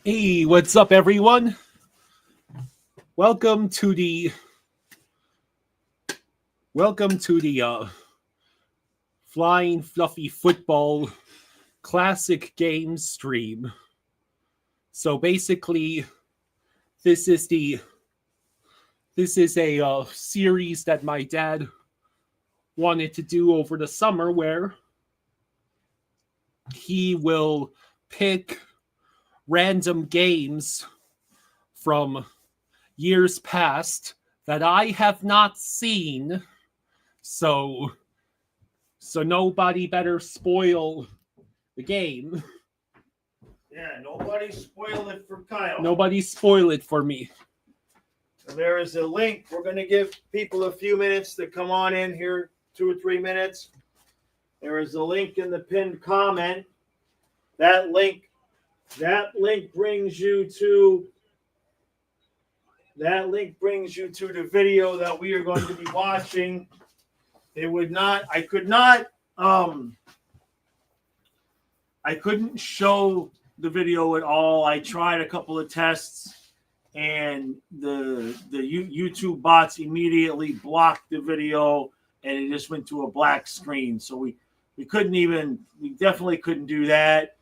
Hey, what's up, everyone? Welcome to the Flying Fluffy Football Classic Games stream. So basically, this is a series that my dad wanted to do over the summer, where he will pick random games from years past that I have not seen. So nobody better spoil the game. Yeah, nobody spoil it for Kyle. Nobody spoil it for me. There is a link. We're going to give people a few minutes to come on in here, 2 or 3 minutes. There is a link in the pinned comment. That link brings you to the video that we are going to be watching. I couldn't show the video at all. I tried a couple of tests, and the YouTube bots immediately blocked the video, and it just went to a black screen. So we definitely couldn't do that.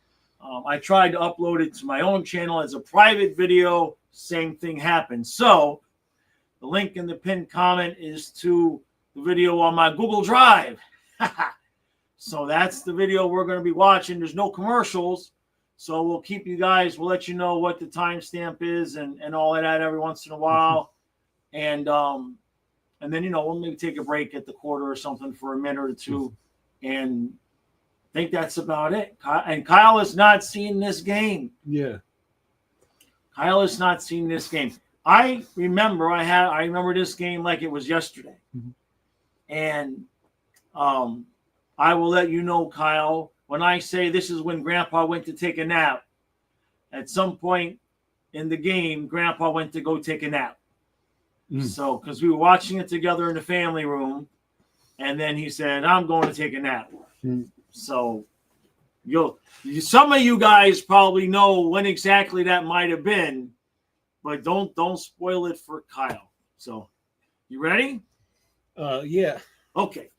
I tried to upload it to my own channel as a private video. Same thing happened. So the link in the pinned comment is to the video on my Google Drive. So that's the video we're going to be watching. There's no commercials. So we'll let you know what the timestamp is and all of that every once in a while. And then, we'll maybe take a break at the quarter or something for a minute or two. And I think that's about it. And Kyle has not seen this game. Yeah. Kyle has not seen this game. I remember this game like it was yesterday. Mm-hmm. And I will let you know, Kyle, when I say this is when Grandpa went to take a nap. At some point in the game, Grandpa went to go take a nap. So, because we were watching it together in the family room, and then he said, "I'm going to take a nap." So, some of you guys probably know when exactly that might have been, but don't spoil it for Kyle. So, you ready? Yeah. Okay.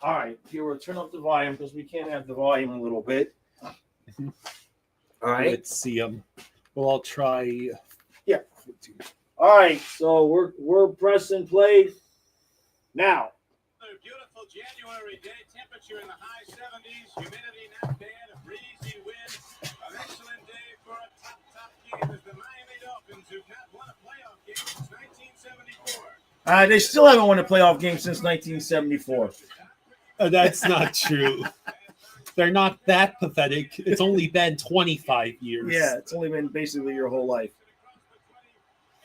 All right. Here, we'll turn up the volume because we can't have the volume a little bit. All right. Let's see. Well, I'll try. Yeah. All right. So we're pressing play now. A beautiful January day, temperature in the high 70s, humidity not bad, a breezy wind, an excellent day for a top game as the Miami Dolphins, who've not won a playoff game since 1974. They still haven't won a playoff game since 1974. That's not true. They're not that pathetic. It's only been 25 years. Yeah, it's only been basically your whole life.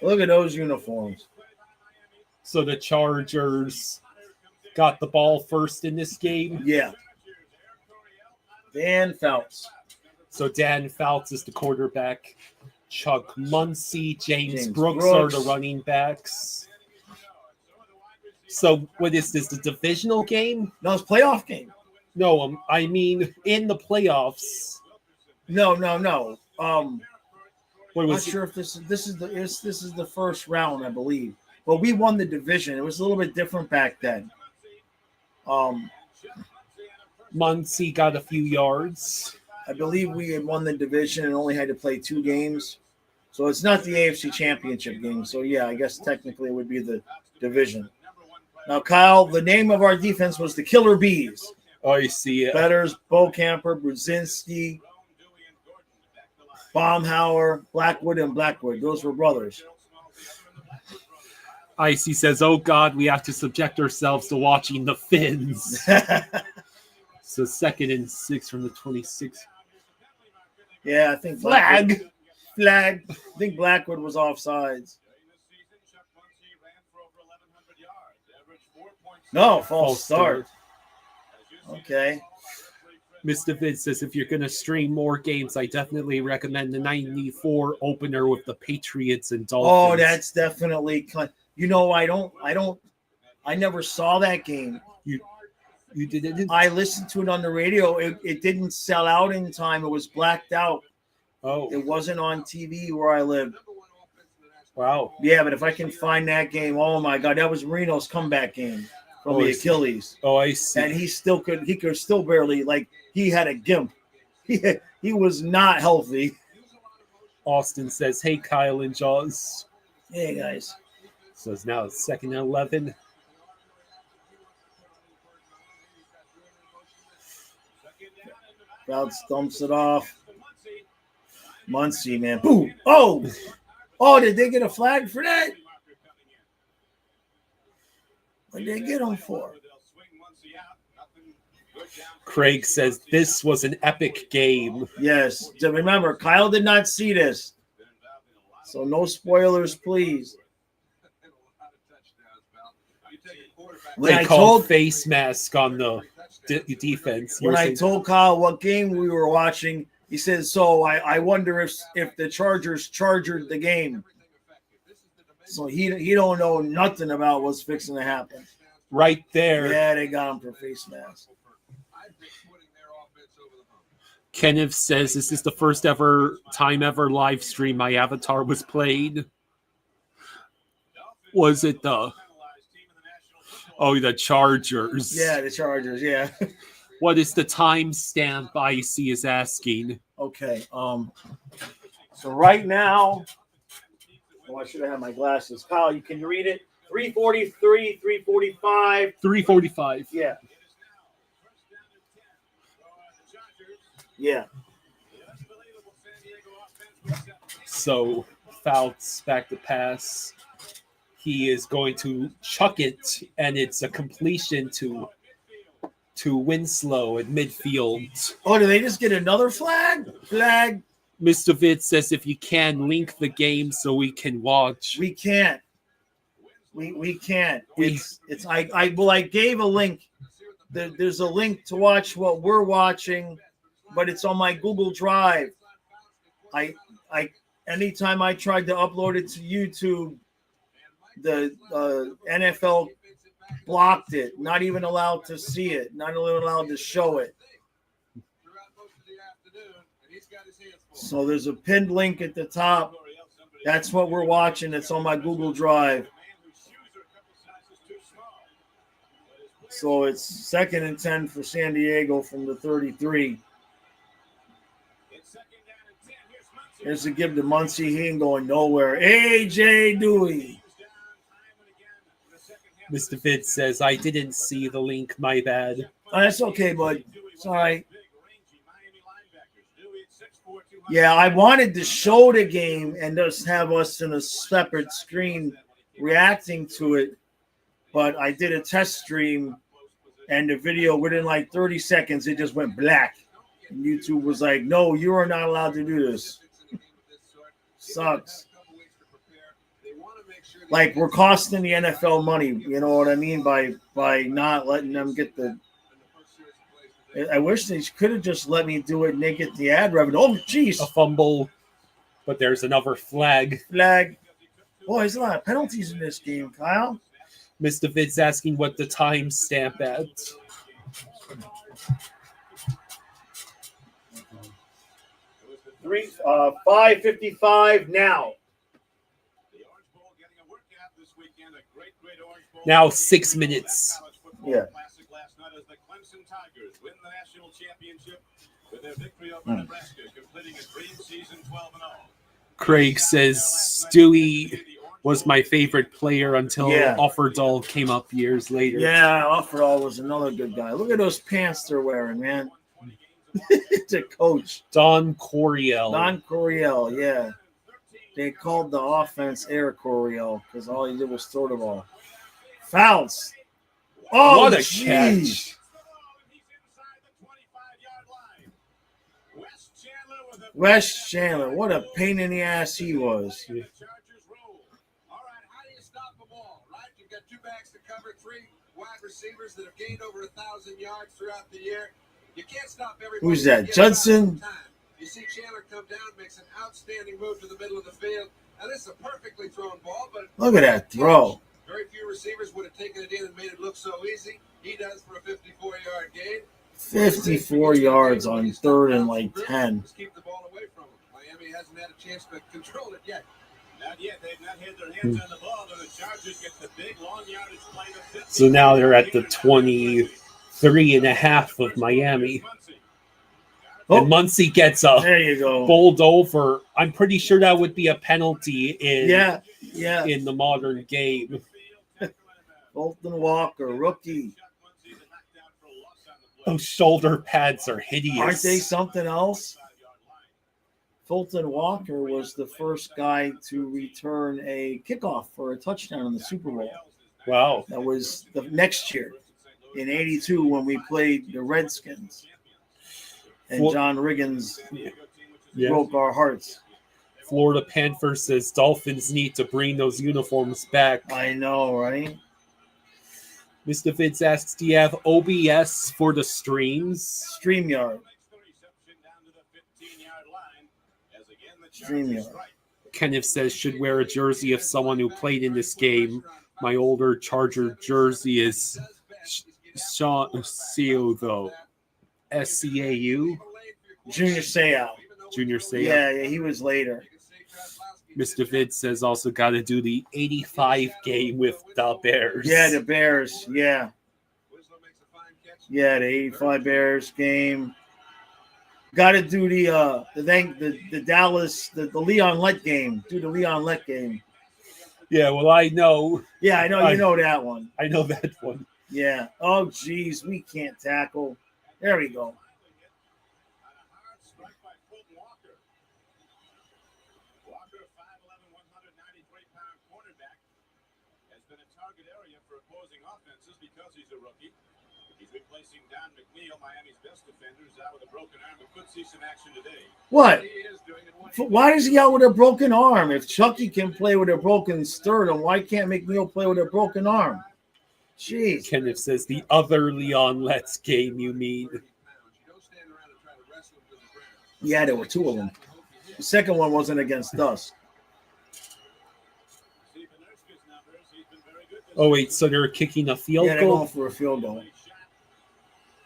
Look at those uniforms. So the Chargers got the ball first in this game. Yeah. Dan Phelps. So Dan Phelps is the quarterback. Chuck Muncie, James Brooks are the running backs. So what is this, the divisional game? No, it's playoff game. No, I mean in the playoffs. No. What was not sure if this is the first round, I believe. But we won the division. It was a little bit different back then. Muncie got a few yards. I believe we had won the division and only had to play 2 games. So it's not the AFC Championship game. So, yeah, I guess technically it would be the division. Now, Kyle, the name of our defense was the Killer Bees. Oh, you see it. Betters, Bocamper, Brzezinski, Baumhauer, Blackwood, and Blackwood. Those were brothers. Icy says, "Oh, God, we have to subject ourselves to watching the Finns." So 2nd and 6 from the 26. Yeah, I think Flag. I think Blackwood was offsides. No, false start. Okay. Mr. Vince says, if you're going to stream more games, I definitely recommend the 94 opener with the Patriots and Dolphins. Oh, that's definitely. I never saw that game. You didn't? I listened to it on the radio. It didn't sell out in time. It was blacked out. Oh, It wasn't on TV where I live. wow. Yeah, but if I can find that game, oh my God, that was Marino's comeback game from Oh, the I see. Achilles. Oh, I see. And he could still barely, like, he had a gimp. He was not healthy. Austin says, "Hey, Kyle and Jaws." Hey, guys. So it's now 2nd and 11. Fouts dumps it off. Muncie, man. Boom. Oh, did they get a flag for that? What did they get him for? Craig says this was an epic game. Yes. So remember, Kyle did not see this. So no spoilers, please. They called face mask on the defense. When I told Kyle what game we were watching, he said, so I wonder if the Chargers chargered the game. So he don't know nothing about what's fixing to happen. Right there. Yeah, they got him for face mask. Kenneth says, "This is the first time ever live stream my avatar was played." Was it the Chargers? Yeah, the Chargers, yeah. What is the timestamp? Icy is asking. Okay. So right now, I should have had my glasses. Kyle, can you read it? 343, 345. 3:45. Yeah. Yeah. So Fouts back to pass. He is going to chuck it, and it's a completion to Winslow at midfield. Oh, did they just get another flag? Flag. Mr. Vitt says, if you can, link the game so we can watch. We can't. We can't. I gave a link. There's a link to watch what we're watching, but it's on my Google Drive. Anytime I tried to upload it to YouTube, the NFL blocked it. Not even allowed to see it. Not even allowed to show it. So there's a pinned link at the top. That's what we're watching. It's on my Google Drive. So it's 2nd and 10 for San Diego from the 33. There's a give to Muncie. He ain't going nowhere. AJ Dewey. Mr. Vitt says, I didn't see the link. My bad. Oh, that's okay, bud. It's all right. Yeah, I wanted to show the game and just have us in a separate screen reacting to it, but I did a test stream, and the video within like 30 seconds, it just went black. And YouTube was like, no, you are not allowed to do this. Sucks. Like, we're costing the NFL money, you know what I mean, by not letting them get the... I wish they could have just let me do it and they get the ad revenue. Oh, jeez. A fumble, but there's another flag. Boy, there's a lot of penalties in this game, Kyle. Mr. Vid's asking what the time stamp at. Three, 5:55 now. Now 6 minutes. Yeah. Craig says Stewie was my favorite player until Offerdahl came up years later. Yeah, Offerdahl was another good guy. Look at those pants they're wearing, man. It's a coach. Don Coryell, yeah. They called the offense Air Coryell because all he did was throw the ball. Fouls. Oh, what a catch. Wes Chandler, what a pain in the ass he was. All right, how do you stop the ball, right? You've got two backs to cover, three wide receivers that have gained over 1,000 yards throughout the year. You can't stop everybody. Who's that, Judson? You see Chandler come down, makes an outstanding move to the middle of the field. Now, this is a perfectly thrown ball, but look at that throw. Very few receivers would have taken it in and made it look so easy. He does for a 54-yard gain. 54 yards on 3rd and like 10. Just keep the ball away from him. Miami hasn't had a chance to control it yet. Not yet. They've not had their hands on the ball, and the Chargers get the big long yardage play to 50. So now they're at the 23.5 of Miami. Oh, And Muncie gets a there you go. bowled over. I'm pretty sure that would be a penalty in the modern game. Bolton Walker, rookie. Those shoulder pads are hideous. Aren't they something else? Fulton Walker was the first guy to return a kickoff for a touchdown in the Super Bowl. Wow. That was the next year in '82 when we played the Redskins. And John Riggins broke our hearts. Florida Panthers says Dolphins need to bring those uniforms back. I know, right? Mr. Fitz asks, do you have OBS for the streams? StreamYard. StreamYard. Kenneth says, should wear a jersey of someone who played in this game. My older Charger jersey is Sean Seau, though. SCAU? Junior Seau. Junior Seau. Yeah, he was later. Mr. Vid says also got to do the 85 game with the Bears. Yeah, the Bears. Yeah. Yeah, the 85 Bears game. Got to do the Dallas, the Leon Lett game. Do the Leon Lett game. Yeah, well, I know. Yeah, I know. You know that one. I know that one. Yeah. Oh, geez, we can't tackle. There we go. Because he's a rookie. He's replacing Don McNeil, Miami's best defenders, out with a broken arm, but could see some action today. What? Why is he out with a broken arm? If Chucky can play with a broken sternum, why can't McNeil play with a broken arm? Jeez. Kenneth says the other Leon Letts game, you mean? Yeah, there were two of them. The second one wasn't against us. Oh, wait, so they're kicking a field goal? Yeah, they're going for a field goal.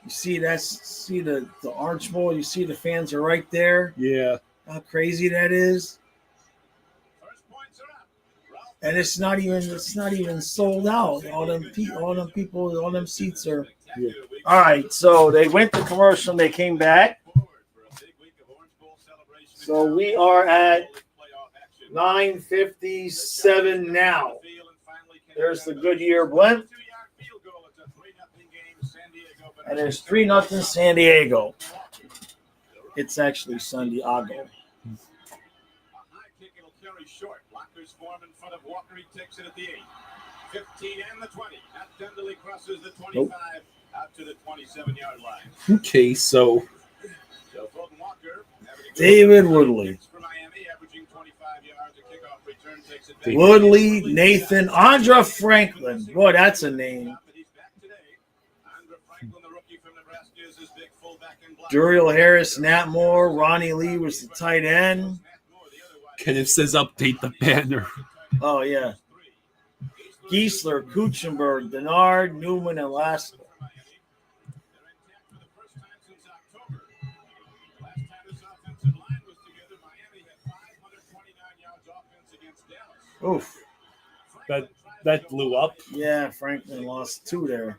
You see the Arch Bowl? You see the fans are right there? Yeah. How crazy that is. And it's not even sold out. All them people, all them seats are. Yeah. All right, so they went to commercial and they came back. So we are at 9:57 now. There's the Goodyear blimp. And there's 3-0 San Diego. It's actually San Diego. Lockers form in front of Walker. He takes it at the 8. 15 and the 20. Not Dundee crosses the 25 out to the 27-yard line. Okay, so Walker, David Woodley. Woodley, Nathan, Andra Franklin. Boy, that's a name. Duriel Harris, Nat Moore, Ronnie Lee was the tight end. Kenneth says update the banner. Oh, yeah. Giesler, Kuchenberg, Denard, Newman, and Lasker. Oof. That blew up. Yeah, Franklin lost 2 there.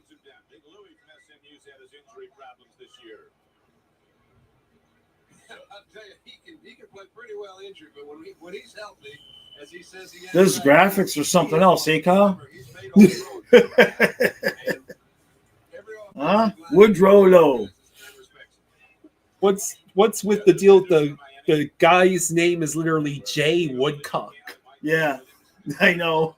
I'll tell you, he can play pretty well injured, but when he's healthy, as he says, those graphics are something else, eh, Kyle? Huh? Woodrow Lowe. What's with the deal? The guy's name is literally Jay Woodcock. Yeah, I know.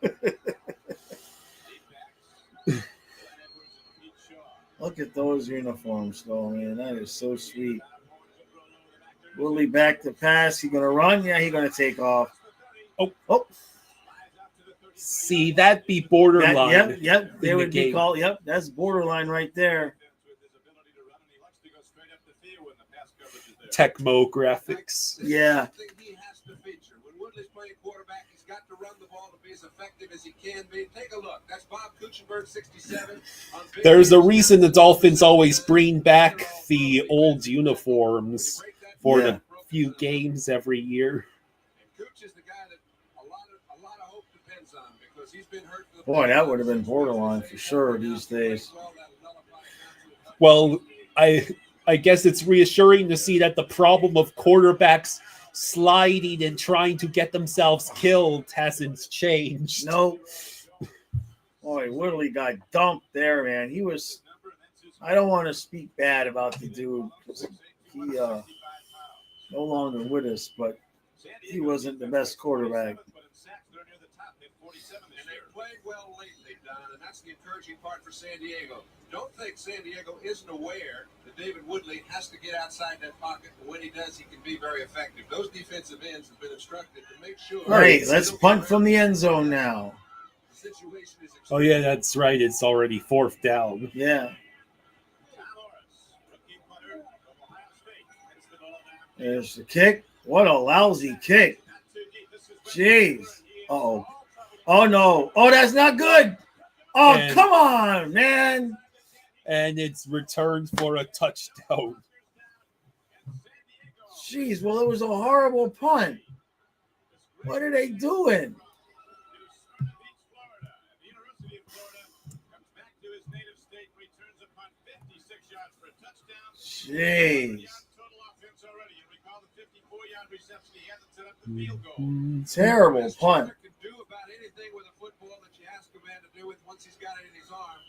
Look at those uniforms, though, man. That is so sweet. Woodley back to pass. He gonna run? Yeah, he gonna take off. Oh. See, that'd be borderline. Yep. They would be called. Yep, that's borderline right there. Tecmo graphics. Yeah. He has to feature. When Woodley's playing quarterback, he's got to run the ball to be as effective as he can be. Take a look. That's Bob Kuchenberg, 67. There's a reason the Dolphins always bring back the old uniforms for the few games every year. And Cooch is the guy that a lot of hope depends on because he's been hurt. For the Boy, that would have been borderline for sure these days. Well, I guess it's reassuring to see that the problem of quarterbacks sliding and trying to get themselves killed hasn't changed. No. Boy, Woodley got dumped there, man. He was. I don't want to speak bad about the dude because he no longer with us, but he wasn't the best quarterback. And they played well lately, Don, and that's the encouraging part for San Diego. Don't think San Diego isn't aware that David Woodley has to get outside that pocket, and when he does, he can be very effective. Those defensive ends have been instructed to make sure. All right, let's punt from the end zone now. The situation is Oh, yeah, that's right. It's already 4th down. Yeah. There's the kick. What a lousy kick. Jeez. Uh-oh. Oh, no. Oh, that's not good. Oh, And- come on, man. And it's returned for a touchdown. Jeez, well, it was a horrible punt. What are they doing? Jeez. Terrible punt. can do about anything with a football that you ask a man to do with once he's got it in his arm.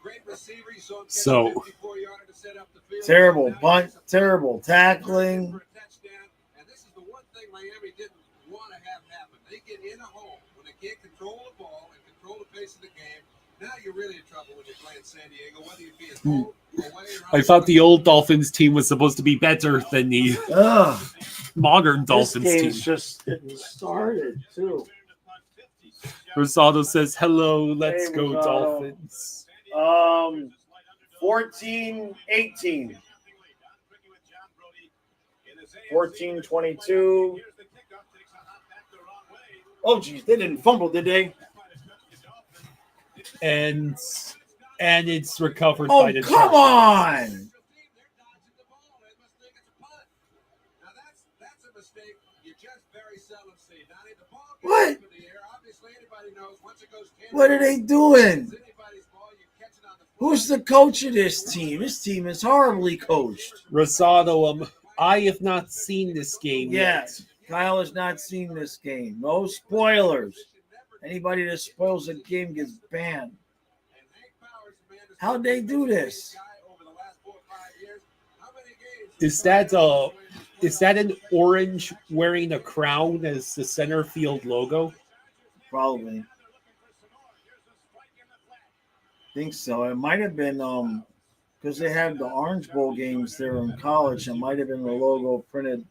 Great receiver. He saw him catch So- a 54-yarder to set up the field. Terrible Now punt. he's a- Terrible tackling. for a touchdown. And this is the one thing Miami didn't want to have happen. They get in a hole when they can't control the ball and control the pace of the game. Now you're really in trouble when you're playing San Diego, whether you be at home, away, or I thought the old Dolphins team was supposed to be better than the Ugh. modern This Dolphins team. game's just getting started, too. Rosado says, hello, let's Hey, go Rosado. Dolphins. 14-18. 14-22. Oh, geez, they didn't fumble, did they? And it's recovered Oh, by the come Chargers. on. Now that's a mistake you just very seldom see. Donnie, the ball gets What? up in the air. Obviously, anybody knows once it goes 10 What are they doing? it's anybody's ball, you catch it on the foot. Who's the coach of this team? This team is horribly coached. Rosado, I have not seen this game Yeah, yet. Kyle has not seen this game. No spoilers. Anybody that spoils a game gets banned. How'd they do this? Is that an orange wearing a crown as the center field logo? Probably. Think so. It might have been because they have the Orange Bowl games there in college. It might have been the logo printed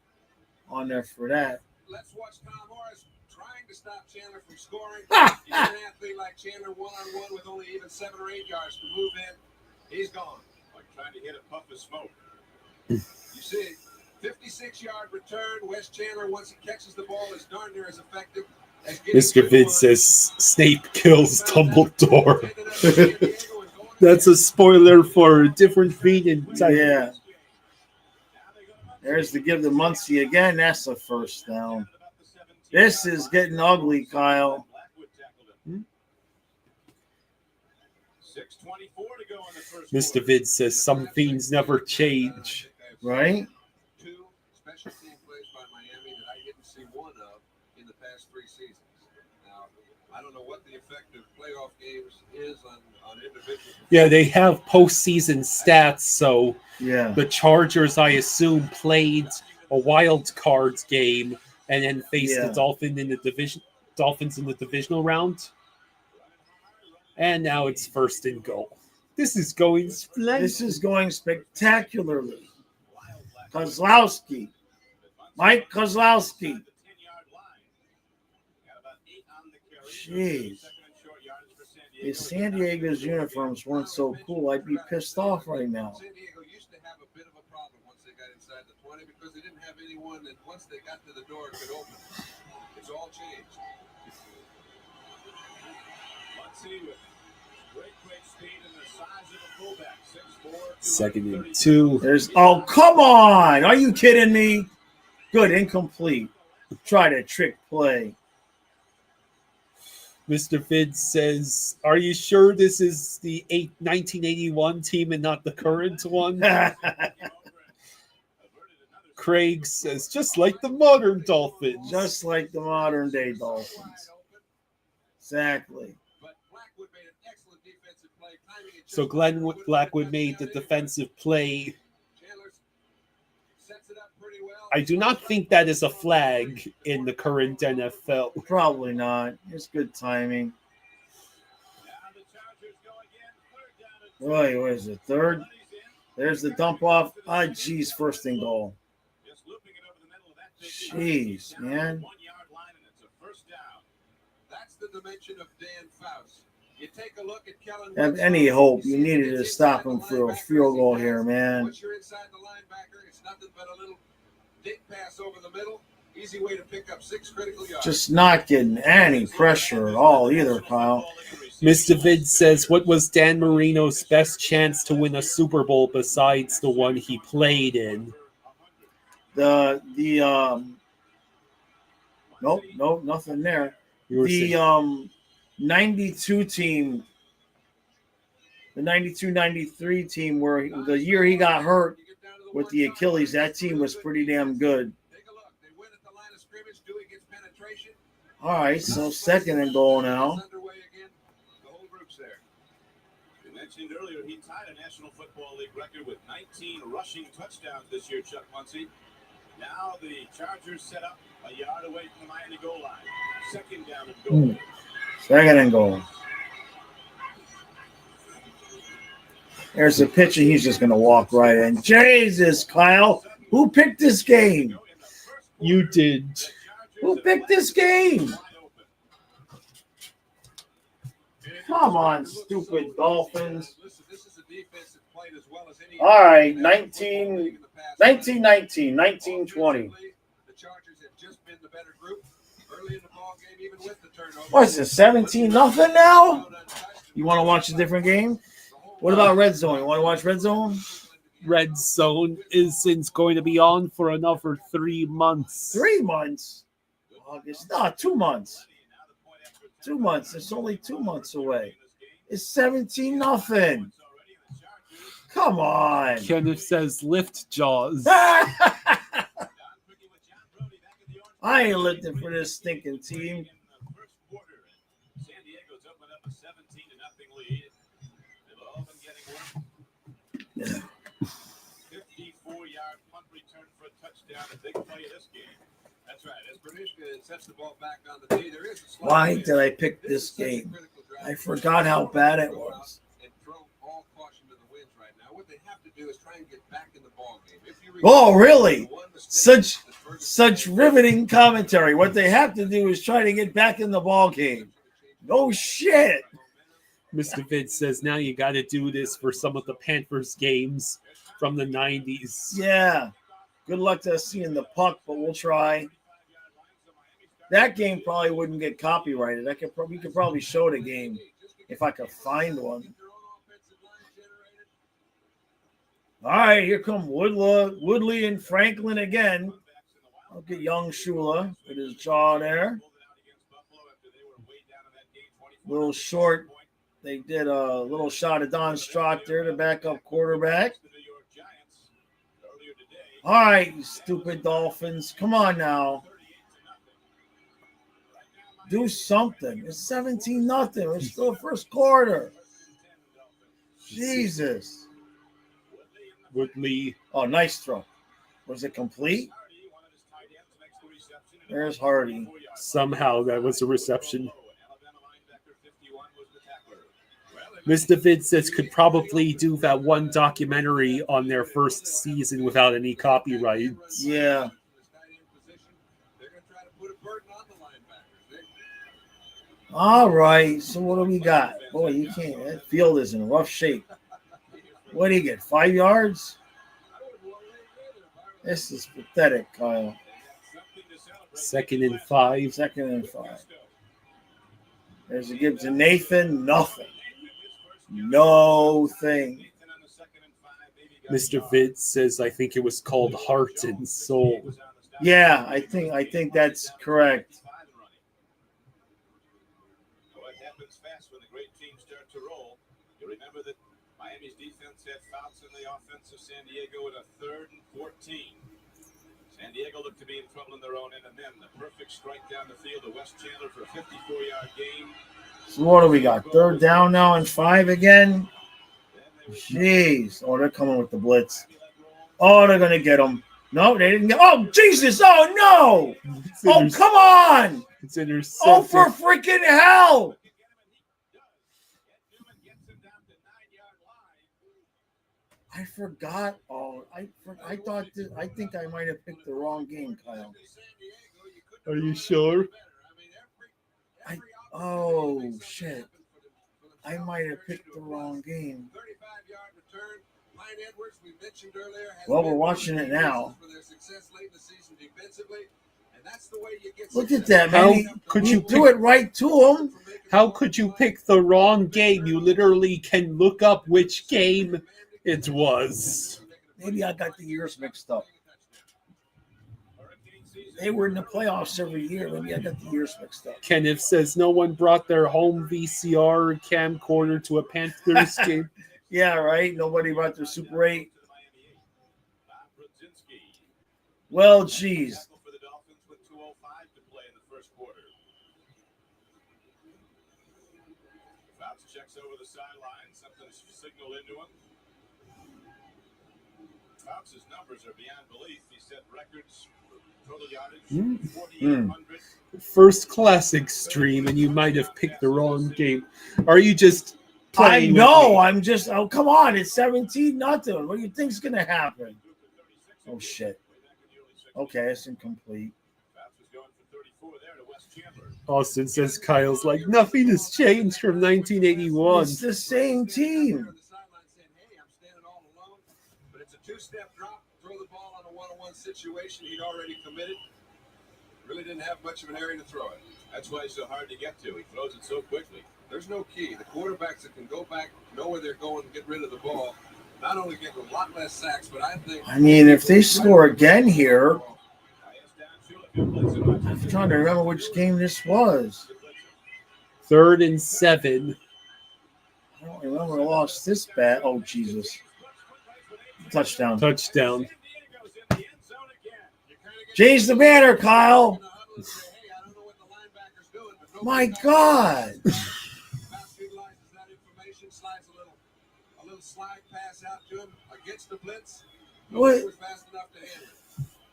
on there for that. Let's watch Tom Morris trying to stop Chandler from scoring. You get an athlete like Chandler one-on-one with only even 7 or 8 yards to move in. He's gone. Like trying to hit a puff of smoke. You see, 56-yard return. Wes Chandler, once he catches the ball, is darn near as effective as getting Mr. through Vid one. says Snape kills Dumbledore. That's a spoiler for a different feed in Yeah. There's the give to Muncie again. That's a first down. This is getting ugly, Kyle. 6:24 to go in the first Mr. quarter. Vid says some things never change. Right? 2 special team plays by Miami that I didn't see one of in the past 3 seasons. Now, I don't know what the effect of playoff games is on individuals. Yeah, they have postseason stats, so Yeah. the Chargers, I assume, played a wild cards game and then faced Yeah. the Dolphins in the divisional round. And now it's 1st and goal. This is going splendid. This is going spectacularly. Kozlowski. Mike Kozlowski. Jeez. If San Diego's uniforms weren't so cool, I'd be pissed off right now. San Diego used to have a bit of a problem once they got inside the 20 because they didn't have anyone that once they got to the door could open it. It's all changed. Let's see with great speed and the size of a fullback, 6'4", 2nd and 2. Oh, come on. Are you kidding me? Good, incomplete. Try to trick play. Mr. Vid says, "Are you sure this is the 1981 team and not the current one?" Craig says, "Just like the modern Dolphins." Just like the modern day Dolphins. Exactly. So Glenn Blackwood made the defensive play. I do not think that is a flag in the current NFL. Probably not. It's good timing. Wait, what is it? Third? There's the dump off. Ah, geez, first and goal. Jeez, man. That's the dimension of Dan Faust. You take a look at Kellen. Have any hope? You needed to stop him for a field goal here, man. Once you're inside the linebacker, it's nothing but a little dig pass over the middle. Easy way to pick up 6 critical yards. Just not getting any pressure at all either, Kyle. Mr. Vid says, "What was Dan Marino's best chance to win a Super Bowl besides the one he played in?" Nope, nothing there. The 92 team, the 92-93 team, where the year he got hurt with the Achilles, that team was pretty damn good. All right, so second and goal now. You mentioned earlier he tied a National Football League record with 19 rushing touchdowns this year, Chuck Muncie. Now the Chargers set up a yard away from the Miami goal line. Second down and goal. Second and goal. There's a pitch, and he's just going to walk right in. Jesus, Kyle, who picked this game? You did. Who picked this game? Come on, stupid Dolphins. All right, 19-19, 19-20. What is this, 17-0 now? You want to watch a different game? What about Red Zone? You want to watch Red Zone? Red Zone isn't going to be on for another 3 months. 3 months? August? No, 2 months. 2 months. It's only 2 months away. It's 17-0. Come on. Kenneth says, "Lift jaws." I ain't lifting for this stinking team. Yeah. 54-yard punt return for a touchdown. A big play of this game. That's right. As Berniska sets the ball back on the tee, there is a slide. Why did I pick this game? I forgot how bad it was. And throw all caution to the winds right now. What they have to do is try and get back in the ball game. Oh, really? Such riveting commentary. What they have to do is try to get back in the ball game. No shit. Mr. Vid says, "Now you got to do this for some of the Panthers games from the 90s. Yeah. Good luck to us seeing the puck, but we'll try. That game probably wouldn't get copyrighted. We could probably show the game if I could find one. All right, here come Woodley and Franklin again. Look at young Shula with his jaw there. Little short. They did a little shot of Don Strock there, the backup quarterback. All right, you stupid Dolphins. Come on now. Do something. It's 17-0. It's still first quarter. Jesus. Woodley. Oh, nice throw. Was it complete? There's Hardy. Somehow that was a reception. Mr. Vid says could probably do that one documentary on their first season without any copyrights. Yeah. All right. So what do we got? Boy, you can't. That field is in rough shape. What do you get? 5 yards? This is pathetic, Kyle. 2nd and 5. 2nd and 5. There's a give to Nathan. Nothing. No thing. Mr. Vid says, I think it was called Heart and Soul. Yeah, I think that's correct. Well, it happens fast when the great teams start to roll. You remember that Miami's defense had fouls in the offense of San Diego at a 3rd and 14. San Diego looked to be in trouble in their own end, and then the perfect strike down the field to West Chandler for a 54-yard gain. So what do we got? 3rd down now and 5 again? Jeez. Oh, they're coming with the blitz. Oh, they're going to get him. No, they didn't get. Oh, Jesus. Oh, no. Oh, come on. It's intercepted. Oh, for freaking hell. I forgot. Oh, I thought that, I think I might have picked the wrong game, Kyle. Are you sure? Oh, shit. I might have picked the wrong game. Well, we're watching it now. Look at that, man. Could you do it right to him? How could you pick the wrong game? You literally can look up which game it was. Maybe I got the years mixed up. They were in the playoffs every year. Maybe I got the years mixed up. Kenneth says no one brought their home VCR camcorder to a Panthers game. Yeah, right. Nobody brought their Super 8. Well, geez. Checks over the sideline. Something's signaled into him. Fouts' numbers are beyond belief. He set records for total yardage, 4,800. First class extreme, and you might have picked the wrong game. Are you just I playing with know. me? I'm just. Oh, come on. It's 17-0. What do you think's gonna happen? Oh shit. Okay, it's incomplete. Austin says Kyle's like, nothing has changed from 1981. It's the same team. But it's a two-step drop, throw the ball on a one-on-one situation he'd already committed. Really didn't have much of an area to throw it. That's why he's so hard to get to. He throws it so quickly. There's no key. The quarterbacks that can go back, know where they're going, and get rid of the ball, not only get a lot less sacks, but I mean, if they score again here, I'm trying to remember which game this was. 3rd and 7. I don't remember. I lost this bad. Oh, Jesus. Touchdown. Change the banner, Kyle. My God. What?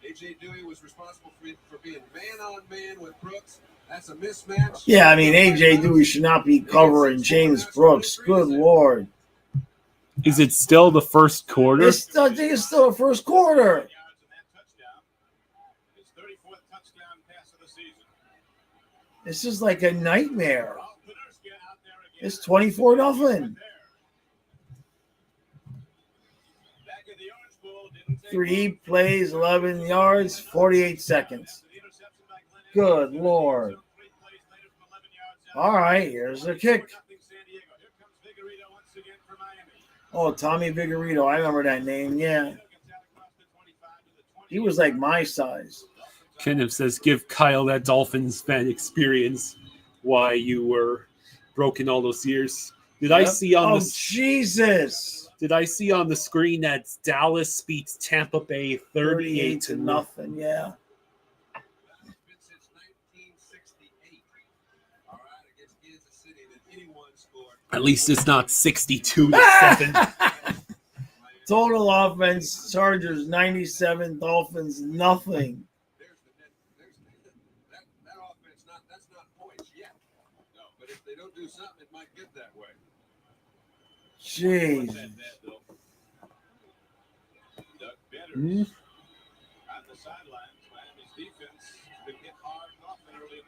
AJ Dewey was responsible for being man-on-man with Brooks. That's a mismatch. Yeah, I mean, AJ Dewey should not be covering James Brooks. Good Lord. Is it still the first quarter? I think it's still the first quarter. This is like a nightmare. It's 24-0. 3 plays, 11 yards, 48 seconds. Good Lord. All right, here's the kick. Oh, Tommy Vigorito. I remember that name. Yeah. He was like my size. Kenneth says, give Kyle that Dolphins fan experience. Why you were broken all those years. Did I see on the Jesus. Did I see on the screen that Dallas beats Tampa Bay 38-0? Yeah. At least it's not 62-7. Total offense, Chargers 97, Dolphins nothing. That offense, that's not points yet. No, but if they don't do something, it might get that way. Jeez.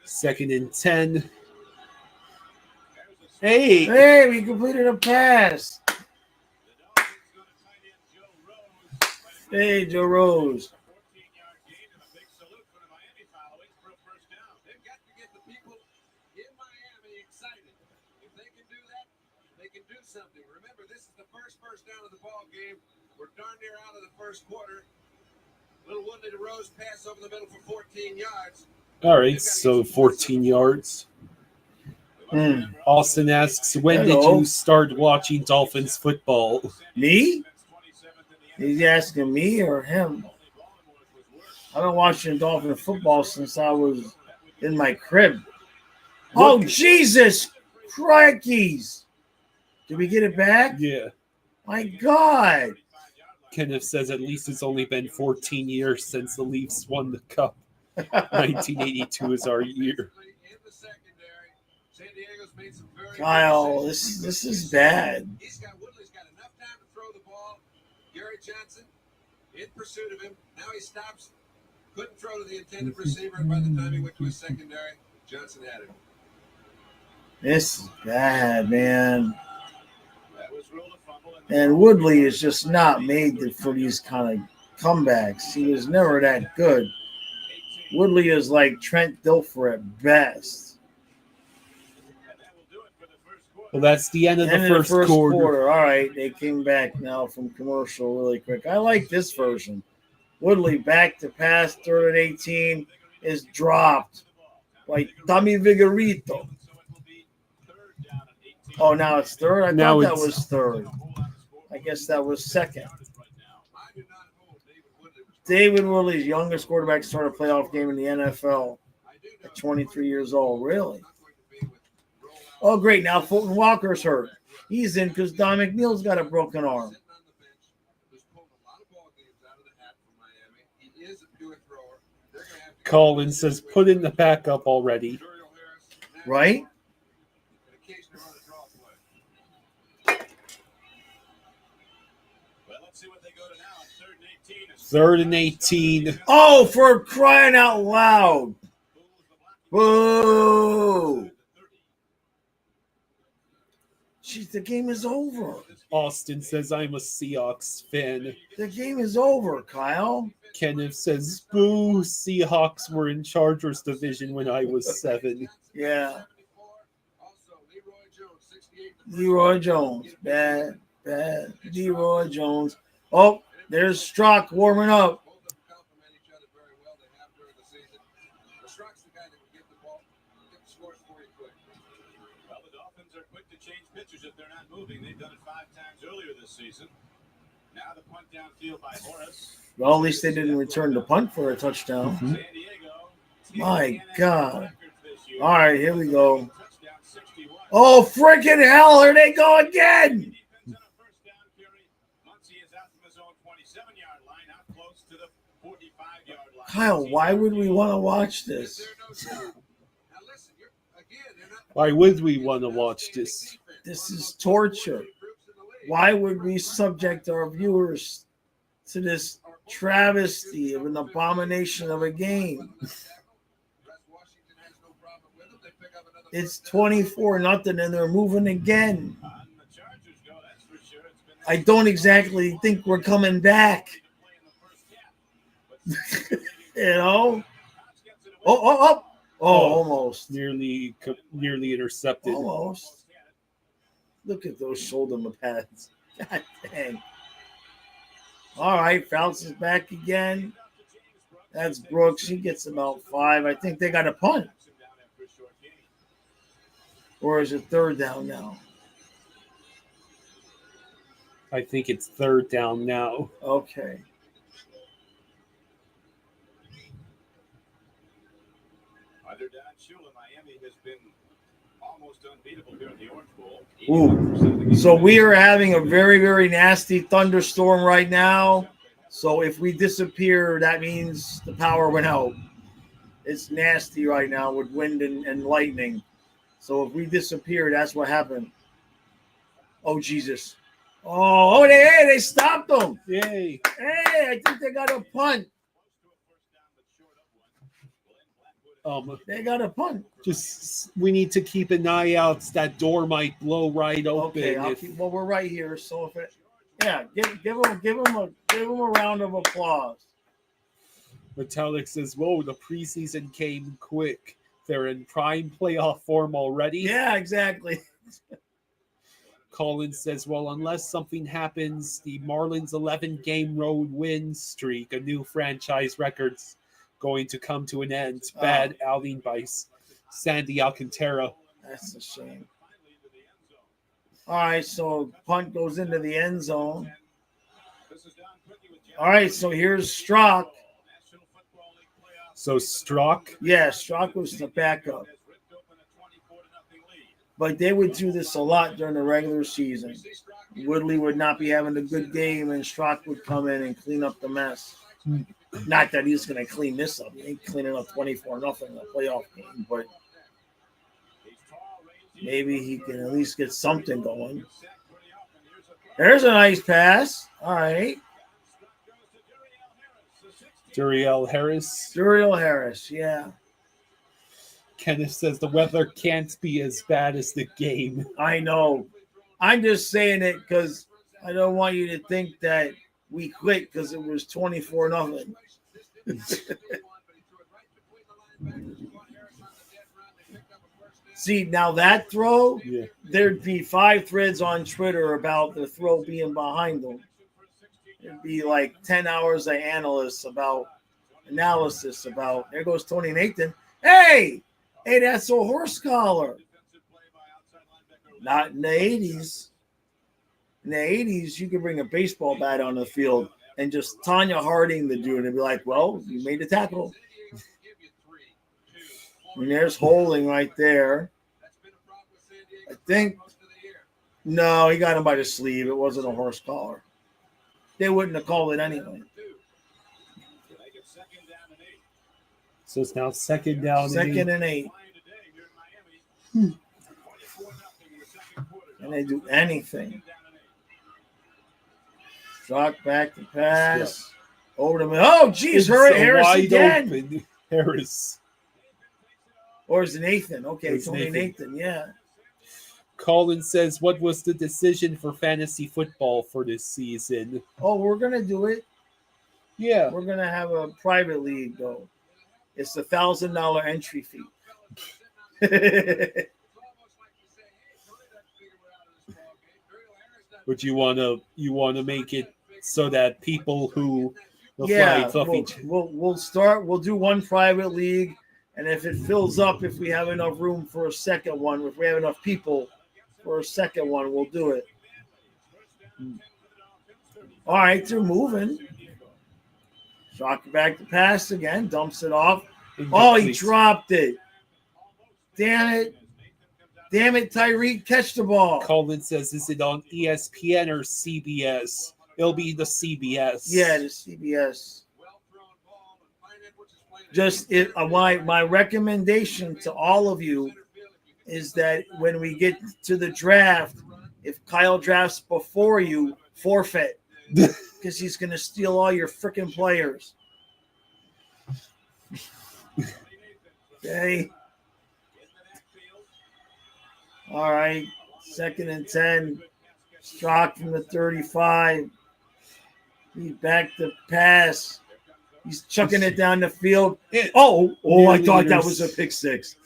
Second and 10. Hey, we completed a pass. Hey, Joe Rose. They've got to get the people in Miami excited. If they can do that, they can do something. Remember, this is the first down of the ball game. We're darn near out of the first quarter. Little Woodley to Rose pass over the middle for 14 yards. All right, so 14 yards. Austin asks, when did Hello. you start watching Dolphins football? Me? He's asking me or him? I've been watching Dolphin football since I was in my crib. Oh, Jesus crikeys. Did we get it back? Yeah. My God. Kenneth says at least it's only been 14 years since the Leafs won the Cup. 1982 is our year. Kyle, this is bad. He's got Woodley's got enough time to throw the ball. Gary Johnson in pursuit of him. Now he stops. Couldn't throw to the intended receiver, and by the time he went to his secondary, Johnson had him. This is bad, man. That was ruled a fumble. And Woodley is just not made for these kind of comebacks. He was never that good. Woodley is like Trent Dilfer at best. Well, that's the end of the first quarter. All right, they came back now from commercial really quick. I like this version. Woodley back to pass, 3rd and 18, is dropped by Tommy Vigorito. Oh, now it's 3rd? I thought that was 3rd. I guess that was 2nd. David Woodley's youngest quarterback started a playoff game in the NFL at 23 years old. Really? Oh, great. Now Fulton Walker's hurt. He's in because Don McNeil's got a broken arm. Colin says, put in the backup already. Right? Third and 18. Oh, for crying out loud. Whoa. Jeez, the game is over. Austin says, I'm a Seahawks fan. The game is over, Kyle. Kenneth says, boo, Seahawks were in Chargers division when I was 7. Yeah. Leroy Jones. Bad. Leroy Jones. Oh, there's Strzok warming up. If they're not moving, they've done it 5 times earlier this season. Now the punt downfield by Horace. Well, at least they didn't return the punt for a touchdown. San Diego. My God. All right, here we go. Oh, freaking hell, here they go again. Kyle, why would we want to watch this? Why would we want to watch this? This is torture. Why would we subject our viewers to this travesty of an abomination of a game? It's 24-0, and they're moving again. I don't exactly think we're coming back. You know? Oh, almost. Nearly intercepted. Almost. Look at those shoulder pads. God dang. All right, Fouts is back again. That's Brooks. He gets about 5. I think they got a punt. Or is it 3rd down now? I think it's 3rd down now. Okay. Under Don Shula, Miami has been almost unbeatable here in the Orange Bowl. Ooh. So we are having a very, very nasty thunderstorm right now. So if we disappear, that means the power went out. It's nasty right now with wind and lightning. So if we disappear, that's what happened. Oh, Jesus. Oh, they stopped them. Yay. Hey, I think they got a punt. They got a punt. Just we need to keep an eye out. That door might blow right open. Okay, well, we're right here, so if it, yeah, give them a round of applause. Metallic says, "Whoa, the preseason came quick. They're in prime playoff form already." Yeah, exactly. Colin says, well, unless something happens, the Marlins 11-game road win streak, a new franchise record's going to come to an end. Bad outing by Sandy Alcantara. That's a shame. All right, so punt goes into the end zone. All right, so here's Strock. So Strock? Yeah, Strock was the backup. But they would do this a lot during the regular season. Woodley would not be having a good game, and Strock would come in and clean up the mess. Not that he's going to clean this up. He ain't cleaning up 24-0 in a playoff game, but maybe he can at least get something going. There's a nice pass. All right. Duriel Harris. Duriel Harris, yeah. Kenneth says the weather can't be as bad as the game. I know. I'm just saying it because I don't want you to think that we quit because it was 24-0. See, now that throw, there'd be 5 threads on Twitter about the throw being behind them. It'd be like 10 hours of analysis about, there goes Tony Nathan. Hey, that's a horse collar. Not in the 80s. In the 80s, you could bring a baseball bat on the field and just Tanya Harding the dude and be like, well, you made the tackle. And there's holding right there. I think, no, he got him by the sleeve. It wasn't a horse collar. They wouldn't have called it anyway. So it's now second down. Second and 8. And they do anything. Strock back to pass. Over to me. Oh, geez, Harris again. Open. Harris. Or is it Nathan? Okay, it's only Nathan, yeah. Colin says, what was the decision for fantasy football for this season? Oh, we're going to do it. Yeah. We're going to have a private league, though. It's $1,000 entry fee. But you want to make it so that people who we'll do one private league, and if it fills up, if we have enough room for a second one, if we have enough people for a second one, we'll do it. All right, they're moving. Shock back to pass again, dumps it off. Oh, he dropped it. Damn it, Tyreek, catch the ball. Colin says, is it on ESPN or CBS? It'll be the CBS. Yeah, the CBS. Just my recommendation to all of you is that when we get to the draft, if Kyle drafts before you, forfeit. Because he's going to steal all your freaking players. Okay. All right. 2nd and 10. Strock from the 35. He's back to pass. He's chucking it down the field. I thought that was a pick 6.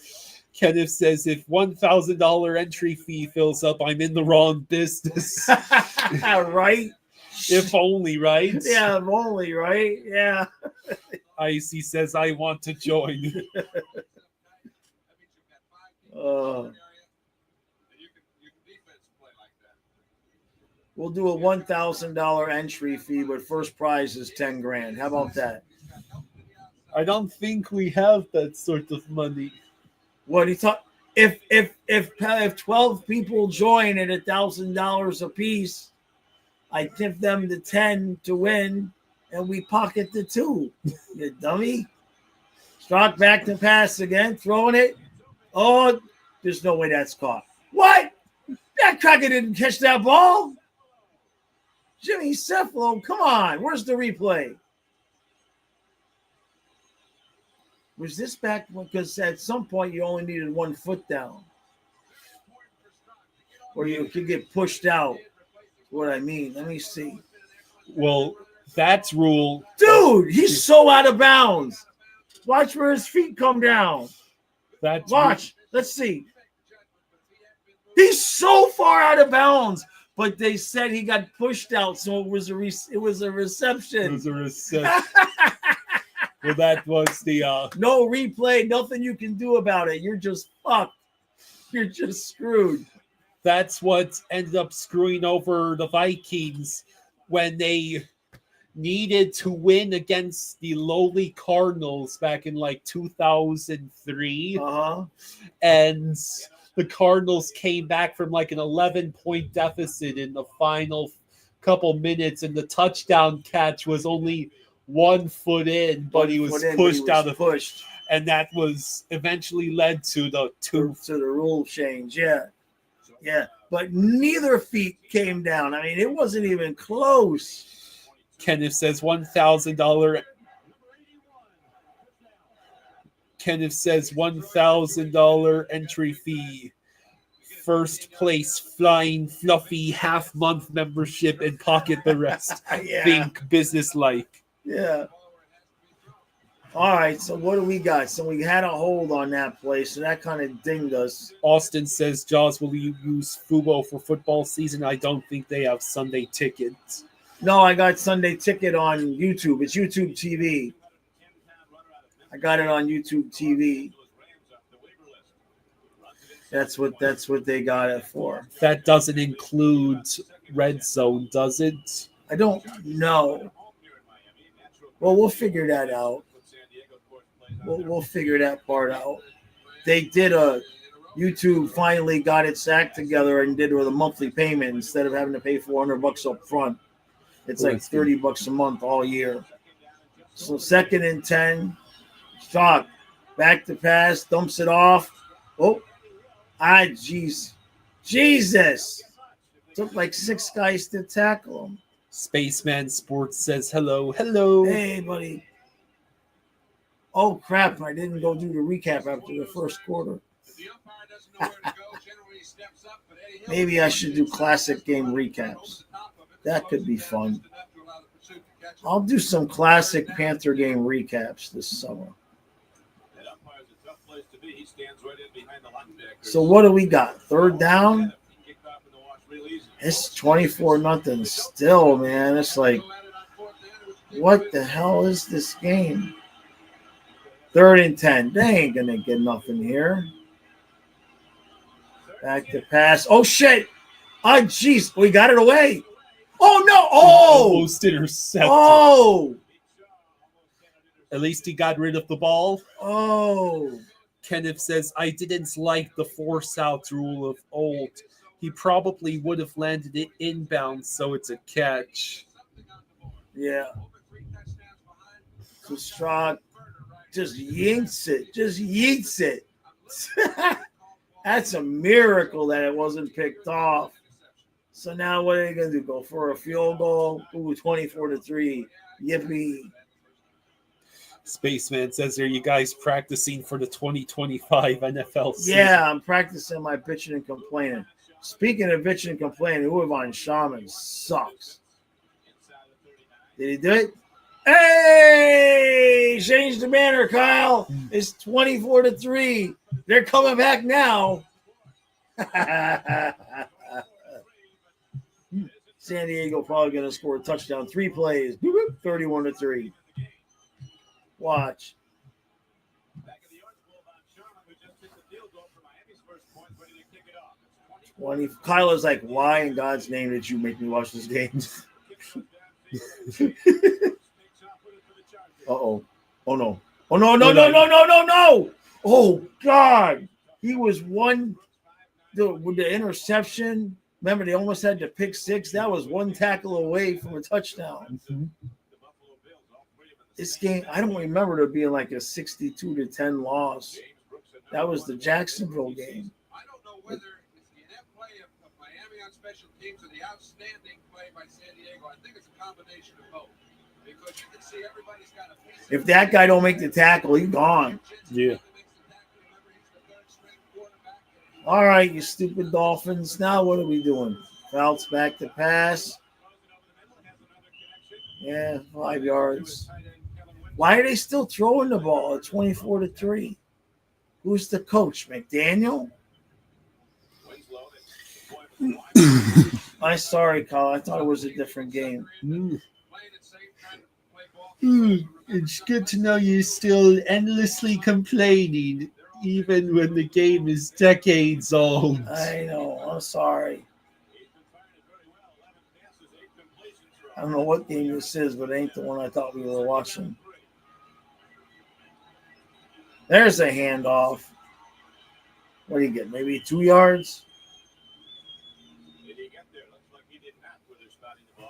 Kenneth says, if $1,000 entry fee fills up, I'm in the wrong business. Right? If only, right? Yeah, if only, right? Yeah. Icy says, I want to join. We'll do a $1,000 entry fee, but first prize is $10,000. How about that? I don't think we have that sort of money. What he thought? If 12 people join at $1,000 a piece, I tip them the 10 to win, and we pocket the 2. You dummy. Strock back to pass again, throwing it. Oh, there's no way that's caught. What? That cracker didn't catch that ball. Jimmy Cephalo, come on. Where's the replay? Was this back? Because at some point you only needed 1 foot down. Or you could get pushed out. What I mean. Let me see. Well, that's rule. Dude, he's so out of bounds. Watch where his feet come down. Watch. Let's see. He's so far out of bounds. But they said he got pushed out, so it was a reception. It was a reception. Well, that was the no replay, nothing you can do about it. You're just fucked. You're just screwed. That's what ended up screwing over the Vikings when they needed to win against the lowly Cardinals back in like 2003. Uh-huh. And the Cardinals came back from like an 11-point deficit in the final couple minutes, and the touchdown catch was only 1 foot in, but he was pushed, and that was eventually led to the rule change. Yeah, but neither feet came down. I mean, it wasn't even close. Kenneth says $1,000. Kenneth says $1,000 entry fee. First place, flying fluffy half-month membership and pocket the rest. Yeah. Think business-like. Yeah. All right, so what do we got? So we had a hold on that play, so that kind of dinged us. Austin says, Jaws, will you use Fubo for football season? I don't think they have Sunday tickets. No, I got Sunday ticket on YouTube. It's YouTube TV. I got it on YouTube TV. That's what they got it for. That doesn't include Red Zone, does it? I don't know. Well, we'll figure that out. We'll figure that part out. They did YouTube finally got its act together and did it with a monthly payment instead of having to pay $400 up front. It's like $30 a month all year. So 2nd and 10, Shock, back to pass, dumps it off. Oh, Jesus. Took like 6 guys to tackle him. Spaceman Sports says hello. Hey, buddy. Oh, crap. I didn't go do the recap after the first quarter. Maybe I should do classic game recaps. That could be fun. I'll do some classic Panther game recaps this summer. So what do we got? 3rd down? It's 24-0 still, man. It's like, what the hell is this game? 3rd and 10. They ain't going to get nothing here. Back to pass. Oh, shit. Oh, jeez. We got it away. Oh, no. Oh. Almost intercepted. Oh. At least he got rid of the ball. Oh. Kenneth says, I didn't like the force out rule of old. He probably would have landed it inbound, so it's a catch. Yeah. So Strong just yeets it. That's a miracle that it wasn't picked off. So now what are they going to do? Go for a field goal? Ooh, 24-3. Yippee. Spaceman says, are you guys practicing for the 2025 NFL season? Yeah, I'm practicing my bitching and complaining. Speaking of bitching and complaining, Uwan Shaman sucks. Did he do it? Hey! Change the banner, Kyle. It's 24-3. They're coming back now. San Diego probably going to score a touchdown. 3 plays. 31-3. Watch. 20. Kyla's like, why in God's name did you make me watch this game? Uh-oh. Oh, no. Oh, no. Oh, God. He was one with the interception. Remember, they almost had to pick 6. That was 1 tackle away from a touchdown. Mm-hmm. This game, I don't remember there being like a 62-10 loss. That was the Jacksonville game. I don't know whether it's the inept play of Miami on special teams or the outstanding play by San Diego. I think it's a combination of both. Because you can see everybody's got a piece. If that guy don't make the tackle, he's gone. Yeah. All right, you stupid Dolphins. Now what are we doing? Bounce back to pass. Yeah, 5 yards. Why are they still throwing the ball at 24-3? Who's the coach? McDaniel? I'm sorry, Kyle. I thought it was a different game. It's good to know you're still endlessly complaining, even when the game is decades old. I know. I'm sorry. I don't know what game this is, but it ain't the one I thought we were watching. There's a handoff. What do you get? Maybe 2 yards?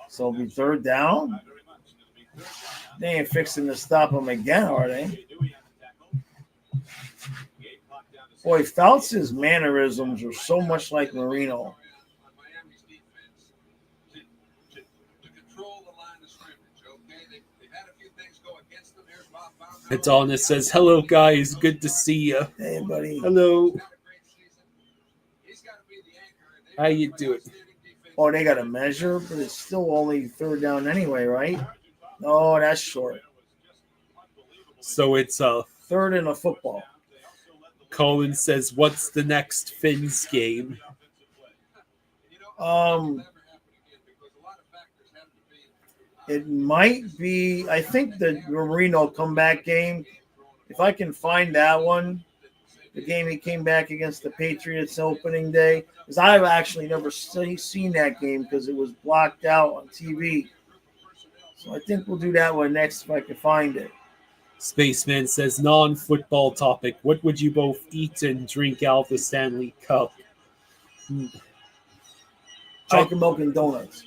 So it'll be third down? They ain't fixing to stop him again, are they? Boy, Feltz's mannerisms are so much like Marino. Adonis says, "Hello, guys. Good to see you." Hey, buddy. Hello. How you doing? Oh, they got a measure, but it's still only third down anyway, right? No, that's short. So it's Third in a football. Colin says, "What's the next Finns game?" It might be, I think the Marino comeback game, if I can find that one, the game he came back against the Patriots opening day, because I've actually never seen that game because it was blocked out on TV. So I think we'll do that one next if I can find it. Spaceman says, "Non-football topic. What would you both eat and drink out of the Stanley Cup?" Chocolate milk and donuts.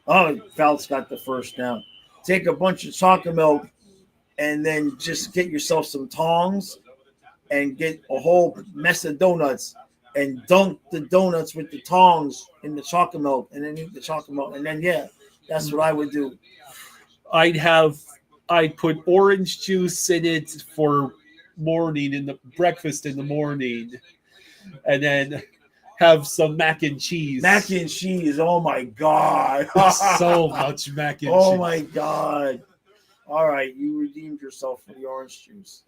Oh, Feltz got the first down. Take a bunch of chocolate milk and then just get yourself some tongs and get a whole mess of donuts and dunk the donuts with the tongs in the chocolate milk and then eat the chocolate milk. And then, yeah, that's what I would do. I'd put orange juice in it for breakfast in the morning, and then have some mac and cheese. Mac and cheese. Oh, my God. So much mac and cheese. Oh, my God. All right. You redeemed yourself for the orange juice.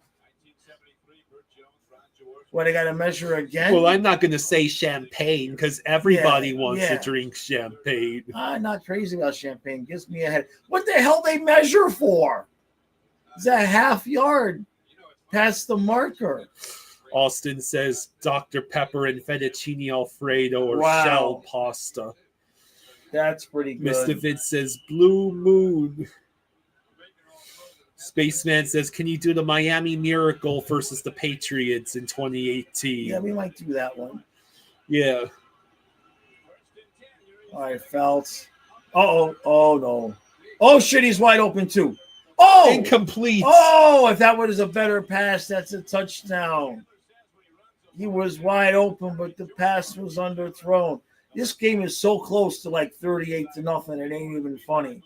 What, I got to measure again? Well, I'm not going to say champagne because everybody wants to drink champagne. I'm not crazy about champagne. Gives me a head. What the hell they measure for? Is that half yard past the marker? Austin says Dr. Pepper and fettuccine alfredo or shell pasta. That's pretty good. Mr. Vince says Blue Moon. Spaceman says, "Can you do the Miami Miracle versus the Patriots in 2018? Yeah, we might do that one. Yeah. All right, Feltz. Oh no. Oh shit, he's wide open too. Oh, incomplete. Oh, if that was a better pass, that's a touchdown. He was wide open, but the pass was underthrown. This game is so close to like 38-0. It ain't even funny.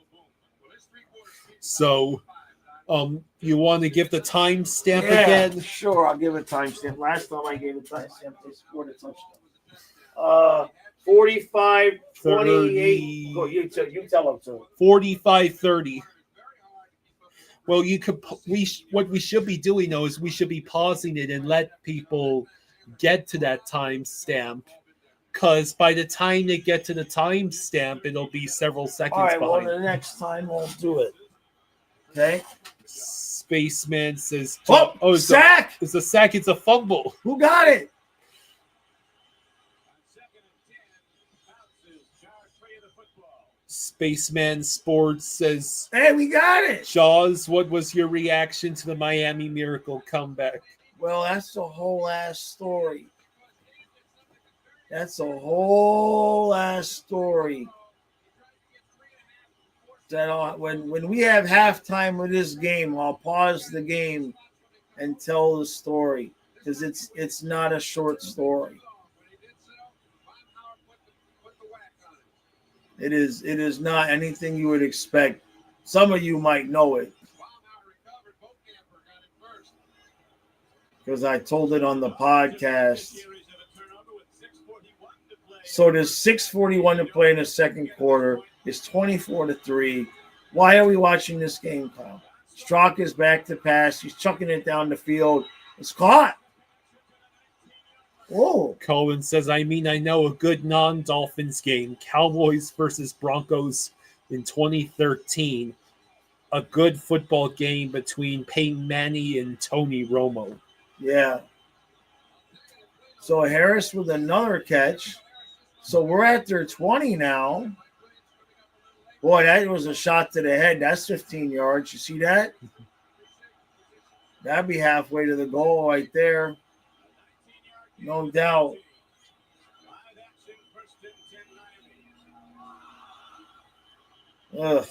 So, you want to give the timestamp again? Sure, I'll give a timestamp. Last time I gave a timestamp, they scored a touchdown. 45-28. You tell them to. 45-30. Well, what we should be doing though is we should be pausing it and let people get to that timestamp, because by the time they get to the timestamp, it'll be several seconds behind. All right, well, the next time we'll do it. Okay. Spaceman says, sack! It's a sack. It's a fumble. Who got it? Spaceman Sports says, "Hey, we got it." Jaws, what was your reaction to the Miami Miracle comeback? Well, that's the whole ass story. That's a whole ass story. That when we have halftime of this game, I'll pause the game and tell the story, because it's not a short story. It is not anything you would expect. Some of you might know it, because I told it on the podcast. So there's 6:41 to play in the second quarter. It's 24-3. Why are we watching this game, Kyle? Strzok is back to pass. He's chucking it down the field. It's caught. Whoa. Cohen says, I know a good non-Dolphins game. Cowboys versus Broncos in 2013. A good football game between Peyton Manning and Tony Romo. Yeah. So Harris with another catch. So we're at their 20 now. Boy, that was a shot to the head. That's 15 yards. You see that? That'd be halfway to the goal right there. No doubt. Ugh.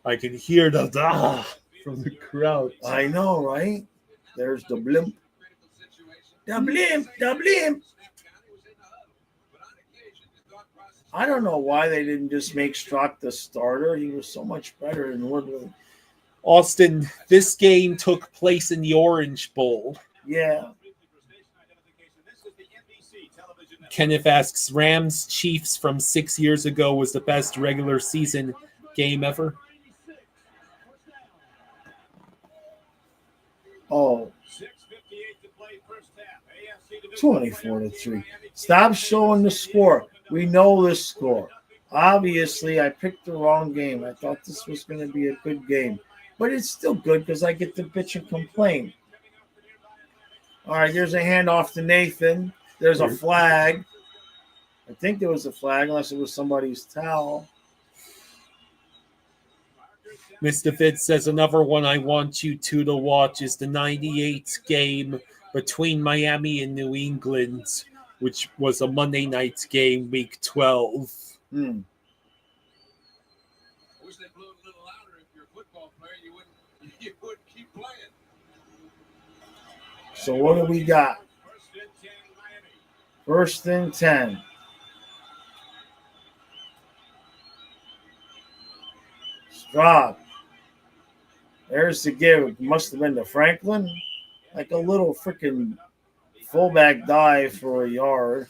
I can hear the from the crowd. I know, right? There's the blimp. The blimp. The blimp. I don't know why they didn't just make Strock the starter. He was so much better than Woodley. Austin, this game took place in the Orange Bowl. Yeah. Kenneth asks, Rams Chiefs from 6 years ago was the best regular season game ever. Oh. 24-3. Stop showing the score. We know this score. Obviously, I picked the wrong game. I thought this was going to be a good game. But it's still good because I get to bitch and complain. All right, there's a handoff to Nathan. There's a flag. I think there was a flag, unless it was somebody's towel. Mr. Fitz says, another one I want you two to watch is the 98 game between Miami and New England, which was a Monday night game, week 12. I wish they blew it a little louder. If you're a football player, you wouldn't keep playing. So what do we got? First and 10. Stroud. There's the give. Must have been to Franklin. Like a little freaking fullback dive for a yard.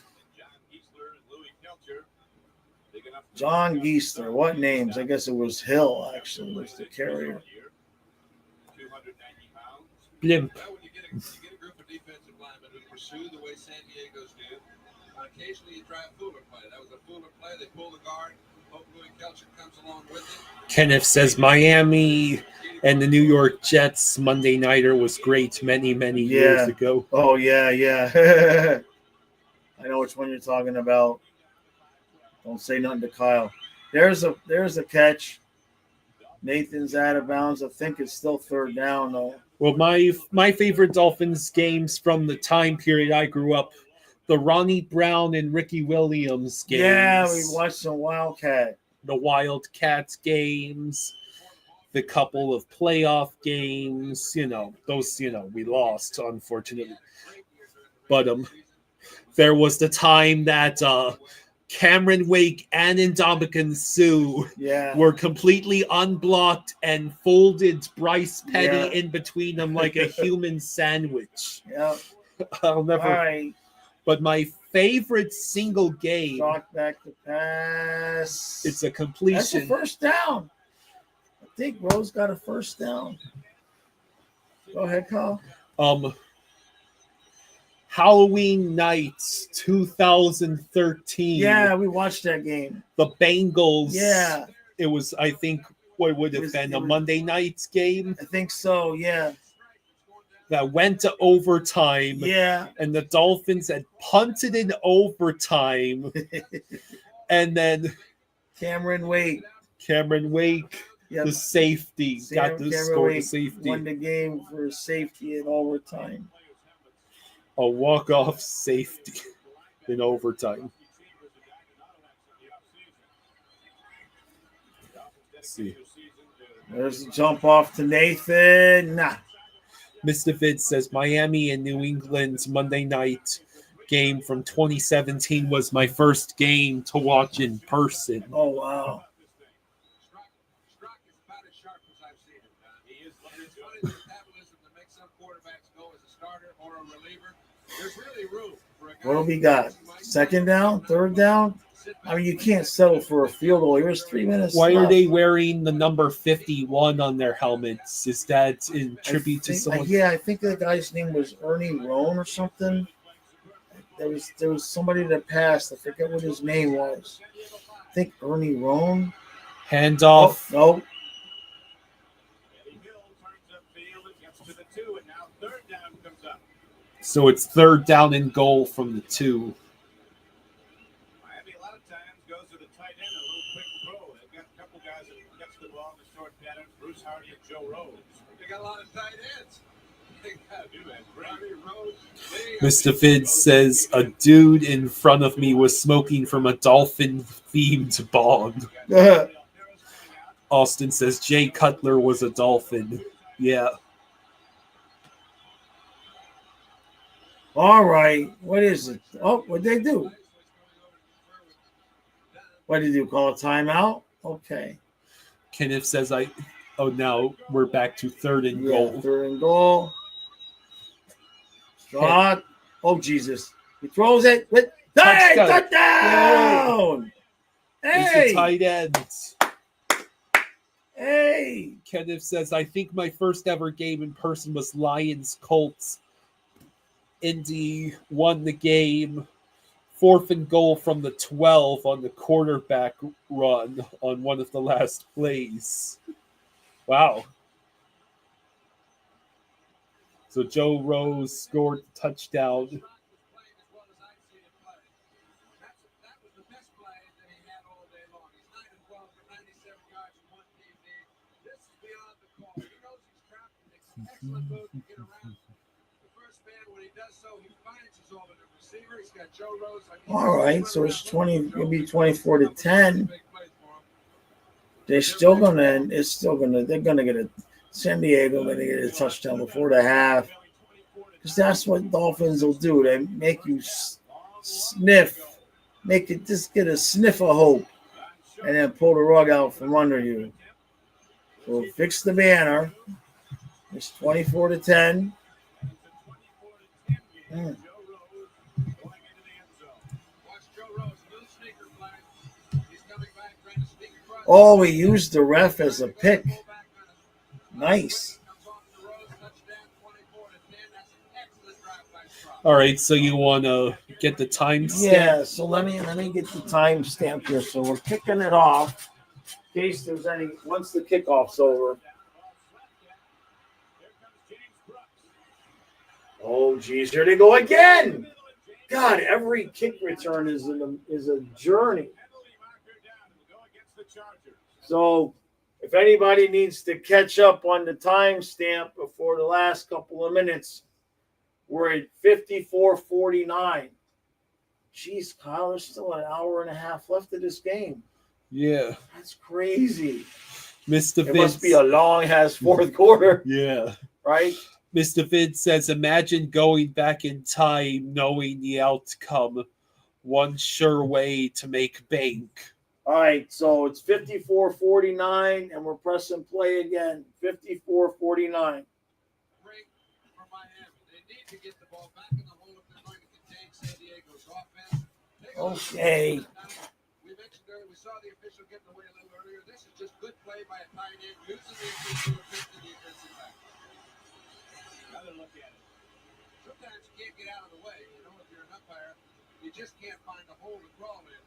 John Geisler. What names? I guess it was Hill, actually, was the carrier. Blimp. Well, when you get a group of defensive linemen who pursue the way San Diego's do, occasionally you try a Fuller play. That was a Fuller play. They pull the guard. Hope Louis Kelcher comes along with it. Kenneth says Miami and the New York Jets Monday Nighter was great many years ago. Oh, yeah. I know which one you're talking about. Don't say nothing to Kyle. There's a catch. Nathan's out of bounds. I think it's still third down, though. Well, my favorite Dolphins games from the time period I grew up, the Ronnie Brown and Ricky Williams games. Yeah, we watched some Wildcat. The Wildcats games, the couple of playoff games, those, we lost, unfortunately. But there was the time that Cameron Wake and Ndamukong Suh were completely unblocked and folded Bryce Petty in between them like a human sandwich. Yeah. I'll never. All right. But my favorite single game. Talk back to pass. It's a completion. That's a first down. I think Rose got a first down. Go ahead, Kyle. Halloween nights 2013. Yeah, we watched that game. The Bengals. Yeah. It was, I think, what would have been a Monday night game? I think so, yeah. That went to overtime. Yeah. And the Dolphins had punted in overtime. And then Cameron Wake. The safety. Got to score the safety. Won the game for safety in overtime. A walk-off safety in overtime. Let's see. There's a jump off to Nathan. Mr. Vid says Miami and New England's Monday night game from 2017 was my first game to watch in person. Oh, wow. Strock is about as sharp as I've seen him. He is funny metabolism to make some quarterbacks go as a starter or a reliever. There's really room for a guy. What do we got? Second down? Third down? I mean, you can't settle for a field goal. Here's 3 minutes. Why are left. they wearing the number 51 on their helmets? Is that in tribute to someone? Yeah, I think the guy's name was Ernie Roan or something. There was somebody that passed. I forget what his name was. I think Ernie Roan. Handoff. Oh, no. So it's 3rd down and goal from the 2. Miami a lot of times goes to the tight end, a little quick throw. They've got a couple guys that gets the ball in the short pattern. Bruce Hardy and Joe Rose. They got a lot of tight ends. Mr. Fid says a dude in front of me was smoking from a dolphin-themed bong. Austin says Jay Cutler was a dolphin. Yeah. All right. What is it? Oh, what'd they do? What did you call a timeout? Okay. Kenneth says now we're back to 3rd and goal. 3rd and goal. Shot. Oh, Jesus. He throws it. Hey, touchdown! It's a tight end. Hey. Kenneth says, I think my first ever game in person was Lions-Colts. Indy won the game. 4th and goal from the 12 on the quarterback run on one of the last plays. Wow. So Joe Rose scored the touchdown. All right, so it's 20. It'll be 24-10. They're still gonna. They're gonna get a. San Diego gonna get a touchdown before the half, because that's what Dolphins will do. They make you sniff, make it just get a sniff of hope, and then pull the rug out from under you. So fix the banner. It's 24-10. Oh, we used the ref as a pick. Nice. All right, so you want to get the timestamp? Yeah, so let me get the timestamp here. So we're kicking it off in case there's any once the kickoff's over. Oh, geez, here they go again. God, every kick return is a journey. So if anybody needs to catch up on the timestamp before the last couple of minutes, we're at 54:49. Jeez, Kyle, there's still an hour and a half left of this game. Yeah. That's crazy. Mr. It must be a long-ass 4th quarter. Yeah. Right? Mr. Vid says, imagine going back in time knowing the outcome. One sure way to make bank. All right, so it's 54:49, and we're pressing play again. 54:49. Break for Miami. They need to get the ball back in the hole if they're going to contain San Diego's offense. Okay. We mentioned earlier, we saw the official getting away a little earlier. This is just good play by a tight end, using the official to affect the defensive back. Another look at it. Sometimes you can't get out of the way. You know, if you're an umpire, you just can't find a hole to crawl in,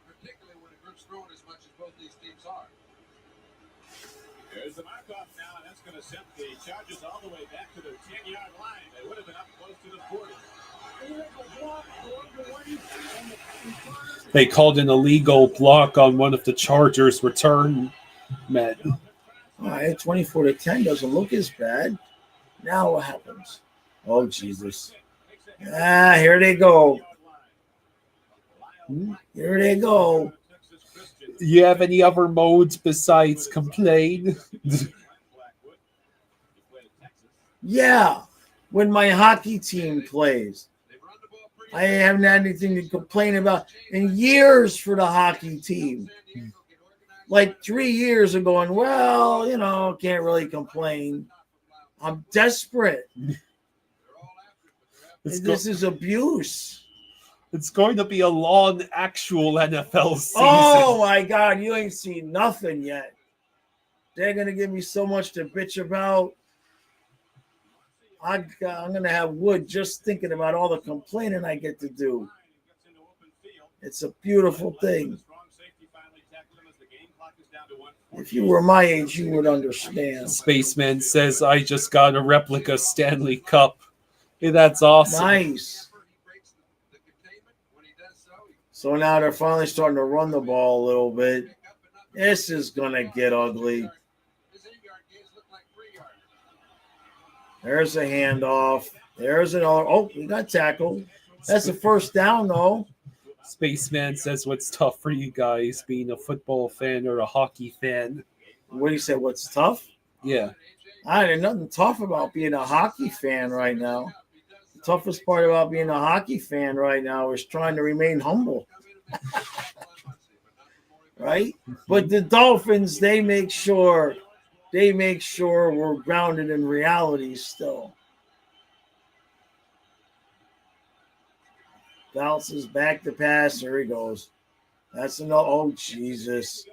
particularly when a group's throwing as much as both these teams are. There's the mark-off now, and that's going to send the Chargers all the way back to their 10-yard line. They would have been up close to the 40. They called an illegal block on one of the Chargers' return men. All right, 24-10 doesn't look as bad. Now what happens? Oh, Jesus. Here they go. Here they go. You have any other modes besides complain? Yeah, when my hockey team plays. I haven't had anything to complain about in years for the hockey team. Like 3 years of going, well, you know, can't really complain. I'm desperate. This is abuse. It's going to be a long actual NFL season. Oh my God, you ain't seen nothing yet. They're gonna give me so much to bitch about. I'm gonna have wood just thinking about all the complaining I get to do. It's a beautiful thing. If you were my age, you would understand. Spaceman says, I just got a replica Stanley Cup. Hey, that's awesome. Nice. So now they're finally starting to run the ball a little bit. This is gonna get ugly. There's a handoff. There's another. Oh, he got tackled. That's the first down, though. Spaceman says, what's tough for you guys, being a football fan or a hockey fan? What do you say? What's tough? Yeah. There's nothing tough about being a hockey fan right now. The toughest part about being a hockey fan right now is trying to remain humble. Right? But the Dolphins, they make sure we're grounded in reality still. Bounces back to pass. There he goes. That's another. Oh, Jesus.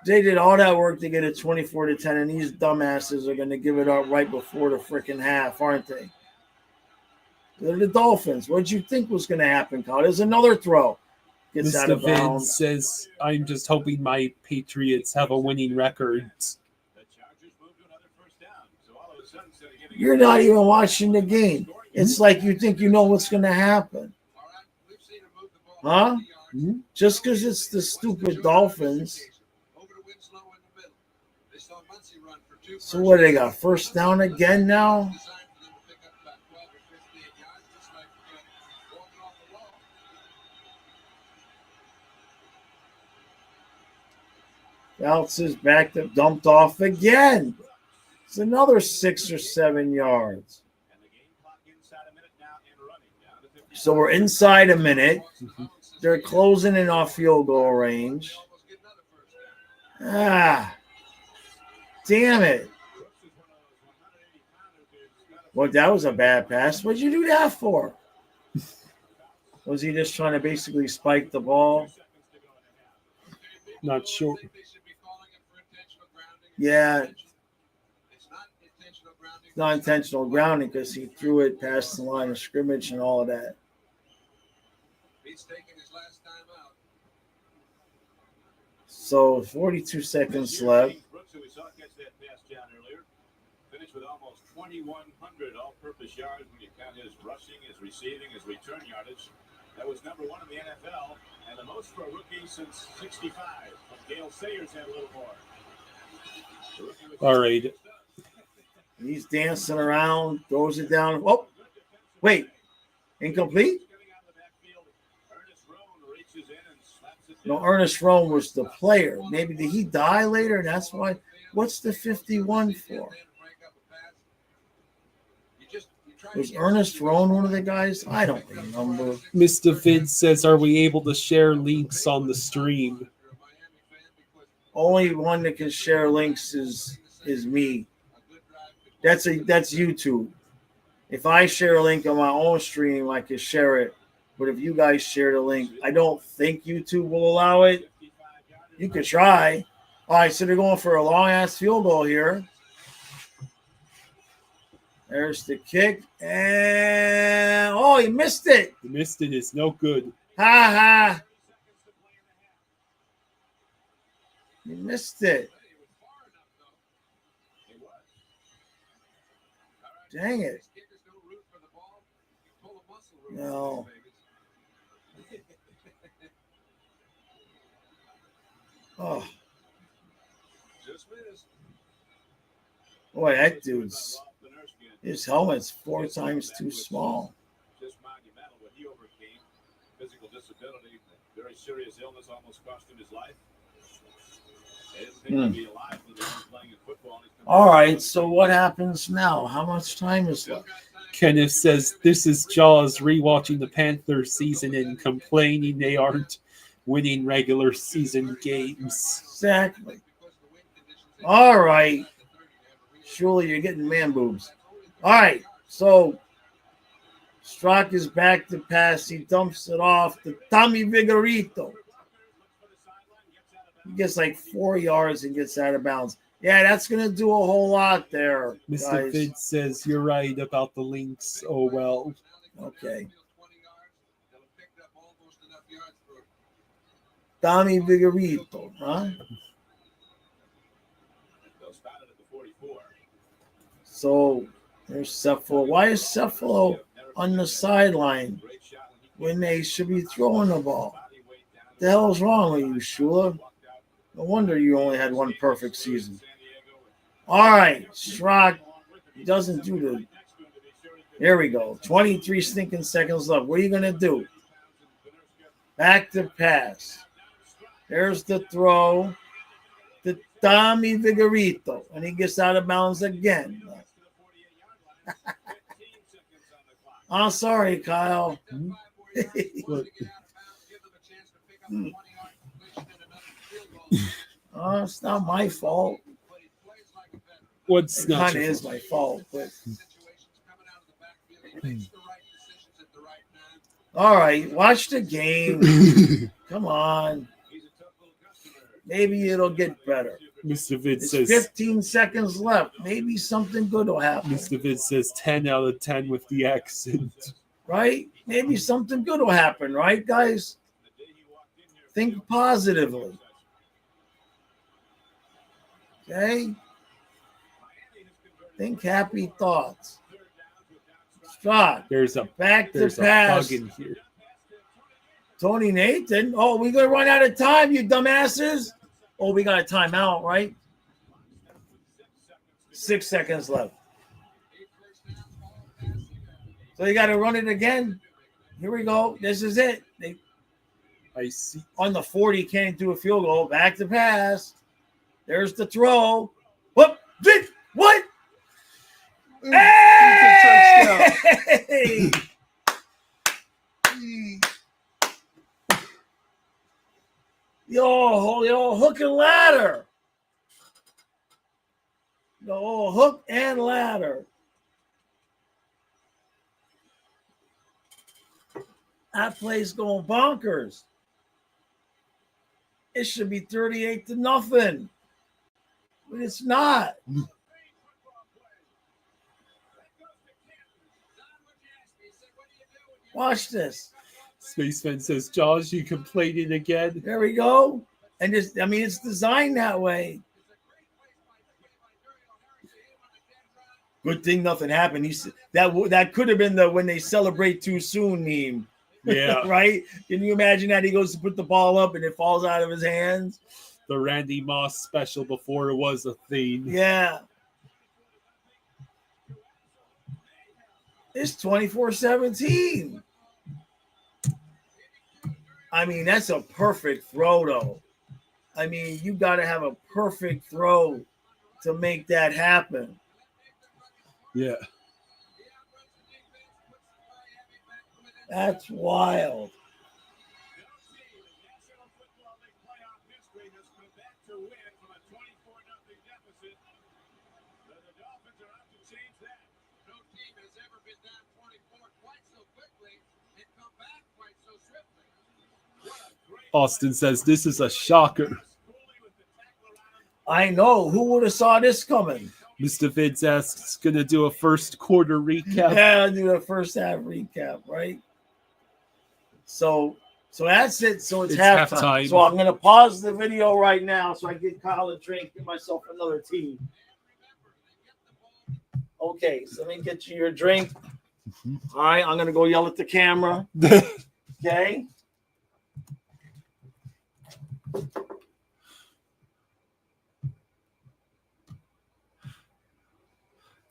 They did all that work to get it 24-10, and these dumbasses are going to give it up right before the freaking half, aren't they? They're the Dolphins. What did you think was going to happen, Kyle? There's another throw. Gets out Mr. of Vin bounds. says, I'm just hoping my Patriots have a winning record. You're not even watching the game. It's like you think you know what's going to happen. Huh? Mm-hmm. Just because it's the stupid Dolphins. So what, they got first down again now? Bounces back to dumped off again. It's another 6 or 7 yards. So we're inside a minute. They're closing in off field goal range. Damn it. Well, that was a bad pass. What'd you do that for? Was he just trying to basically spike the ball? Not sure. Yeah. It's not intentional grounding because he threw it past the line of scrimmage and all of that. So 42 seconds left. Finished with almost 2,100 all-purpose yards when you count his rushing, his receiving, his return yardage. That was number one in the NFL, and the most for a rookie since '65. But Gale Sayers had a little more. All right. He's dancing around, throws it down. Oh, wait. Incomplete? No, Ernest Roan was the player. Maybe did he die later? That's why. What's the 51 for? Was Ernest Roan one of the guys? I don't remember. Mr. Vince says, are we able to share links on the stream? Only one that can share links is me. That's YouTube. If I share a link on my own stream, I can share it. But if you guys share the link, I don't think YouTube will allow it. You could try. All right, so they're going for a long-ass field goal here. There's the kick. And, oh, he missed it. He missed it. It's no good. Ha ha. He missed it. Dang it. No. Oh. Boy, that dude's his helmet's 4 times too small. Just monumental what he overcame. Physical disability, very serious illness almost cost him his life. They didn't think he'd be alive when they were playing in football. All right, so what happens now? How much time is left? Kenneth says, this is Jaws rewatching the Panthers season and complaining they aren't winning regular season games. Exactly. All right. Surely you're getting man boobs. All right, so Strzok is back to pass. He dumps it off to Tommy Vigorito. He gets like 4 yards and gets out of bounds. Yeah, that's going to do a whole lot there, Mr. guys. Vid says you're right about the links. Oh, well. Okay. Tommy Vigorito, huh? So there's Cephalo. Why is Cephalo on the sideline when they should be throwing the ball? What the hell is wrong with you, Shula? No wonder you only had one perfect season. All right, Strzok doesn't do the. There we go. 23 stinking seconds left. What are you going to do? Back to pass. There's the throw to Tommy Vigorito, and he gets out of bounds again. I'm sorry, Kyle. It's not my fault. What's It not kind of your is fault? my fault, but all right, watch the game. Come on. Maybe it'll get better. Mr. Vid It's says 15 seconds left. Maybe something good will happen, Mr. Vid says 10 out of 10 with the accent. right? Maybe something good will happen, right, guys? Think positively. Okay? Think happy thoughts. Strzok, There's a back to there's a pass. bug in here. Tony Nathan. Oh, we gonna run out of time, you dumbasses. Oh, we got a timeout, right? 6 seconds left. So you got to run it again. Here we go. This is it. They I see. on the 40 can't do a field goal. Back to pass. There's the throw. What? What? Hey! Yo, hook and ladder. No, hook and ladder. That play's going bonkers. It should be 38-0, but it's not. Watch this. Spaceman says, Josh, you complaining again? There we go. And just, I mean, it's designed that way. Good thing nothing happened. He said that could have been the when they celebrate too soon meme. Yeah. Right? Can you imagine that he goes to put the ball up and it falls out of his hands? The Randy Moss special before it was a thing. Yeah. It's 24-17. I mean, that's a perfect throw, though. I mean, you got to have a perfect throw to make that happen. Yeah. That's wild. Austin says, this is a shocker. I know. Who would have saw this coming? Mr. Vids asks, going to do a first quarter recap. Yeah, do the first half recap, right? So that's it. So it's halftime. So I'm going to pause the video right now so I get Kyle a drink, get myself another tea. Okay, so let me get you your drink. All right, I'm going to go yell at the camera. Okay.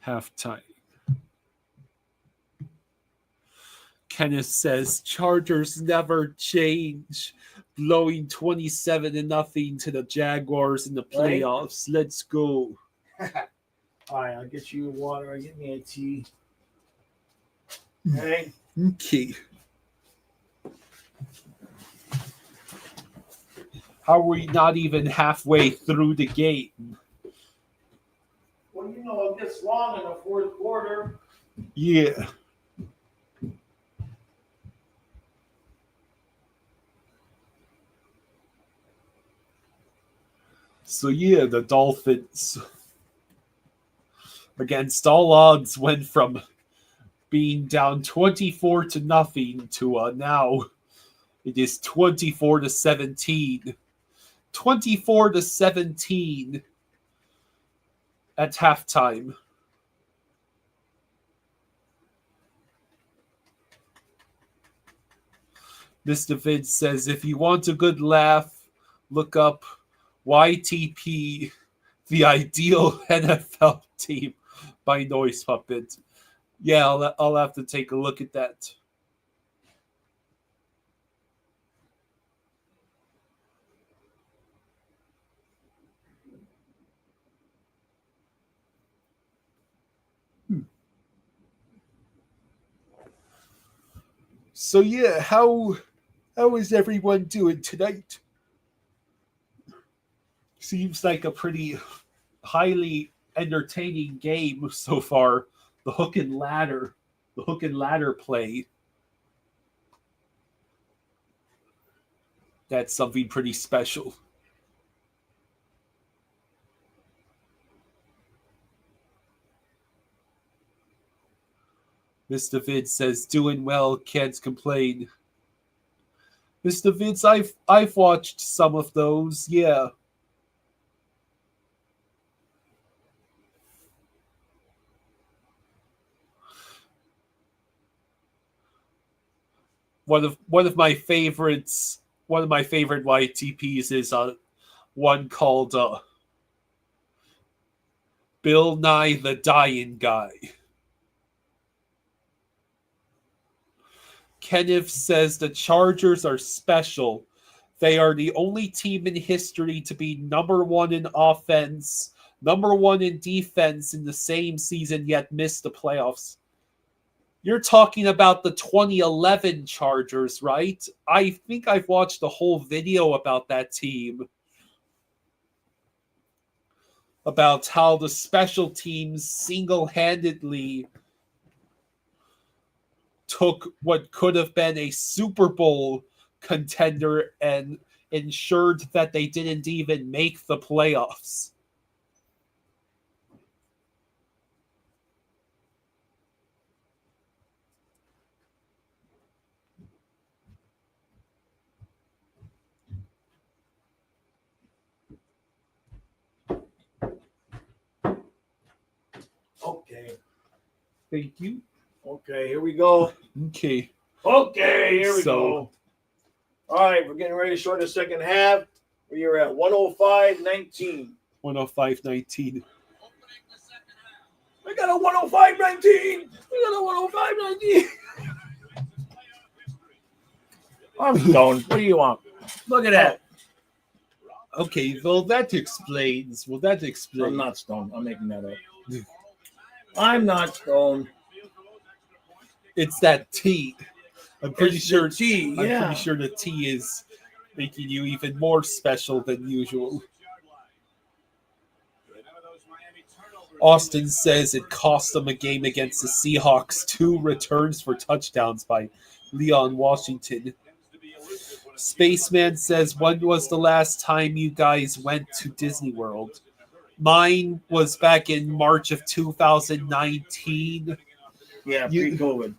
Halftime. Kenneth says Chargers never change, blowing 27-0 to the Jaguars in the playoffs. Right. Let's go. All right, I'll get you water. Get me a tea. Okay. Okay. How are we not even halfway through the game? Well, you know, it gets long in the fourth quarter. Yeah. So yeah, the Dolphins against all odds went from being down 24-0 to now it is 24-17. 24-17 at halftime. Mr. Vince says, if you want a good laugh, look up YTP, the ideal NFL team by Noise Puppet. Yeah, I'll have to take a look at that. So yeah, how is everyone doing tonight? Seems like a pretty highly entertaining game so far. The hook and ladder play. That's something pretty special. Mr. Vince says, doing well, can't complain. Mr. Vince, I've watched some of those, yeah. One of my favorite YTPs is one called Bill Nye the Dying Guy. Kenneth says the Chargers are special. They are the only team in history to be number one in offense, number one in defense in the same season, yet miss the playoffs. You're talking about the 2011 Chargers, right? I think I've watched the whole video about that team. About how the special teams single-handedly took what could have been a Super Bowl contender and ensured that they didn't even make the playoffs. Okay. Thank you. Okay, here we go. Okay. Okay, here we go. All right, we're getting ready to start the second half. We are at 105-19. 105-19. We got a 105-19. We got a 105-19. I'm stoned. What do you want? Look at that. Okay, well that explains. I'm not stoned. I'm making that up. I'm not stoned. It's that tea. I'm pretty sure the tea. Yeah. I'm pretty sure the tea is making you even more special than usual. Austin says it cost them a game against the Seahawks. 2 returns for touchdowns by Leon Washington. Spaceman says, when was the last time you guys went to Disney World? Mine was back in March of 2019. Yeah, pre-COVID.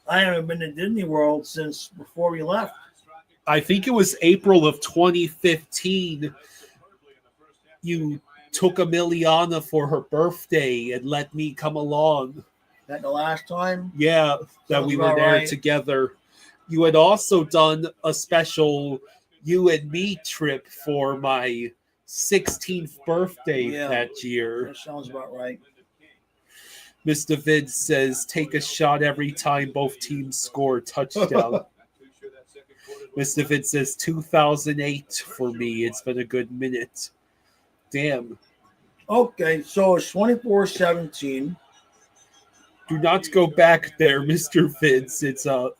I haven't been to Disney World since before we left. I think it was April of 2015. You took Emiliana for her birthday and let me come along. That the last time? Yeah, that we were there together. You had also done a special you and me trip for my 16th birthday that year. That sounds about right. Mr. Vince says, take a shot every time both teams score a touchdown. Mr. Vince says, 2008 for me. It's been a good minute. Damn. Okay, so it's 24-17. Do not go back there, Mr. Vince. The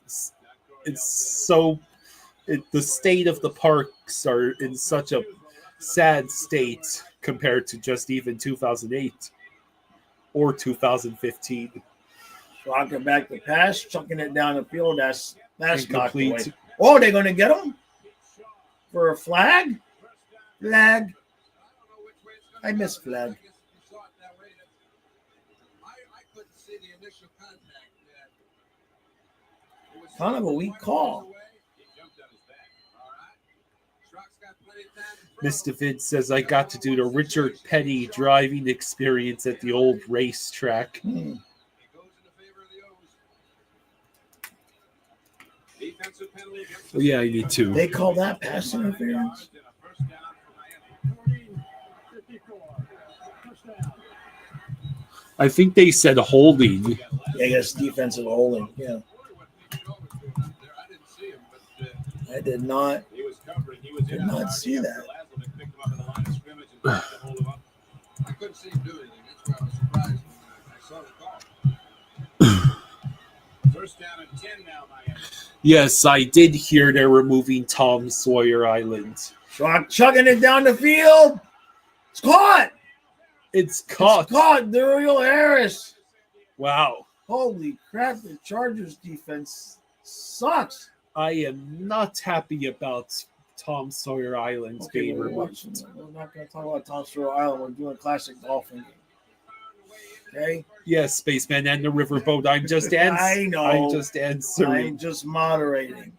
state of the parks are in such a sad state compared to just even 2008 or 2015. Rocking back the pass, chucking it down the field. That's not the way. Incomplete. Oh, they're going to get him for a flag? Flag. I miss flag. I guess you saw it that way. I couldn't see the initial contact. It was Kind of a weak call. He jumped on his back. All right. Schrock's got plenty of time to throw. Mr. Vince says I got to do the Richard Petty driving experience at the old racetrack. It goes in the favor of the O's. Defensive penalty against Oh, yeah, I need to. They call that pass interference. and a first down for Miami. 54. First down. I think they said holding. Yeah, I guess defensive holding. Yeah, What Nick Joe was doing out there, I didn't see him, but I did not. He was covering. He was Did in not the see after that. Lazovic picked him up in the line of scrimmage and tried to hold him up. I couldn't see him do anything. That's why I was surprised when I saw the call. First down and 10 now, Miami. Yes, I did hear they're removing Tom Sawyer Island. Schrock chugging it down the field. It's caught. It's caught. It's caught. Duriel Harris. Wow. Holy crap! The Chargers defense sucks. I am not happy about Tom Sawyer Island's Okay, being we're removed. not going to talk about Tom Sawyer Island. We're doing a classic Dolphin game. Okay. Yes, Spaceman and the Riverboat. I'm just I know. I'm just answering. I'm just moderating.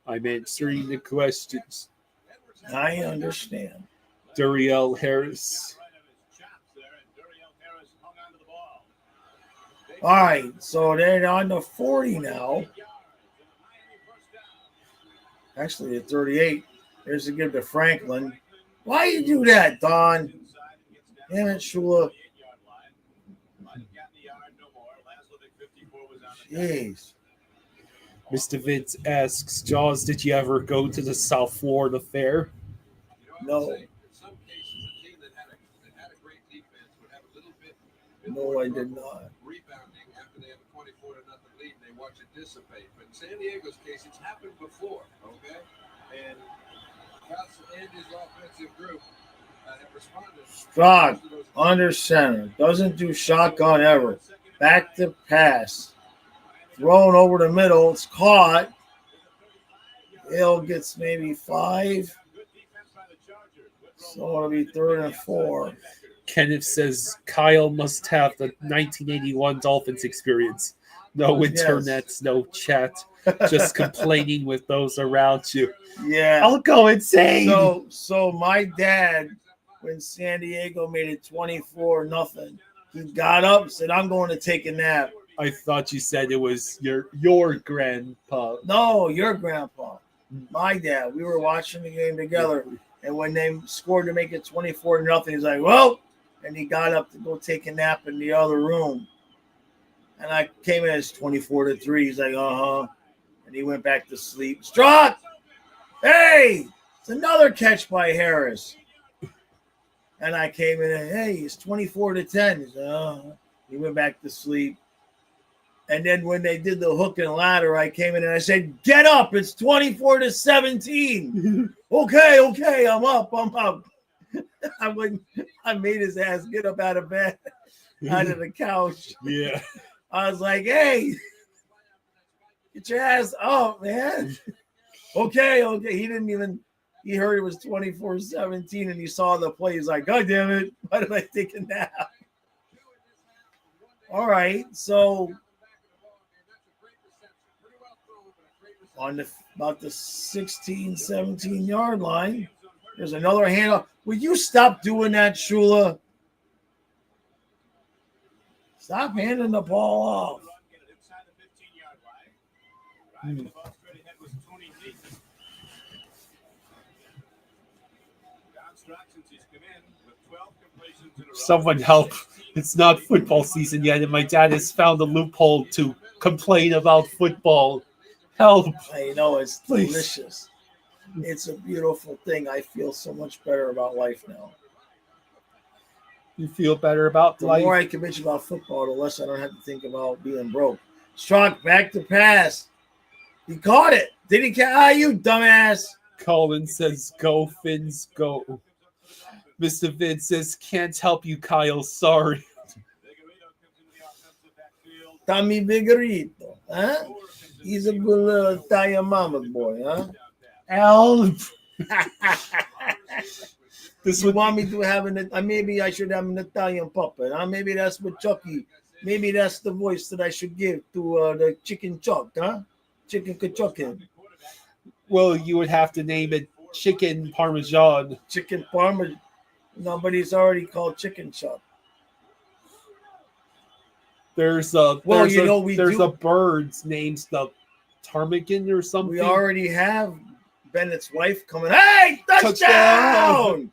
I'm answering the questions. I understand. Duriel Harris. All right, so they're on the 40 now. Actually, at 38. There's a give to Franklin. Why you do that, Don? Damn it, Shula. Jeez. Mr. Vince asks, Jaws, did you ever go to the South Florida Fair? No. In some cases, a team that had a great defense would have a little bit No, I did not. rebounding after they have a 24-0 lead and they watch it dissipate. But in San Diego's case, it's happened before, okay? And Gus and his offensive group have responded. Strong, under center. Doesn't do shotgun ever. Back to pass. Thrown over the middle. It's caught. Hill gets maybe 5. So it'll be 3rd and 4. Kenneth says Kyle must have the 1981 Dolphins experience. No Yes. internet, no chat, just complaining with those around you. Yeah. I'll go insane. So my dad, when San Diego made it 24-0, he got up and said, I'm going to take a nap. I thought you said it was your grandpa. No, your grandpa. My dad. We were watching the game together. And when they scored to make it 24-0, he's like, well, and he got up to go take a nap in the other room. And I came in as 24-3. He's like, uh-huh. And he went back to sleep. Struck! Hey! It's another catch by Harris. And I came in and, hey, it's 24-10. He said, uh-huh. He went back to sleep. And then when they did the hook and ladder, I came in and I said, get up. It's 24-17. Okay, I'm up. I made his ass get up out of bed, out of the couch. Yeah. I was like, hey, get your ass up, man. Okay. He heard it was 24-17 and he saw the play. He's like, God damn it. Why did I take a nap? All right. So on about the 16, 17 yard line, there's another handoff. Will you stop doing that, Shula? Stop handing the ball off. Someone help. It's not football season yet, and my dad has found a loophole to complain about football. Help. I know, it's Please. delicious. It's a beautiful thing. I feel so much better about life now. You feel better about The life? more I can bitch about football, the less I don't have to think about being broke. Struck back to pass. He caught it. Did he catch? You dumbass. Colin says, go, Finns, go. Mr. Vince says, can't help you, Kyle. Sorry. Tommy Vigorito. Huh? He's a good little Italian mama's boy, huh? Help. This You would want me to have maybe I should have an Italian puppet. Huh? Maybe that's what Chucky. Maybe that's the voice that I should give to the chicken chuck, huh? Chicken kachuckin. well, you would have to name it Chicken Parmesan. Chicken parmesan. No, but he's already called chicken chuck. There's Well, there's a bird's name's the ptarmigan or something. We already have Bennett's wife coming. Hey, touchdown! Touchdown!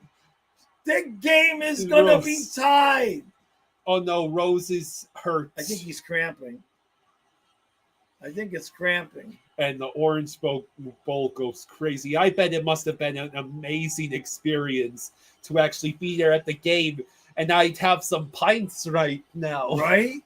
The game is gonna be tied. Oh no, Rose is hurt. I think he's cramping. I think it's cramping. And the Orange Bowl goes crazy. I bet it must have been an amazing experience to actually be there at the game. And I'd have some pints right now. Right?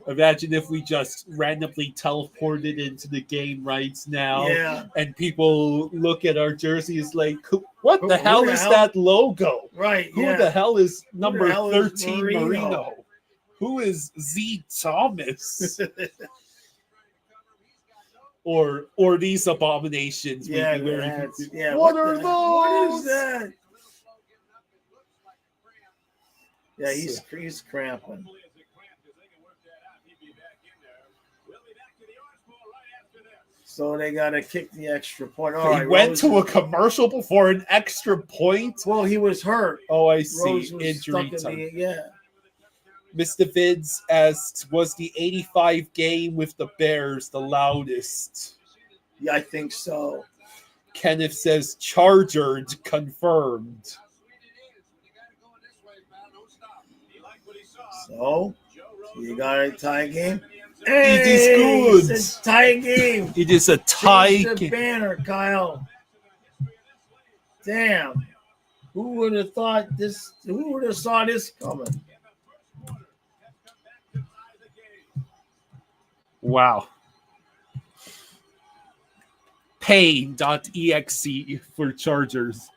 Imagine if we just randomly teleported into the game right now. Yeah. And people look at our jerseys like, what Who the hell the is hell? that logo? Right. Who yeah. the hell is the number hell is 13 Marino? Who is Z Thomas? or these abominations? Yeah, we'd be wearing? that's- yeah. What are the- those? What is that? Yeah, he's cramping. So they got to kick the extra point. All He right, went Rose- to a commercial before an extra point. Well, he was hurt. Oh, I see. Rose was Injury stuck in time. yeah. Mr. Vids asks, was the 85 game with the Bears the loudest? Yeah, I think so. Kenneth says chargered, confirmed. So you got a tie game. It is good. It's a tie game. It is a tie Change the game. banner, Kyle. Damn. Who would have thought this? Who would have saw this coming? Wow. Pay.exe for Chargers.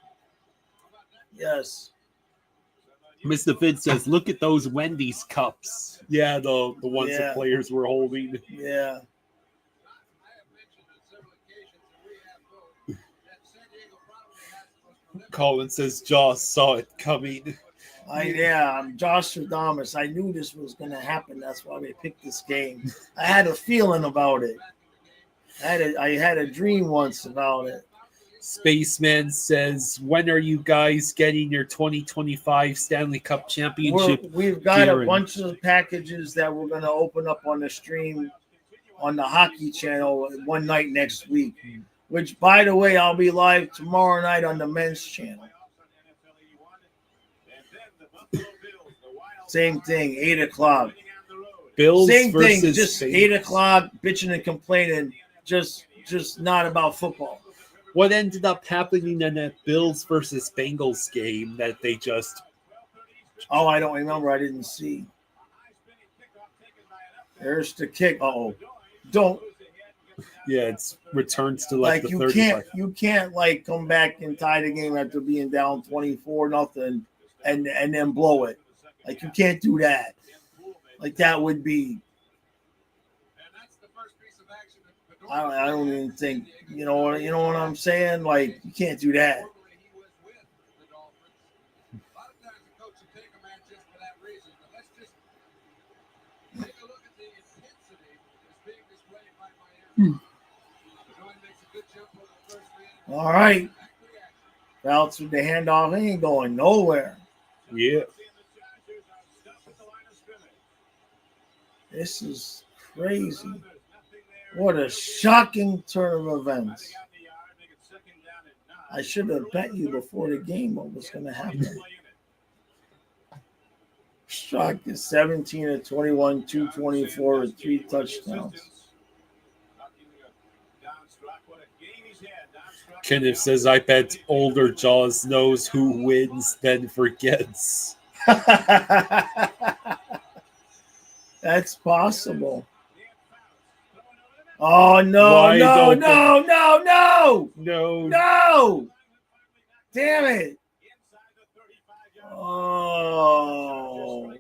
Yes. Mr. Fid says, look at those Wendy's cups. Yeah, the ones Yeah. the players were holding. Yeah. Colin says, Joss saw it coming. I'm Josh Stradamus. I knew this was going to happen. That's why they picked this game. I had a feeling about it. I had a dream once about it. Spaceman says, when are you guys getting your 2025 Stanley Cup Championship? We've got gear a bunch of packages that we're going to open up on the stream on the hockey channel one night next week, which, by the way, I'll be live tomorrow night on the men's channel. Same thing, 8 o'clock. Bills Same versus thing, just Saints. 8 o'clock, bitching and complaining, just not about football. What ended up happening in that Bills versus Bengals game that they just... Oh, I don't remember. I didn't see. There's the kick. Uh-oh. Don't. Yeah, it's returns to like the you 35. can't like come back and tie the game after being down 24-0 and then blow it. Like you can't do that. Like that would be. I don't even think you know what I'm saying. Like you can't do that. All right. Bounce with the handoff. He ain't going nowhere. Yeah. This is crazy. What a shocking turn of events. I should have bet you before the game what was going to happen. Shock is 17 of 21, 224 with 3 touchdowns. Kenneth says, I bet older Jaws knows who wins then forgets. That's possible. Oh, no, Wide no, open. no, no, no, No. no. Damn it. Oh,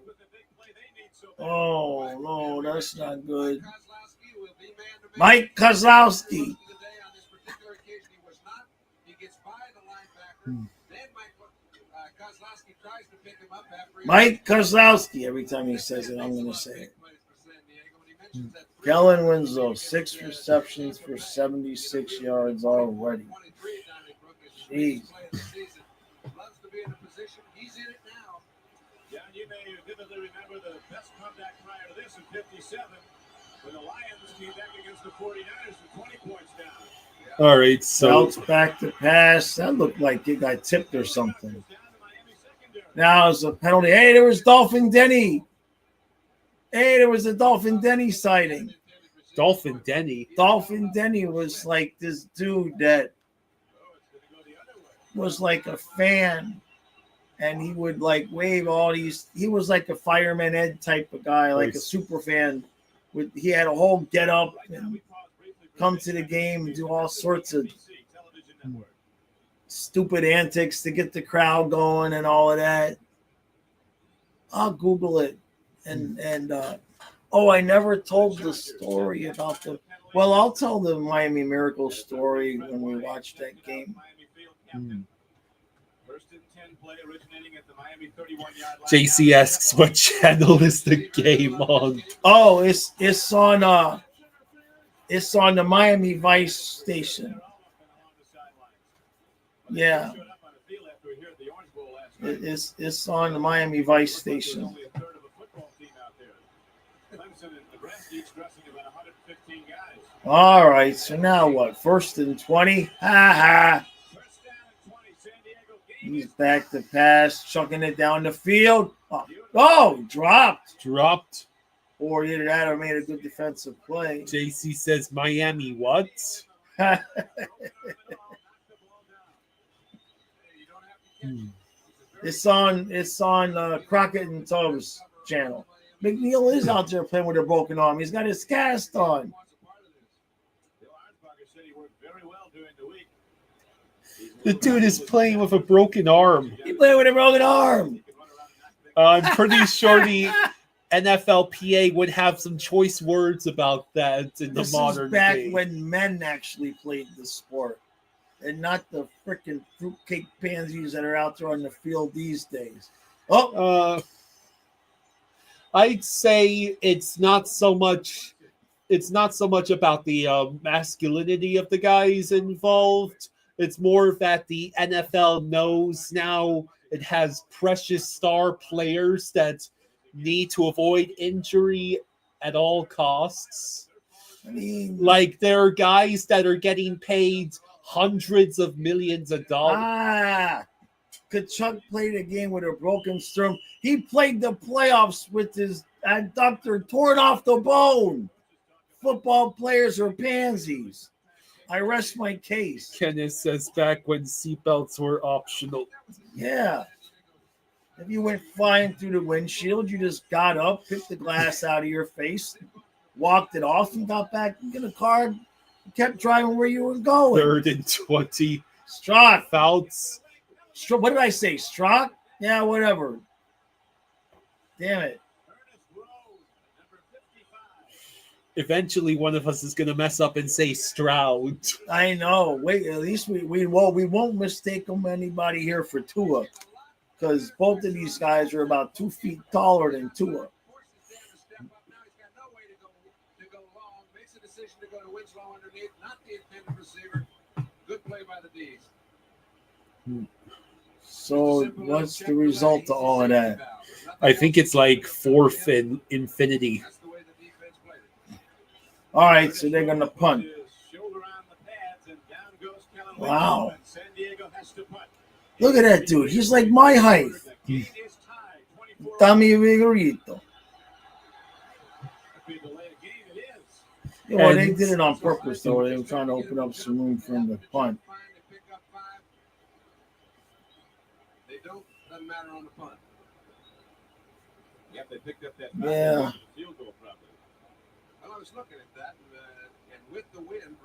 no, that's not good. Mike Kozlowski. Mike Kozlowski. Every time he says it, I'm going to say it. Kellen Winslow, 6 receptions for 76 yards already. Jeez. Yeah, you may vividly remember the best comeback prior to this in 57 when the Lions came back against the 49ers with 20 points down. All right, so Bounce back to pass. That looked like it got tipped or something. Now it's a penalty. Hey, there was Dolphin Denny. Hey, there was a Dolphin Denny sighting. Dolphin Denny. Dolphin Denny was like this dude that was like a fan, and he would like wave all these. He was like a Fireman Ed type of guy, like a super fan. He had a whole get up and come to the game and do all sorts of stupid antics to get the crowd going and all of that. I'll Google it. And I never told the story about the. Well, I'll tell the Miami Miracle story when we watch that game. JC asks what channel is the game on? Oh, it's on the Miami Vice station. Yeah. It's on the Miami Vice station. All right, so now what? 1st and 20. Ha ha. He's back to pass, chucking it down the field. Oh, dropped. Or either that or made a good defensive play. JC says Miami what? It's on Crockett and Tubbs channel. McNeil is out there playing with a broken arm. He's got his cast on. The dude is playing with a broken arm. He played with a broken arm. I'm pretty sure the NFLPA would have some choice words about that in the modern This is back day. when men actually played the sport and not the freaking fruitcake pansies that are out there on the field these days. I'd say it's not so much about the masculinity of the guys involved. It's more that the NFL knows now it has precious star players that need to avoid injury at all costs. I mean, like there are guys that are getting paid hundreds of millions of dollars. Kachuk played a game with a broken sternum. He played the playoffs with his adductor torn off the bone. Football players are pansies. I rest my case. Kenneth says back when seatbelts were optional. Yeah. If you went flying through the windshield, you just got up, picked the glass out of your face, walked it off, and got back in the car and kept driving where you were going. 3rd and 20. Strock. Fouts. What did I say? Strock? Yeah, whatever. Damn it. Eventually, one of us is going to mess up and say Stroud. I know. Wait, at least we won't mistake anybody here for Tua, because both of these guys are about 2 feet taller than Tua. So what's the result of all of that? I think it's like 4th and infinity. All right, so they're going to punt. Wow. Look at that dude. He's like my height. Tommy Vigorito. Well, they did it on purpose, though. They were trying to open up some room for him to punt. They don't. Doesn't matter on the punt. They picked up that Yeah. field goal probably. Well, I was looking at that, and with the wind,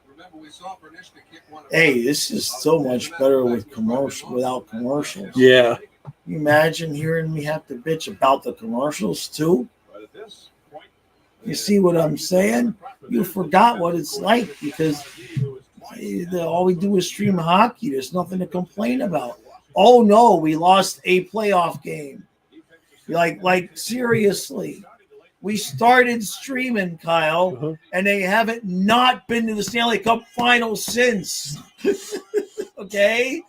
remember we saw Pernishka kick one. Hey, this is so much better with without commercials. Yeah. Can you imagine hearing me have to bitch about the commercials too? But at this point, You see what I'm saying? You forgot what it's like because all we do is stream hockey. There's nothing to complain about. Oh no, we lost a playoff game. Like seriously. We started streaming, Kyle, and they haven't not been to the Stanley Cup Finals since. Okay?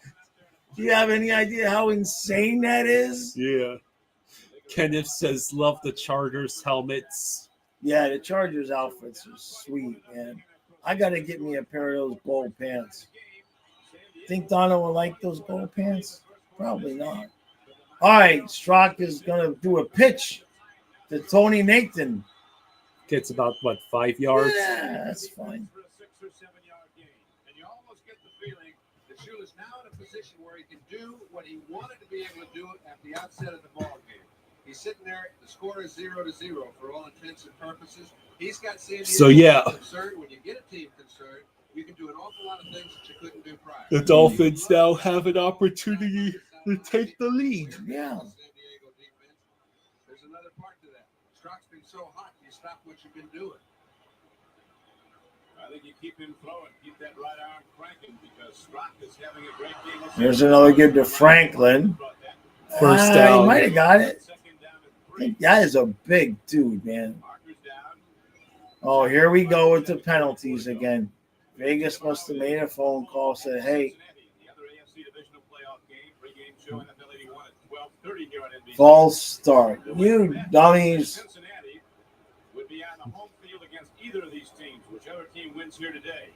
Do you have any idea how insane that is? Yeah. Kenneth says, love the Chargers helmets. Yeah, the Chargers outfits are sweet, man. I got to get me a pair of those gold pants. Think Donna will like those gold pants? Probably not. All right, Strock is going to do a pitch to Tony Nathan. Gets about, 5 yards? Yeah, that's fine. For a 6 or 7 yard gain. And you almost get the feeling that Shula's now in a position where he can do what he wanted to be able to do at the outset of the ball game. He's sitting there. The score is 0-0 for all intents and purposes. He's got San Diego So, yeah. concerned. When you get a team concerned, you can do an awful lot of things that you couldn't do prior. The Dolphins now have an opportunity to take the lead. Yeah. San Diego defense. There's another part to that. Strock's been so hot, you stop what you've been doing. I think you keep him throwing, keep that right arm cranking because Strock is having a great game. There's another give to Franklin. First He down. might have got it. Second down and I 3. think that is a big dude, man. Markers down. Oh, here we go with the penalties again. Vegas must have made a phone call, said, hey, The other AFC divisional playoff game, pregame show NFL 81 at 12:30 here on NBC. false start. You dummies. Cincinnati would be on the home field against either of these teams, whichever team wins here today.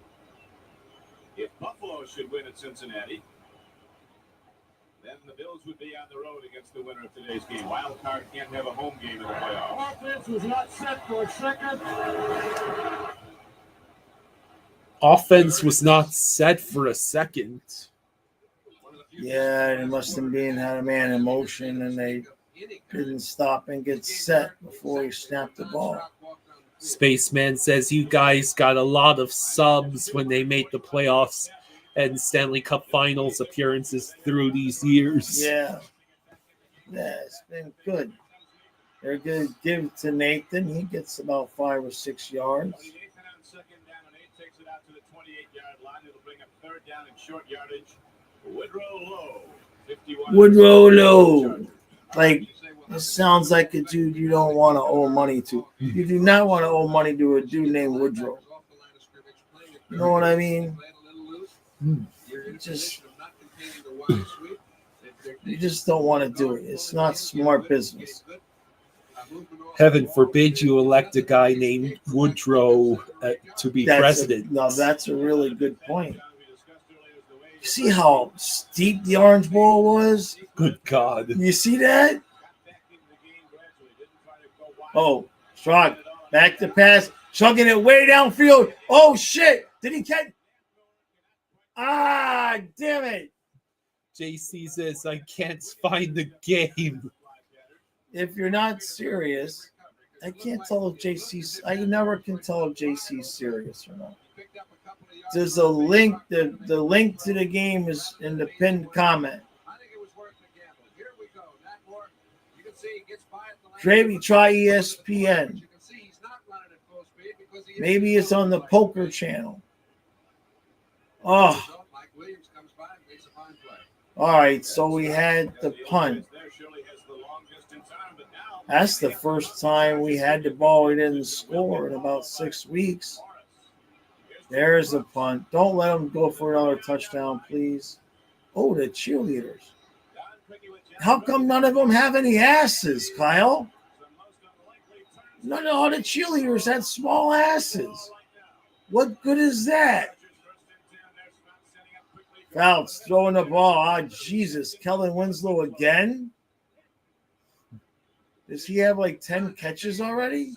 If Buffalo should win at Cincinnati, then the Bills would be on the road against the winner of today's game. Wild card can't have a home game in the playoffs. Offense was not set for a second. Offense was not set for a second. Yeah, they must have been had a man in motion and they didn't stop and get set before he snapped the ball. Spaceman says you guys got a lot of subs when they made the playoffs and Stanley Cup Finals appearances through these years. Yeah. Yeah, it's been good. They're going to give it to Nathan. He gets about 5 or 6 yards. Nathan on second down and 8 takes it out to the 28-yard line. It'll bring up third down and short yardage. Woodrow Lowe, 51. Woodrow Lowe. Like, this sounds like a dude you don't want to owe money to. You do not want to owe money to a dude named Woodrow. You know what I mean? You just don't want to do it. It's not smart business. Heaven forbid you elect a guy named Woodrow to be president. That's a really good point. You see how steep the Orange Bowl was? Good God. You see that? Oh, Strong. Back to pass. Chugging it way downfield. Oh, shit. Did he catch? Ah, damn it. JC says, I can't find the game. If you're not serious, I can't tell if JC's. I never can tell if JC's serious or not. There's a link. The link to the game is in the pinned comment. Maybe try ESPN. Maybe it's on the poker channel. Oh. All right, so we had the punt. That's the first time we had the ball. We didn't score in about 6 weeks. There's the punt. Don't let them go for another touchdown, please. Oh, the cheerleaders. How come none of them have any asses, Kyle? None of all the cheerleaders had small asses. What good is that? Fouts throwing the ball. Ah, Jesus. Kellen Winslow again? Does he have like 10 catches already?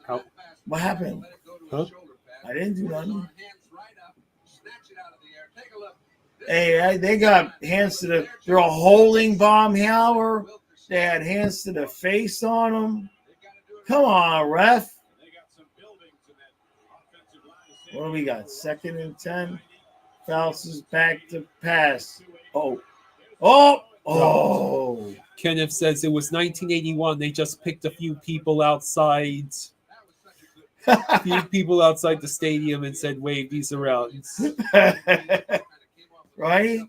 How? What happened? Huh? I didn't do nothing. Hey, they got hands to the. They're a holding bomb, Howard. They had hands to the face on them. Come on, ref. What do we got? 2nd and 10. Fouts is back to pass. Oh, Oh, Kenneth says it was 1981. They just picked a few people outside the stadium and said, wave these around. right?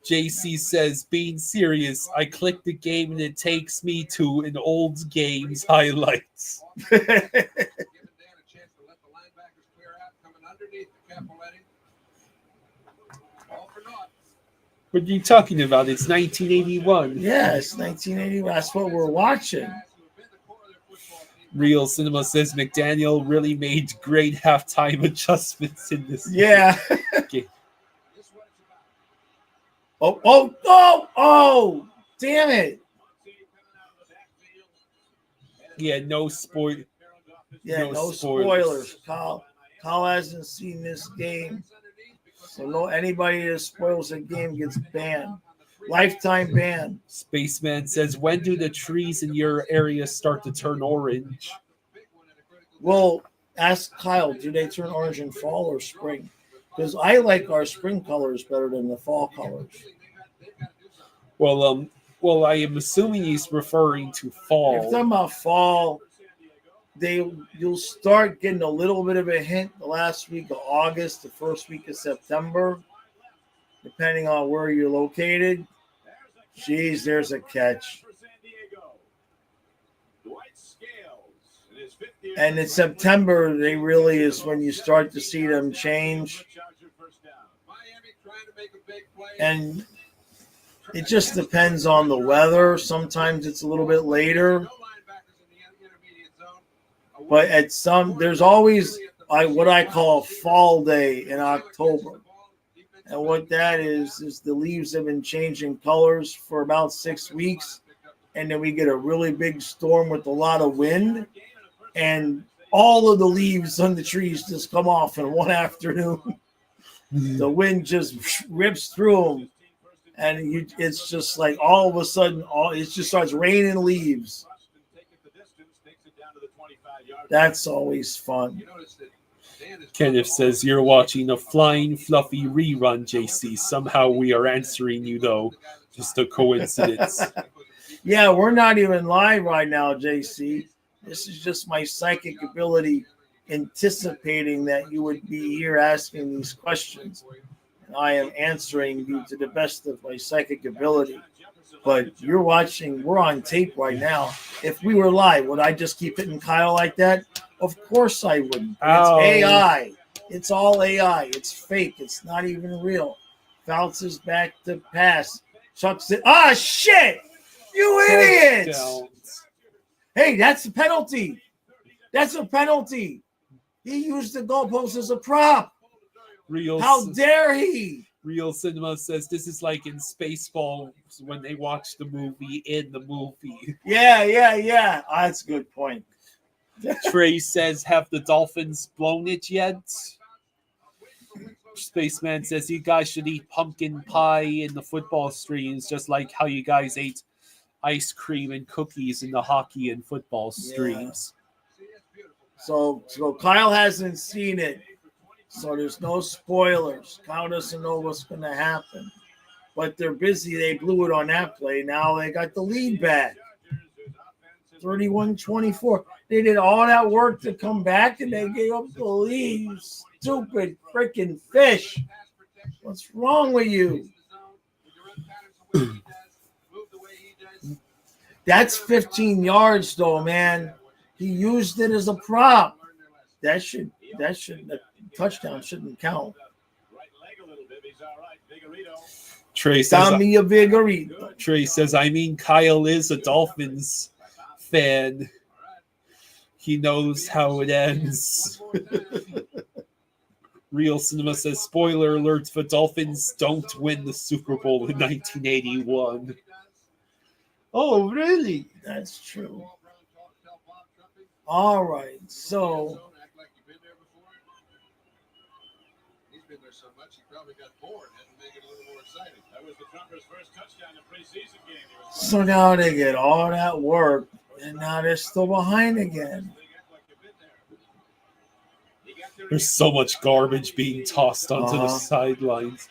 JC says, being serious, I click the game and it takes me to an old game's highlights. Giving Dan a chance to let the linebackers clear out, coming underneath the Capoletti. All for naught. What are you talking about? It's 1981. Yes, 1980. That's what we're watching. Real Cinema says McDaniel really made great halftime adjustments in this Yeah. game. Oh! Damn it! Yeah, no spoil. Yeah, no spoilers. Kyle hasn't seen this game, so no anybody that spoils a game gets banned. Lifetime ban. Spaceman says, when do the trees in your area start to turn orange? Well, ask Kyle, do they turn orange in fall or spring? Because I like our spring colors better than the fall colors. Well, I am assuming he's referring to If fall. you're talking about fall, you'll start getting a little bit of a hint the last week of August, the first week of September, depending on where you're located. Jeez, there's a catch. And in September, they really is when you start to see them change. And it just depends on the weather. Sometimes it's a little bit later. But there's always what I call fall day in October. And what that is the leaves have been changing colors for about 6 weeks. And then we get a really big storm with a lot of wind. And all of the leaves on the trees just come off in one afternoon. The wind just rips through them. And it's just like all of a sudden, it just starts raining leaves. That's always fun. Kenneth says, you're watching a flying fluffy rerun, JC. Somehow we are answering you, though. Just a coincidence. Yeah, we're not even live right now, JC. This is just my psychic ability anticipating that you would be here asking these questions. And I am answering you to the best of my psychic ability. But we're on tape right now. If we were live, would I just keep hitting Kyle like that? Of course I wouldn't. It's AI. It's all AI. It's fake. It's not even real. Bounces back to pass. Chucks it. Ah, shit! You idiots! Hey, that's a penalty. That's a penalty. He used the goalpost as a prop. How dare he? Real Cinema says this is like in Spaceballs when they watch the movie in the movie. Yeah. That's a good point. Trey says, have the Dolphins blown it yet? Spaceman says, you guys should eat pumpkin pie in the football streams, just like how you guys ate ice cream and cookies in the hockey and football streams. So Kyle hasn't seen it. So there's no spoilers. Kyle doesn't know what's going to happen. But they're busy. They blew it on that play. Now they got the lead back. 31-24. They did all that work to come back, and they gave up the lead. You stupid freaking fish. What's wrong with you? That's 15 yards, though, man. He used it as a prop. That should touchdown shouldn't count. Trey says, I mean, Kyle is a Dolphins fan. He knows how it ends. Real Cinema says, spoiler alert, the Dolphins don't win the Super Bowl in 1981. Oh, really? That's true. All right, so so much he probably got bored, had to make it a little more exciting. That was the Trumpers' first touchdown in the preseason game. So now they get all that work, and now they're still behind again. There's so much garbage being tossed onto the sidelines.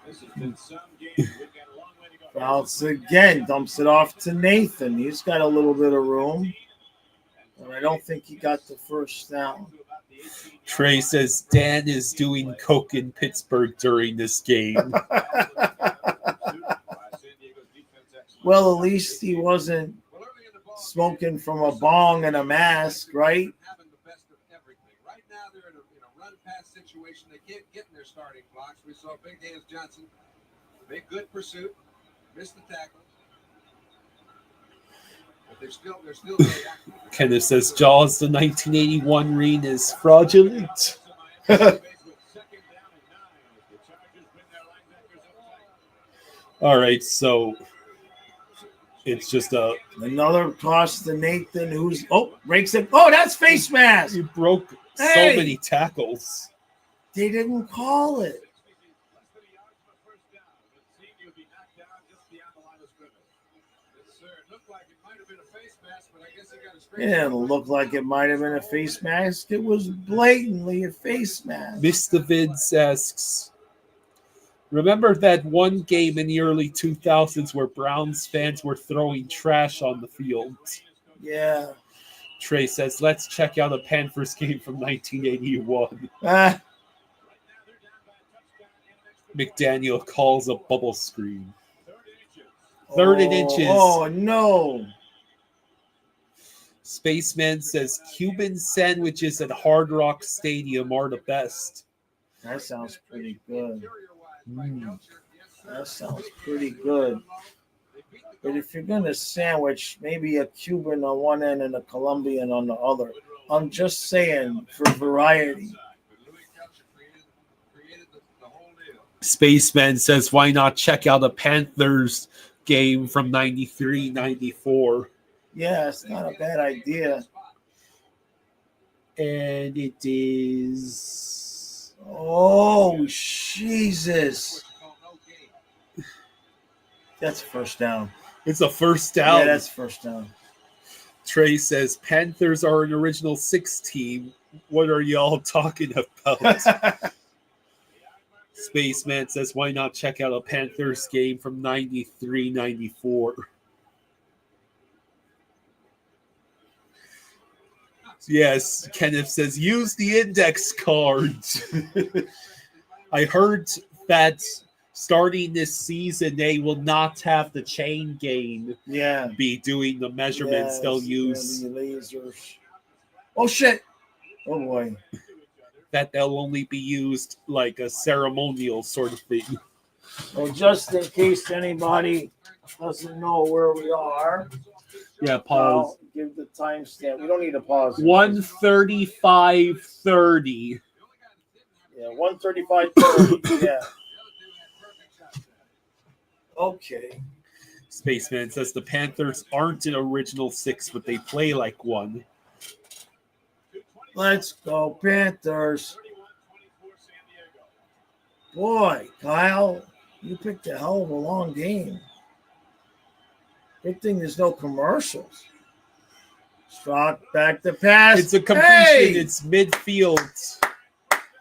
This has been some game. We've got a long way to go. Bounce again, dumps it off to Nathan. He's got a little bit of room. But I don't think he got the first down. Trey says Dan is doing coke in Pittsburgh during this game. Well, at least he wasn't smoking from a bong and a mask, right? Having the best of everything. Right now, they're in a run-pass situation. They can't get in their starting blocks. We saw Big Hands Johnson make good pursuit, missed the tackle. But they're still very active. Kenneth says Jaws, the 1981 ring is fraudulent. All right, so it's just Another toss to Nathan, who's breaks it. Oh, that's face mask. you broke so Hey! many tackles. They didn't call it. It didn't look like it might have been a face mask. It was blatantly a face mask. Mr. Vince asks, remember that one game in the early 2000s where Browns fans were throwing trash on the field? Yeah. Trey says, let's check out a Panthers game from 1981. Ah, McDaniel calls a bubble screen. Third and inches. Oh, no. Spaceman says Cuban sandwiches at Hard Rock Stadium are the best. That sounds pretty good. That sounds pretty good. But if you're going to sandwich, maybe a Cuban on one end and a Colombian on the other. I'm just saying for variety. Spaceman says, why not check out a Panthers game from 93, 94? Yeah, it's not a bad idea. And it is... Oh, Jesus. That's first down. It's a first down. Yeah, that's first down. Trey says, Panthers are an original 6 team. What are y'all talking about? Spaceman says, why not check out a Panthers game from 93, 94? Yes, Kenneth says, use the index cards. I heard that starting this season, they will not have the chain game be doing the measurements. They'll use lasers. Oh, shit. Oh, boy. That they'll only be used like a ceremonial sort of thing. Well, just in case anybody doesn't know where we are, Yeah, pause. I'll give the timestamp. We don't need a pause. 1:35:30. Yeah, 1:35:30. Yeah. Okay. Spaceman says the Panthers aren't an original 6, but they play like one. Let's go, Panthers. Boy, Kyle, you picked a hell of a long game. Good thing there's no commercials. Struck back to pass. It's a completion. Hey! It's midfield.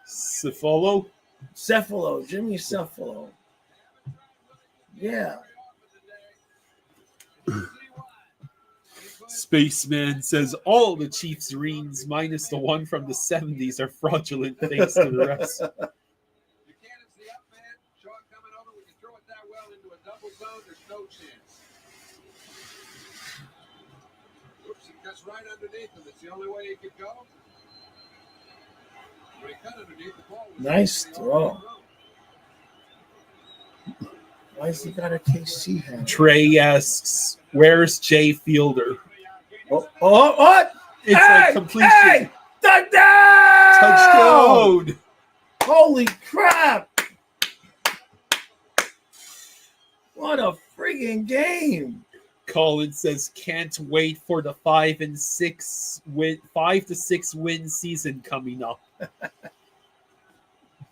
Cephalo? Cephalo, Jimmy Cephalo. Yeah. Spaceman says all the Chiefs rings minus the one from the 70s are fraudulent thanks to the rest. Buchanan's the up man. Shaw coming over. We can throw it that well into a double zone. There's no chance. Oops, he cuts right underneath him. It's the only way he could go. When he cut underneath, the ball was Nice throw. Why has he got a KC hat? Trey asks, where's Jay Fielder? Oh, what? It's a completion. Hey! Touchdown! Touchdown! Holy crap! What a friggin' game! Colin says, can't wait for the 5 to 6 win season coming up.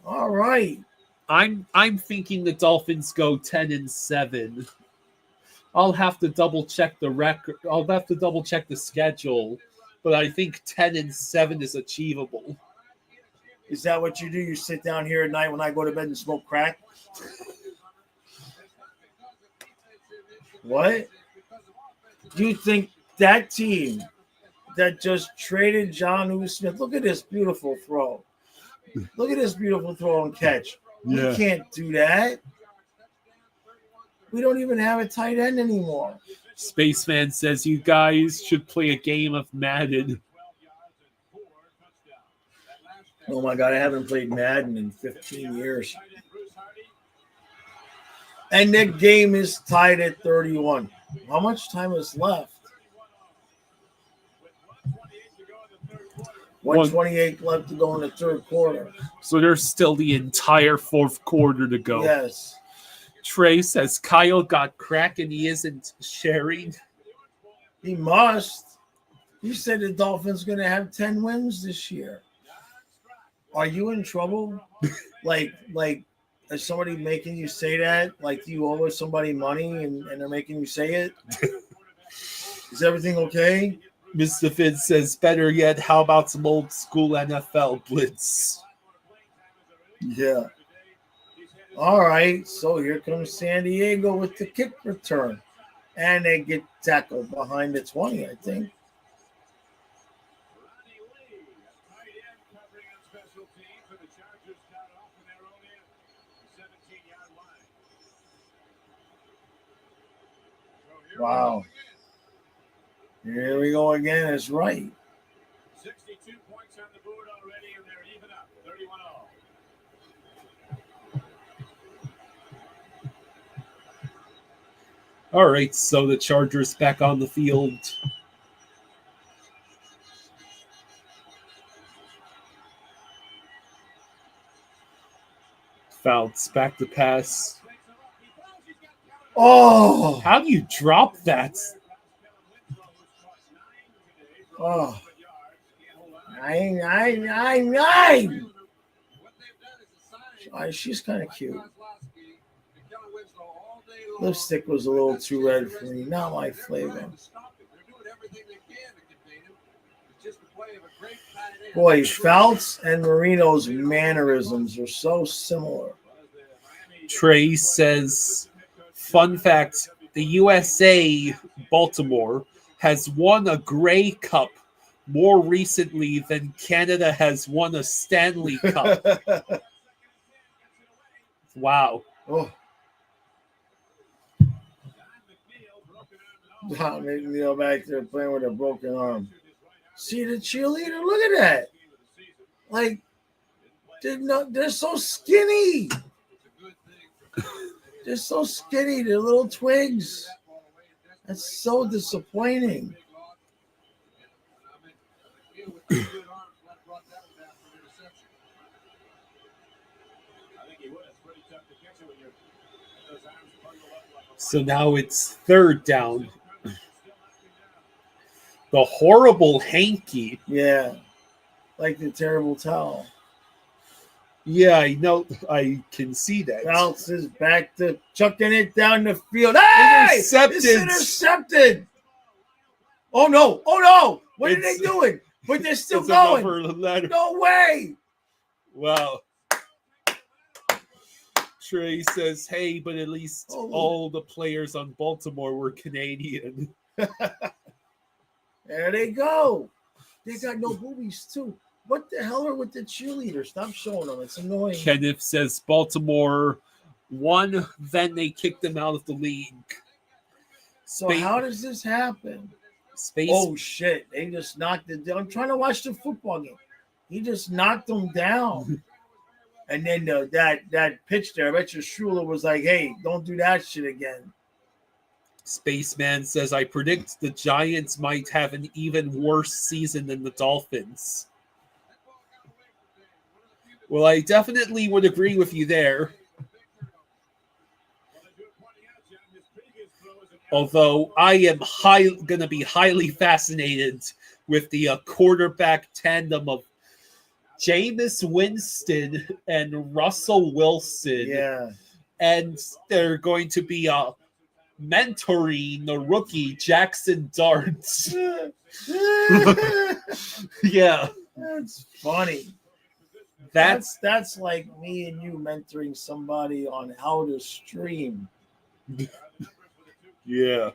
All right. I'm thinking the Dolphins go 10-7. I'll have to double check the record. I'll have to double check the schedule, but I think 10-7 is achievable. Is that what you do? You sit down here at night when I go to bed and smoke crack? What? Do you think that team that just traded John U. Smith, look at this beautiful throw. Look at this beautiful throw and catch. Yeah. We can't do that. We don't even have a tight end anymore. Spaceman says you guys should play a game of Madden. Oh my God, I haven't played Madden in 15 years. And the game is tied at 31. How much time is left? 128 left to go in the third quarter. So there's still the entire fourth quarter to go. Yes. Trey says Kyle got crack and he isn't sharing. He must. You said the Dolphins going to have 10 wins this year. Are you in trouble? like, is somebody making you say that? Like, do you owe somebody money and they're making you say it? Is everything okay? Mr. Fitz says, better yet, how about some old school NFL blitz? Yeah. All right. So here comes San Diego with the kick return. And they get tackled behind the 20, I think. Wow. Here we go again. It's right. 62 points on the board already, and they're even up, 31-all. All right, so the Chargers back on the field. Fouts back to pass. Oh. How do you drop that? Oh. Nine. She's kind of cute. Lipstick was a little too red for me. Not my flavor. Boy, Fouts and Marino's mannerisms are so similar. Trey says, fun fact, the USA Baltimore has won a Grey Cup more recently than Canada has won a Stanley Cup. Wow. Oh. Don McNeil back there playing with a broken arm. See the cheerleader? Look at that. Like, they're so skinny. They're so skinny. They're little twigs. That's so disappointing. So now it's third down. The horrible hanky. Yeah. Like the terrible towel. Yeah, I know. I can see that. Bounce is back to chucking it down the field. Hey! Intercepted. It's intercepted. Oh, no. Oh, no. What are they doing? But they're still going. No way. Wow. Trey says, hey, but at least all the players on Baltimore were Canadian. There they go. They got no boobies, too. What the hell are with the cheerleaders? Stop showing them. It's annoying. Kenneth says Baltimore won, then they kicked them out of the league. So how does this happen? Oh, shit. They just knocked it down. I'm trying to watch the football game. He just knocked them down. And then that pitch there, I bet you Schuler was like, hey, don't do that shit again. Spaceman says, I predict the Giants might have an even worse season than the Dolphins. Well, I definitely would agree with you there. Although I am going to be highly fascinated with the quarterback tandem of Jameis Winston and Russell Wilson. Yeah. And they're going to be mentoring the rookie Jackson Dart. Yeah. That's funny. That's like me and you mentoring somebody on how to stream. Yeah.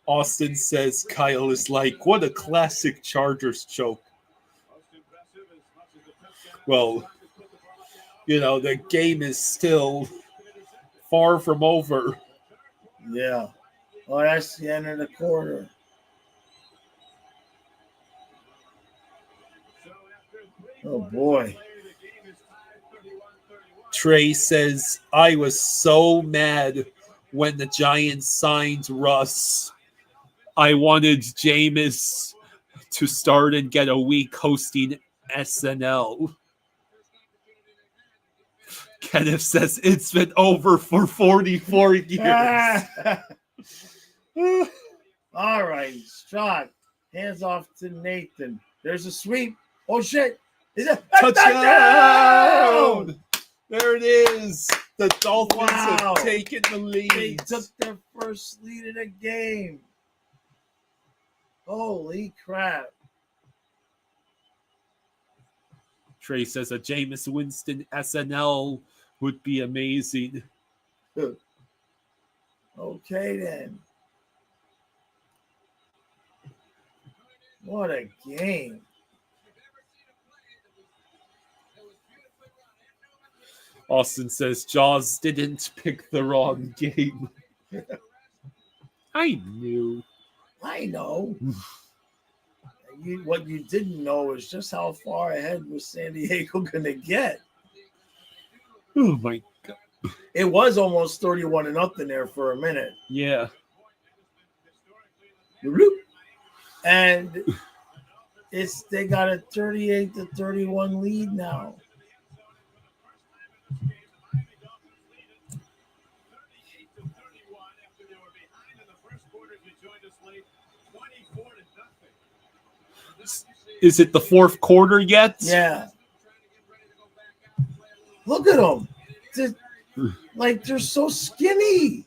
Austin says Kyle is like, what a classic Chargers joke. Well, the game is still far from over. Yeah. Oh, that's the end of the quarter. Oh boy. Trey says, I was so mad when the Giants signed Russ. I wanted Jameis to start and get a week hosting SNL. Kenneth says, it's been over for 44 years. All right, shot. Hands off to Nathan. There's a sweep. Oh, shit. Is it Touchdown! There it is. The Dolphins have taken the lead. They took their first lead in a game. Holy crap. Trey says a Jameis Winston SNL would be amazing. Okay, then. What a game. Austin says Jaws didn't pick the wrong game. I knew. I know. What you didn't know is just how far ahead was San Diego going to get. Oh, my God. It was almost 31-0 there for a minute. Yeah. And they got a 38-31 lead now. Is it the fourth quarter yet? Yeah. Look at them. They're so skinny.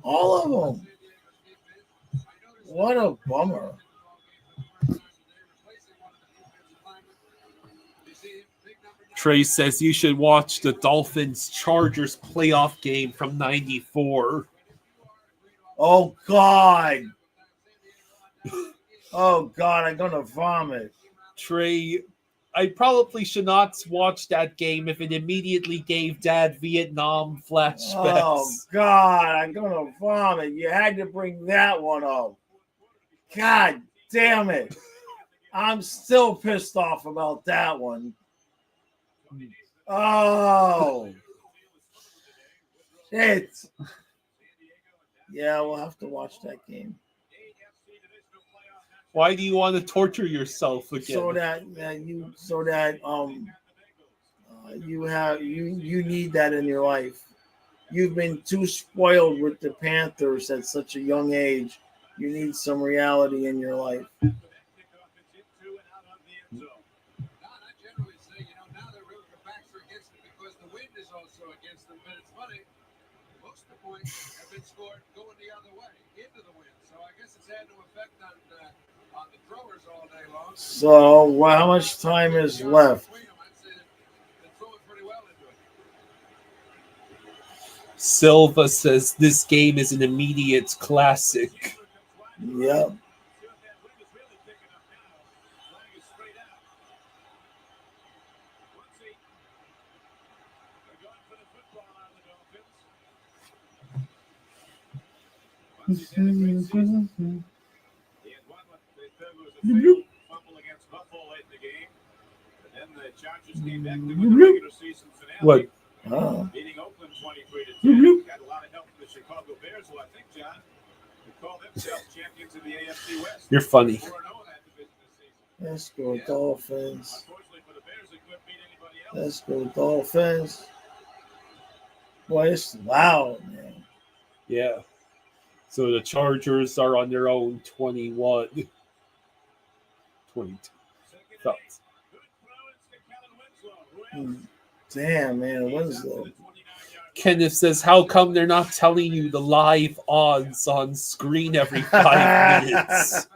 All of them. What a bummer. Trey says you should watch the Dolphins-Chargers playoff game from 94. Oh, God. Oh, God, I'm going to vomit. Trey, I probably should not watch that game if it immediately gave Dad Vietnam flashbacks. Oh, God, I'm going to vomit. You had to bring that one up. God damn it. I'm still pissed off about that one. Oh. Shit. Yeah, we'll have to watch that game. Why do you want to torture yourself again? So that you need that in your life. You've been too spoiled with the Panthers at such a young age. You need some reality in your life. Have been scored going the other way into the wind, so I guess it's had no effect on the throwers all day long. So, how much time is left? Silva says this game is an immediate classic. Yep. What? Beating Oakland 23-10. Got a lot of help from the Chicago Bears, who I think, John, would call themselves champions of the AFC West. You're funny. 4-0 in that division this season. Let's go Dolphins. Unfortunately for the Bears, they couldn't beat anybody else. Let's go Dolphins. Boy, it's loud, man. Yeah. So the Chargers are on their own 21. 22. Thoughts? Damn, man, Winslow. Kenneth says, how come they're not telling you the live odds on screen every 5 minutes?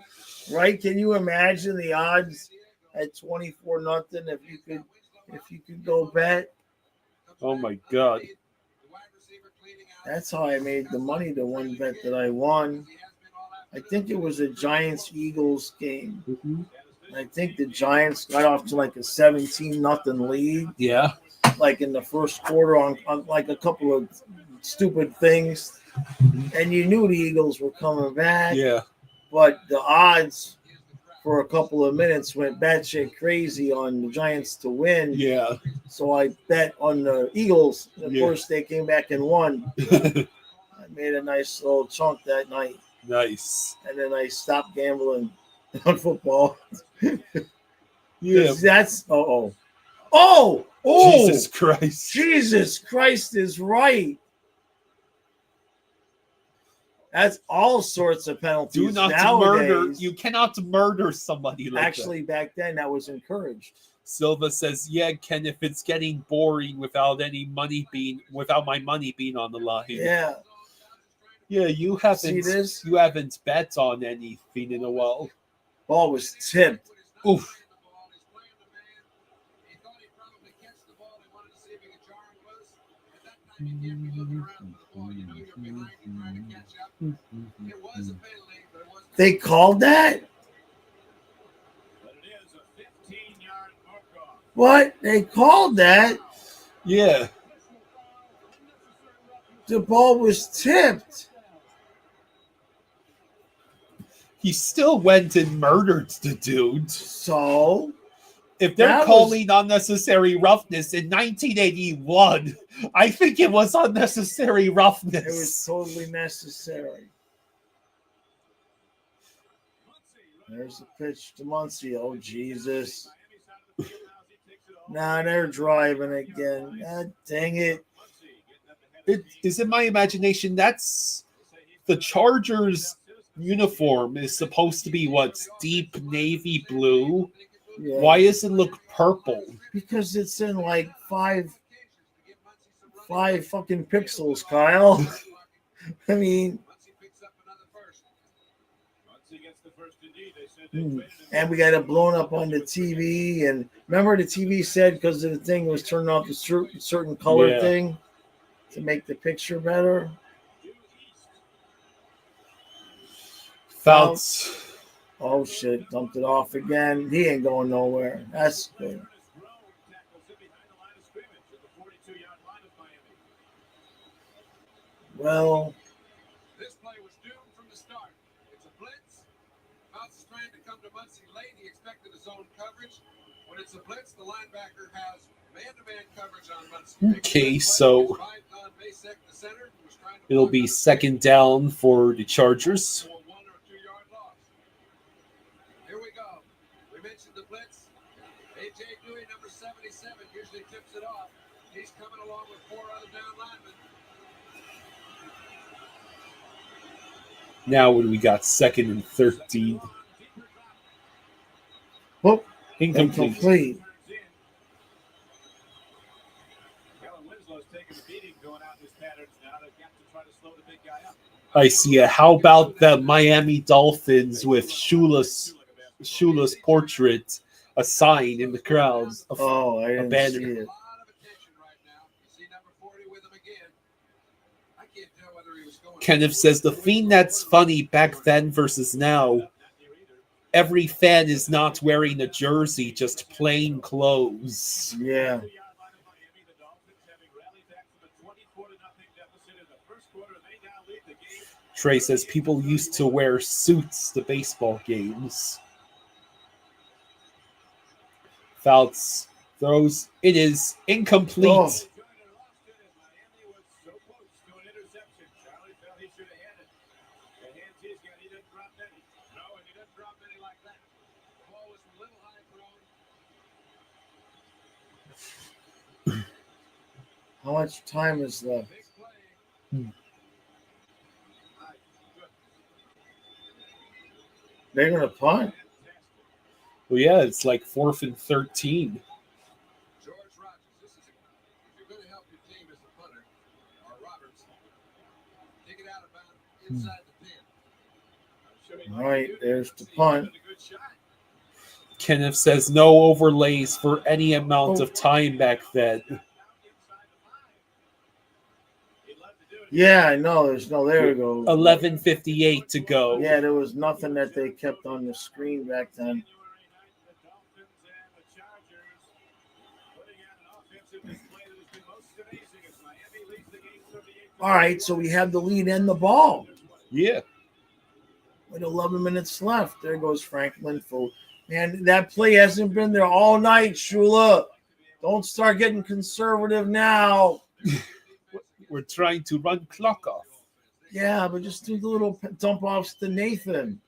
Right? Can you imagine the odds at 24-0. If you could go bet. Oh my God. That's how I made the money, the one bet that I won. I think it was a Giants-Eagles game. Mhm. I think the Giants got off to like a 17-0 lead, Yeah. like in the first quarter on like a couple of stupid things. And you knew the Eagles were coming back, Yeah. but the odds for a couple of minutes went batshit crazy on the Giants to win. Yeah. So I bet on the Eagles. And of Yeah. course, they came back and won. I made a nice little chunk that night. Nice. And then I stopped gambling on football. Yeah. That's oh Jesus Christ. Jesus Christ is right. That's all sorts of penalties. Do not nowadays. murder. You cannot murder somebody like Actually, back then that was encouraged. that. Silva says, "Yeah, Ken. If it's getting boring without my money being on the line, Yeah. yeah, you See this? haven't bet on anything in a while." Ball was tipped. Oof. They called that? But it is a 15-yard walk-off. What? They called that? Yeah. The ball was tipped. He still went and murdered the dude. So If they're That calling unnecessary roughness in 1981, I think it was unnecessary roughness. it was totally necessary. There's the pitch to Muncie. Oh, Jesus. Nah, they're driving again. God dang it. It is in my imagination. That's the Chargers uniform is supposed to be what's deep navy blue. Yeah. Why does it look purple? Because it's in like five fucking pixels, Kyle. I mean, and we got it blown up on the TV. And remember, the TV said because the thing was turned off a certain color Yeah. thing to make the picture better. Fouts. Oh shit! Dumped it off again. He ain't going nowhere. That's good. Well, This play was doomed from the start. It's a blitz. Mounts is trying to come to Muncie late. He expected his own coverage. When it's a blitz, the linebacker has man-to-man coverage on Muncie. Okay, so it'll be second down for the Chargers. Here we go. We mentioned the blitz. A.J. Dewey, number 77, usually tips it off. He's coming along with 4 other down linemen. Now when we got second and 13. whoop, Incomplete. incomplete. I see it. How about the Miami Dolphins with Shula's portrait, a sign in the crowds? Oh, I didn't banner. see it. A lot of attention right now. You see number 40 with him again. I can't tell whether he was going. Kenneth says the thing that's funny back then versus now, every fan is not wearing a jersey, just plain clothes. Yeah. Trey says people used to wear suits to baseball games. Fouts throws. It is incomplete. Oh. How much time is left? They're gonna punt. Well, yeah, it's like 4th and 13. George Rogers, this is if you're going to help your team as a punter, or Roberts, take it out of bounds inside the 10. All right, there's the punt. Kenneth says no overlays for any amount of time back then. Yeah, I know. There's no. There we go. 11:58 to go. Yeah, there was nothing that they kept on the screen back then. All right, so we have the lead and the ball. Yeah. With 11 minutes left. There goes Franklin. Man, that play hasn't been there all night, Shula. Don't start getting conservative now. We're trying to run clock off. Yeah, but just do the little dump offs to Nathan.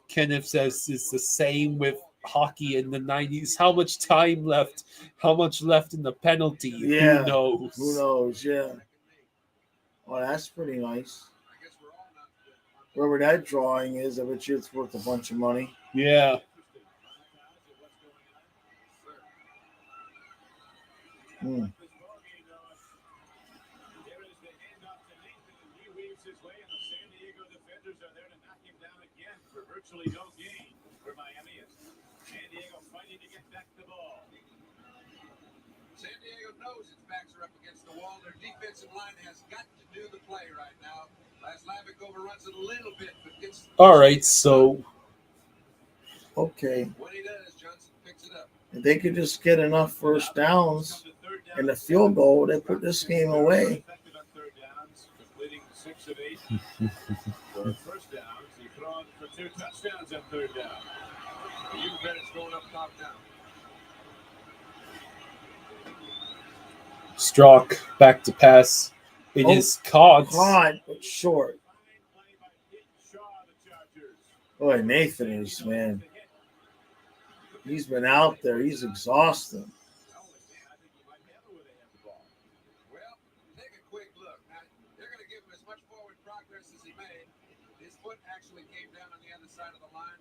Kenneth says it's the same with hockey in the 90s. How much time left? How much left in the penalty? Yeah. Who knows? Who knows? Yeah. Oh, that's pretty nice. Wherever that drawing is, I bet you it's worth a bunch of money. Yeah. Hmm. No gain for Miami. San Diego fighting to get back the ball. San Diego knows its backs are up against the wall. Their defensive line has got to do the play right now. Laslavic overruns it a little bit, but gets. All right, so. Okay. When he does, Johnson picks it up. If they could just get enough first downs and the field goal, they put this game away. Completing 6 of 8 for first downs. He thrown for 2 touchdowns on third down. You bet it's going up top now. Strzok back to pass. It is caught. Caught, but short. Boy, Nathan is, man. He's been out there. He's exhausted. Well, take a quick look. Now, they're going to give him as much forward progress as he made. His foot actually came down on the other side of the line.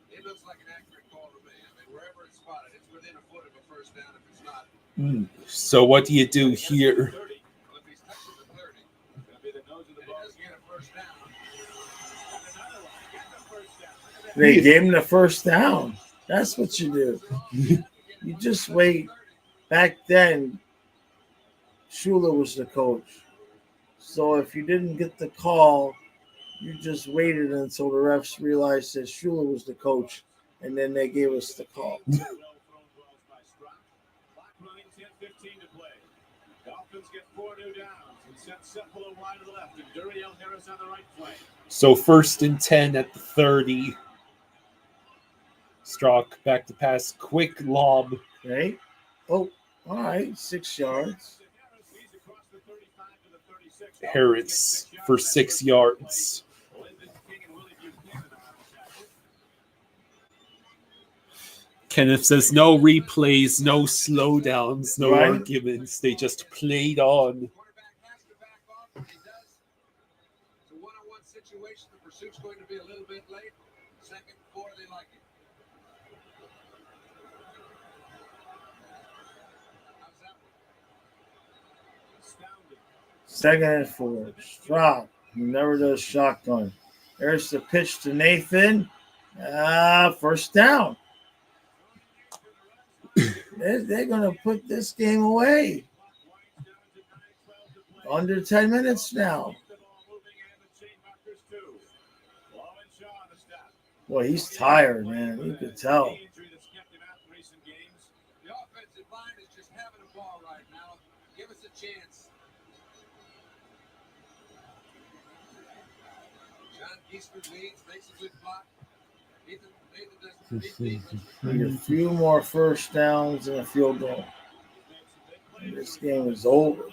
It looks like an accurate call to me. I mean, wherever it's spotted, it's within a foot of a first down. If it's not. So what do you do here? Well, if he's touching the 30, it's going to be the nose of the ball. He doesn't get a first down. They gave him the first down. That's what you do. You just wait. Back then, Shula was the coach. So if you didn't get the call, you just waited until the refs realized that Shula was the coach, and then they gave us the call. So 1st and 10 at the 30. Strzok back to pass. Quick lob. Okay. Oh, all right. 6 yards. Harris for 6 yards. Kenneth says no replays, no slowdowns, no arguments. They just played on. Quarterback has to back off. If he does, it's a one-on-one situation. The pursuit's going to be a little bit late. Second, 4, they like it. How's that one? Second and 4. Strzok. He never does shotgun. There's the pitch to Nathan. First down. They're going to put this game away. Under 10 minutes now. Boy, he's tired, man. You could tell. The offensive line is just having a ball right now. Give us a chance. John Geisler leads, makes a good block. Nathan doesn't. A few more first downs and a field goal. And this game is over.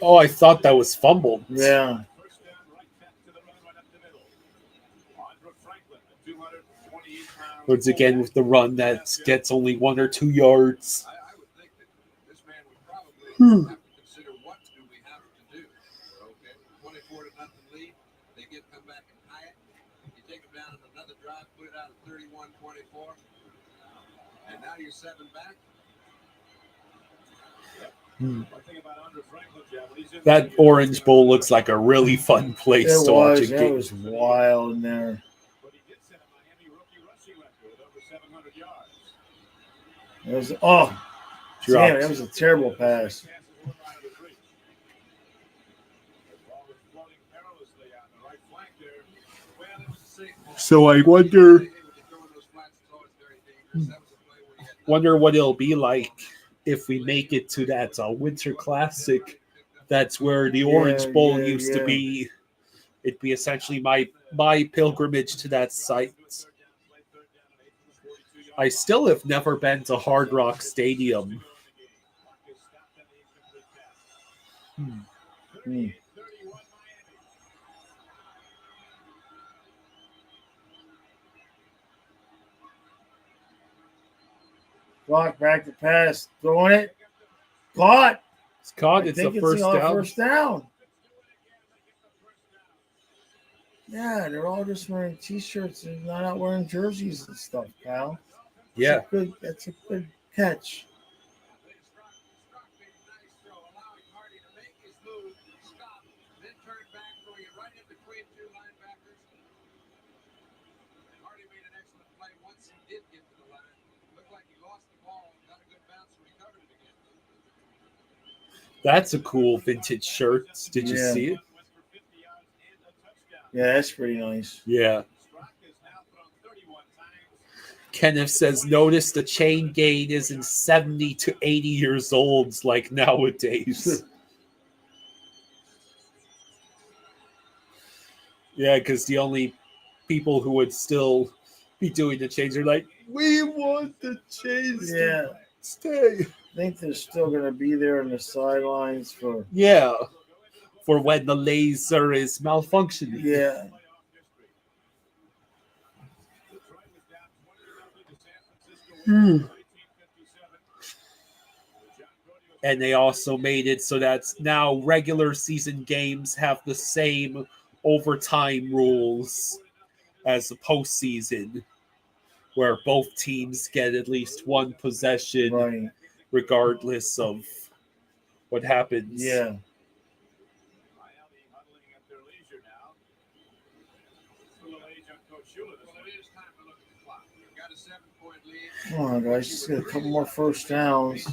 Oh, I thought that was fumbled. Yeah. Once again with the run that gets only 1 or 2 yards. I would think that this man would probably have to consider what do we have to do. Okay, 24-0 lead. They come back and tie it. You take them down on another drive, put it out at 31-24, and now you're 7 back. That Orange Bowl looks like a really fun place to watch a game. It was wild in there. It was damn, Dropped. that was a terrible pass. So I wonder what it'll be like if we make it to that Winter Classic. That's where the Orange Bowl used to be. It'd be essentially my pilgrimage to that site. I still have never been to Hard Rock Stadium. Clock back to pass. Throwing it. Caught. It's caught. I It's think the first down. First down. Yeah, they're all just wearing T-shirts and not out wearing jerseys and stuff, pal. Yeah. That's a good catch. That's a cool vintage shirt. Did you see it? Yeah, that's pretty nice. Yeah. Kenneth says, notice the chain gang isn't 70 to 80 years old like nowadays. Yeah, because the only people who would still be doing the chains are like, we want the chains to stay. I think they're still going to be there on the sidelines for... Yeah, for when the laser is malfunctioning. Yeah. And they also made it so that now regular season games have the same overtime rules as the postseason, where both teams get at least one possession, regardless of what happens. Yeah. Come on, guys. Just get a couple more first downs.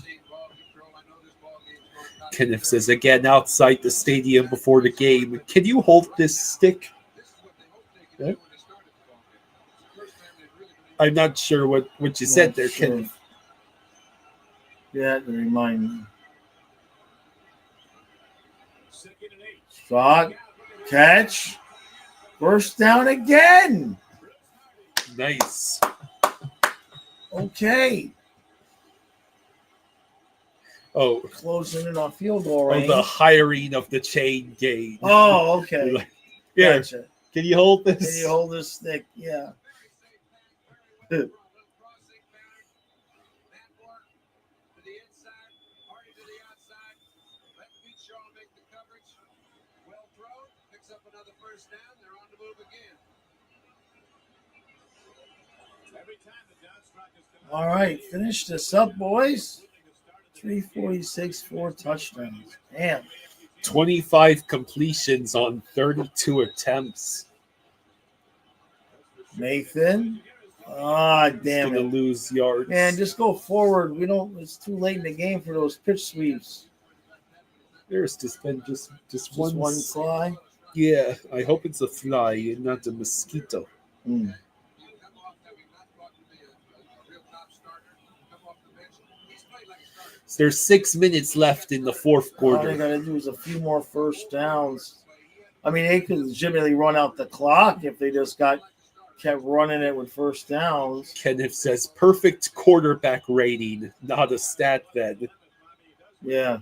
Kenneth says, again, outside the stadium before the game. Can you hold this stick? Yeah. I'm not sure what you said there, Kenneth. Yeah, to remind me. Spot. Catch. First down again. Nice. Okay. Oh, closing in on field goal range. The hiring of the chain gang. Oh, okay. Like, yeah. Gotcha. Can you hold this? Can you hold this stick? Yeah. All right, finish this up, boys. 346, 4 touchdowns. Damn. 25 completions on 32 attempts. Nathan. Damn it. Lose yards. Man, just go forward. It's too late in the game for those pitch sweeps. There's just been just one fly. Yeah, I hope it's a fly and not a mosquito. So there's 6 minutes left in the fourth quarter. All they got to do is a few more first downs. I mean, they could legitimately run out the clock if they just kept running it with first downs. Kenneth says, perfect quarterback rating, not a stat then. Yeah.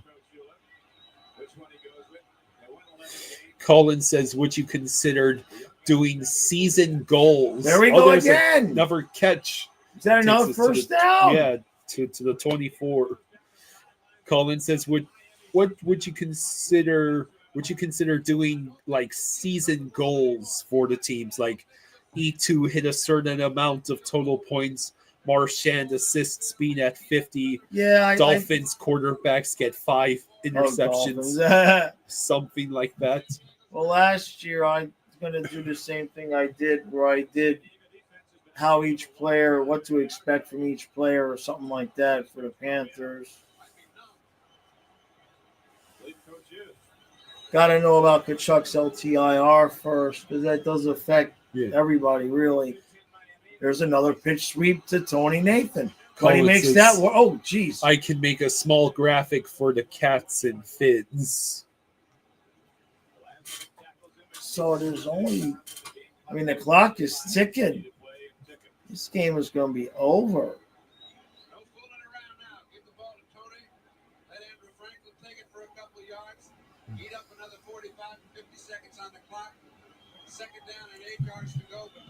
Colin says, would you consider doing season goals? There we go again. Another catch. Is that another first down? Yeah, to the 24. Colin says, what would you consider? Would you consider doing like season goals for the teams? Like E2 hit a certain amount of total points. Marchand assists being at 50. Yeah. Dolphins quarterbacks get 5 interceptions. Something like that. Well, last year I'm going to do the same thing I did where I did how each player, what to expect from each player, or something like that for the Panthers. Got to know about Kachuk's LTIR first, because that does affect everybody, really. There's another pitch sweep to Tony Nathan. But he makes that. Oh, geez. I can make a small graphic for the cats and fins. So there's only, I mean, the clock is ticking. This game is going to be over. Eat up another 45 to 50 seconds on the clock. Second down and 8 yards to go. But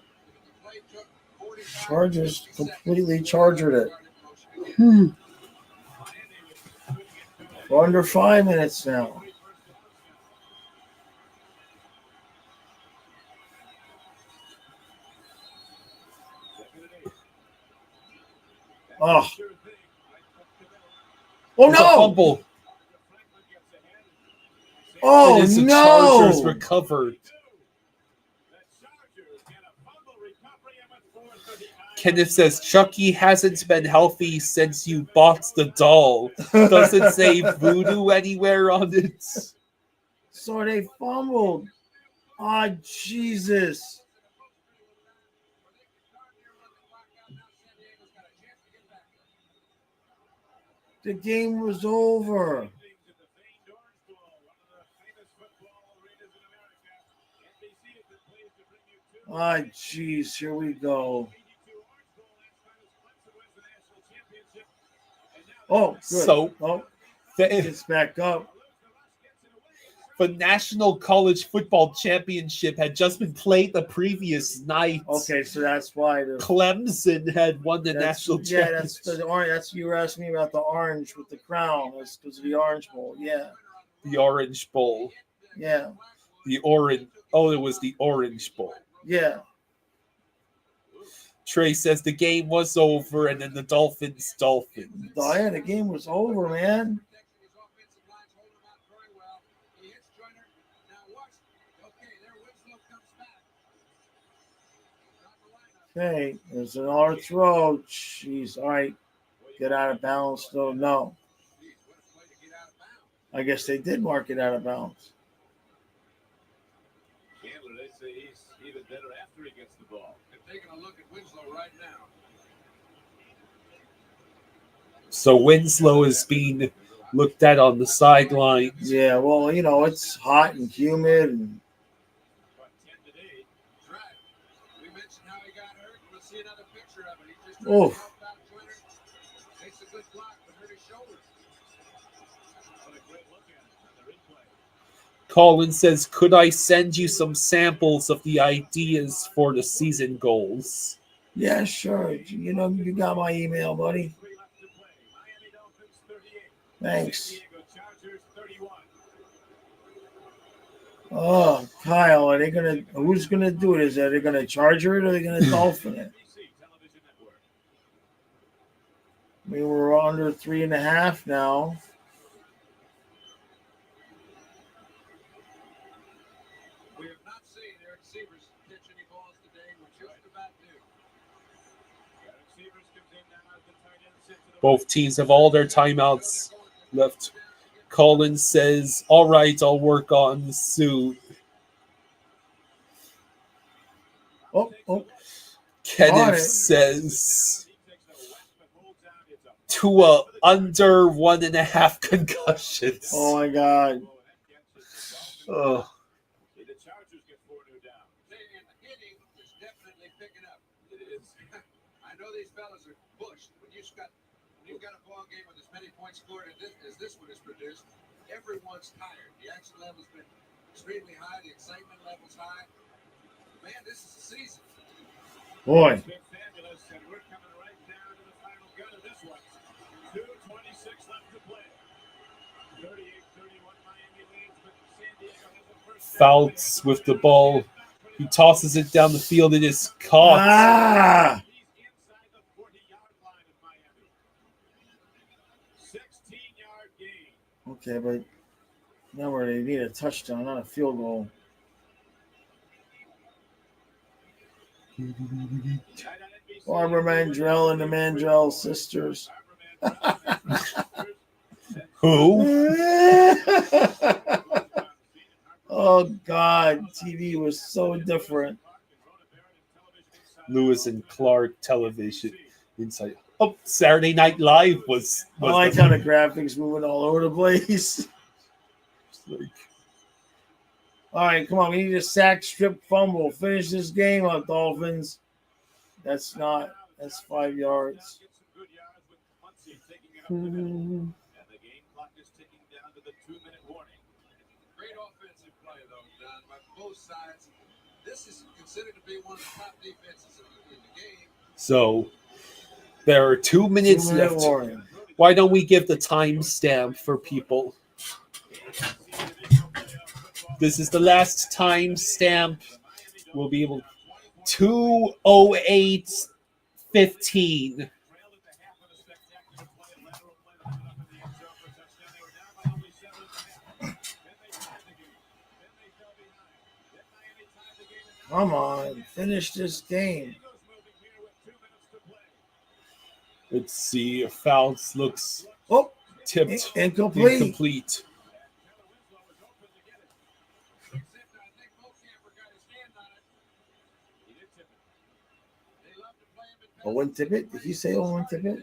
the play took 45 Chargers completely chargered it. We're under 5 minutes now. Oh. Oh, There's a no. fumble. Oh, the no. Chargers recovered. Kenneth says, Chucky hasn't been healthy since you bought the doll. Does it say voodoo anywhere on it? So they fumbled. Oh, Jesus. The game was over. Ah, jeez, here we go. Oh, good. So, it's back up. The National College Football Championship had just been played the previous night. Okay, so that's why Clemson had won the national championship. Yeah, that's the orange. That's you were asking me about the orange with the crown. That's because of the Orange Bowl. Yeah. The Orange Bowl. Yeah. The orange. Oh, it was the Orange Bowl. Yeah. Trey says the game was over, and then the Dolphins. Oh, yeah, the game was over, man. Okay, there's another throw. Jeez, all right. Get out of bounds, though. No. I guess they did mark it out of bounds. Chandler, they say he's even better after he gets the ball. They're taking a look at Winslow right now. So Winslow is being looked at on the sidelines. Yeah, well, you know, it's hot and humid. And oh. Colin says, could I send you some samples of the ideas for the season goals? Yeah, sure. You know, you got my email, buddy. Thanks. Oh, Kyle, who's gonna do it? Are they gonna Charger it or are they gonna Dolphin it? I mean, we're under 3.5 now. We have not seen their receivers catch any balls today. We're just about due. Both teams have all their timeouts left. Colin says, all right, I'll work on soon. Oh. Kenneth says, Tua under 1.5 concussions. Oh, my God. Oh. The Chargers get 4 new down. And the hitting is definitely picking up. It is. I know these fellas are pushed. When you've got a ball game with as many points scored as this one is produced, everyone's tired. The action level's been extremely high. The excitement level's high. Man, this is the season. Boy. It's been fabulous, and we're coming right down to the final gun of this one. 2:26 left to play. 38-31 Miami leads, but San Diego has a first down. Fouts with the ball. He tosses it down the field. It is caught. Ah! He's inside the 40-yard line of Miami. 16-yard gain. Okay, but remember, they need a touchdown, not a field goal. Barbara Mandrell and the Mandrell sisters. Who? Oh God, TV was so different. Lewis and Clark Television Insight. Oh, Saturday Night Live was I like how the graphics moving all over the place. like, All right, come on. We need a sack, strip, fumble. Finish this game up, Dolphins. That's 5 yards. And the game clock is ticking down to the 2-minute warning. Great offensive play, though, Don, by both sides. This is considered to be one of the top defenses in the game. so there are 2 minutes 2-minute left. warning. Why don't we give the timestamp for people? This is the last timestamp. We'll be able 2:08:15. Come on, finish this game. Let's see if Fouts looks Oh, tipped incomplete. incomplete. Owen Tippett? Did he say Owen Tippett?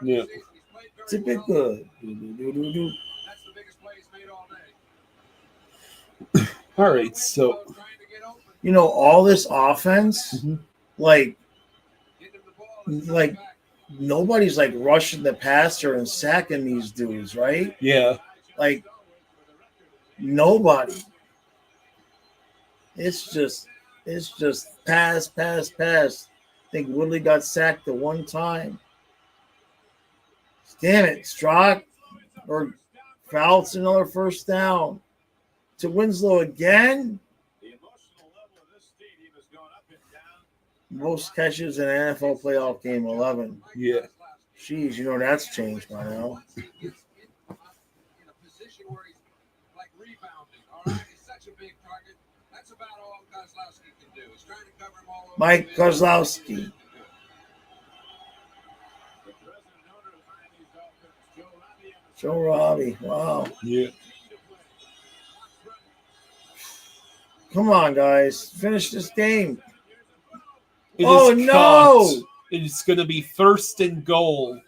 Yeah. Tippett good. That's the biggest play he's made all day. All right, so You know, all this offense, Mhm. like nobody's like rushing the passer and sacking these dudes, right? yeah, Like nobody. It's just pass. I think Woodley got sacked the one time. Damn it, Strock or Fouts another first down to Winslow again. The emotional level of this stadium has gone up and down. Most catches in an NFL playoff game, 11. yeah. Jeez, you know that's changed by now. In a position where he's like rebounding, all right? He's such a big target. That's about all Kozlowski can do. He's trying to cover him all over. Mike Kozlowski. The president and owner of Miami Dolphins, Joe Robbie. Wow. Yeah. Come on, guys. Finish this game. It Oh, is no! caught. It's going to be first and goal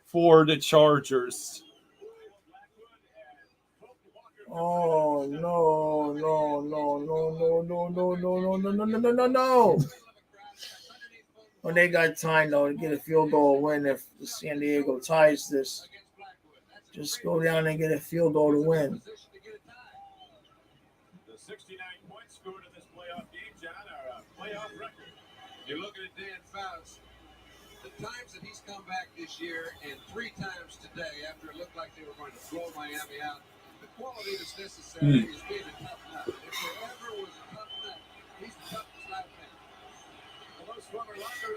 for the Chargers. Oh, no. When they got time, though, to get a field goal win if San Diego ties this. Just go down and get a field goal to win. The 69 points scored in this playoff game, John, are a playoff record. You're looking at Dan Fouts. The times that he's come back this year and 3 times today after it looked like they were going to blow Miami out, the quality that's necessary is being a tough nut. If there ever was a tough nut, he's the toughest I've been.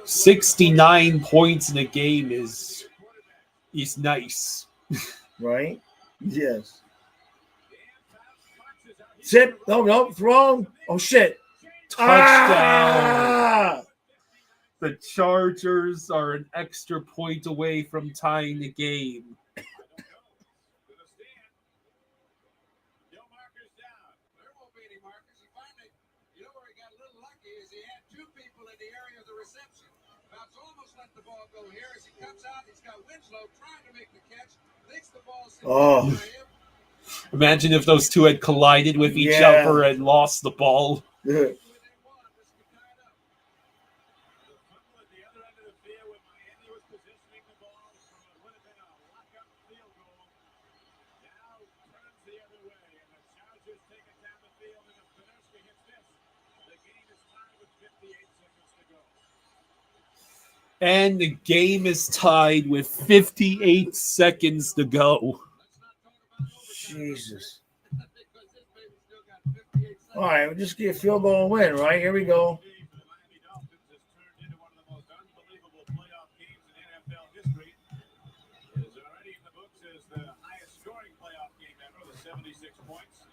69 points in a game is nice. Right? Yes. Zip. No. Thrown. Oh, shit. Touchdown. The Chargers are an extra point away from tying the game. There won't be any markers. He finally, you know where he got a little lucky is he had 2 people in the area of the reception. Fouts almost let the ball go here. As he comes out, he's got Winslow trying to make the catch. Thinks the ball's Oh. by him. Imagine if those two had collided with each Yeah. other and lost the ball. Good. And the game is tied with 58 seconds to go. Jesus. All right, we'll just get a field goal and win, right? Here we go. The Miami Dolphins has turned into one of the most unbelievable playoff games in NFL history. It is already in the books as the highest scoring playoff game ever, with 76 points.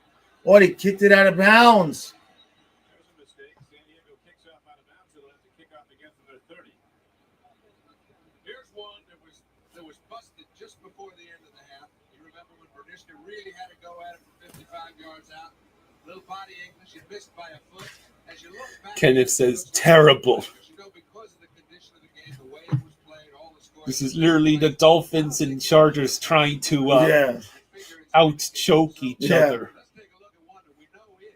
Oh, he kicked it out of bounds. There's a mistake. San Diego kicks off out of bounds. It'll have to kick off again from their 30. Little body English, he missed by a foot. As you look back, Kenneth says terrible. you know, because of the condition of the game, the way it was played, all the scores. This is literally the Dolphins and Chargers trying to Yeah. out choke each Yeah. other. Let's take a look at one that we know is.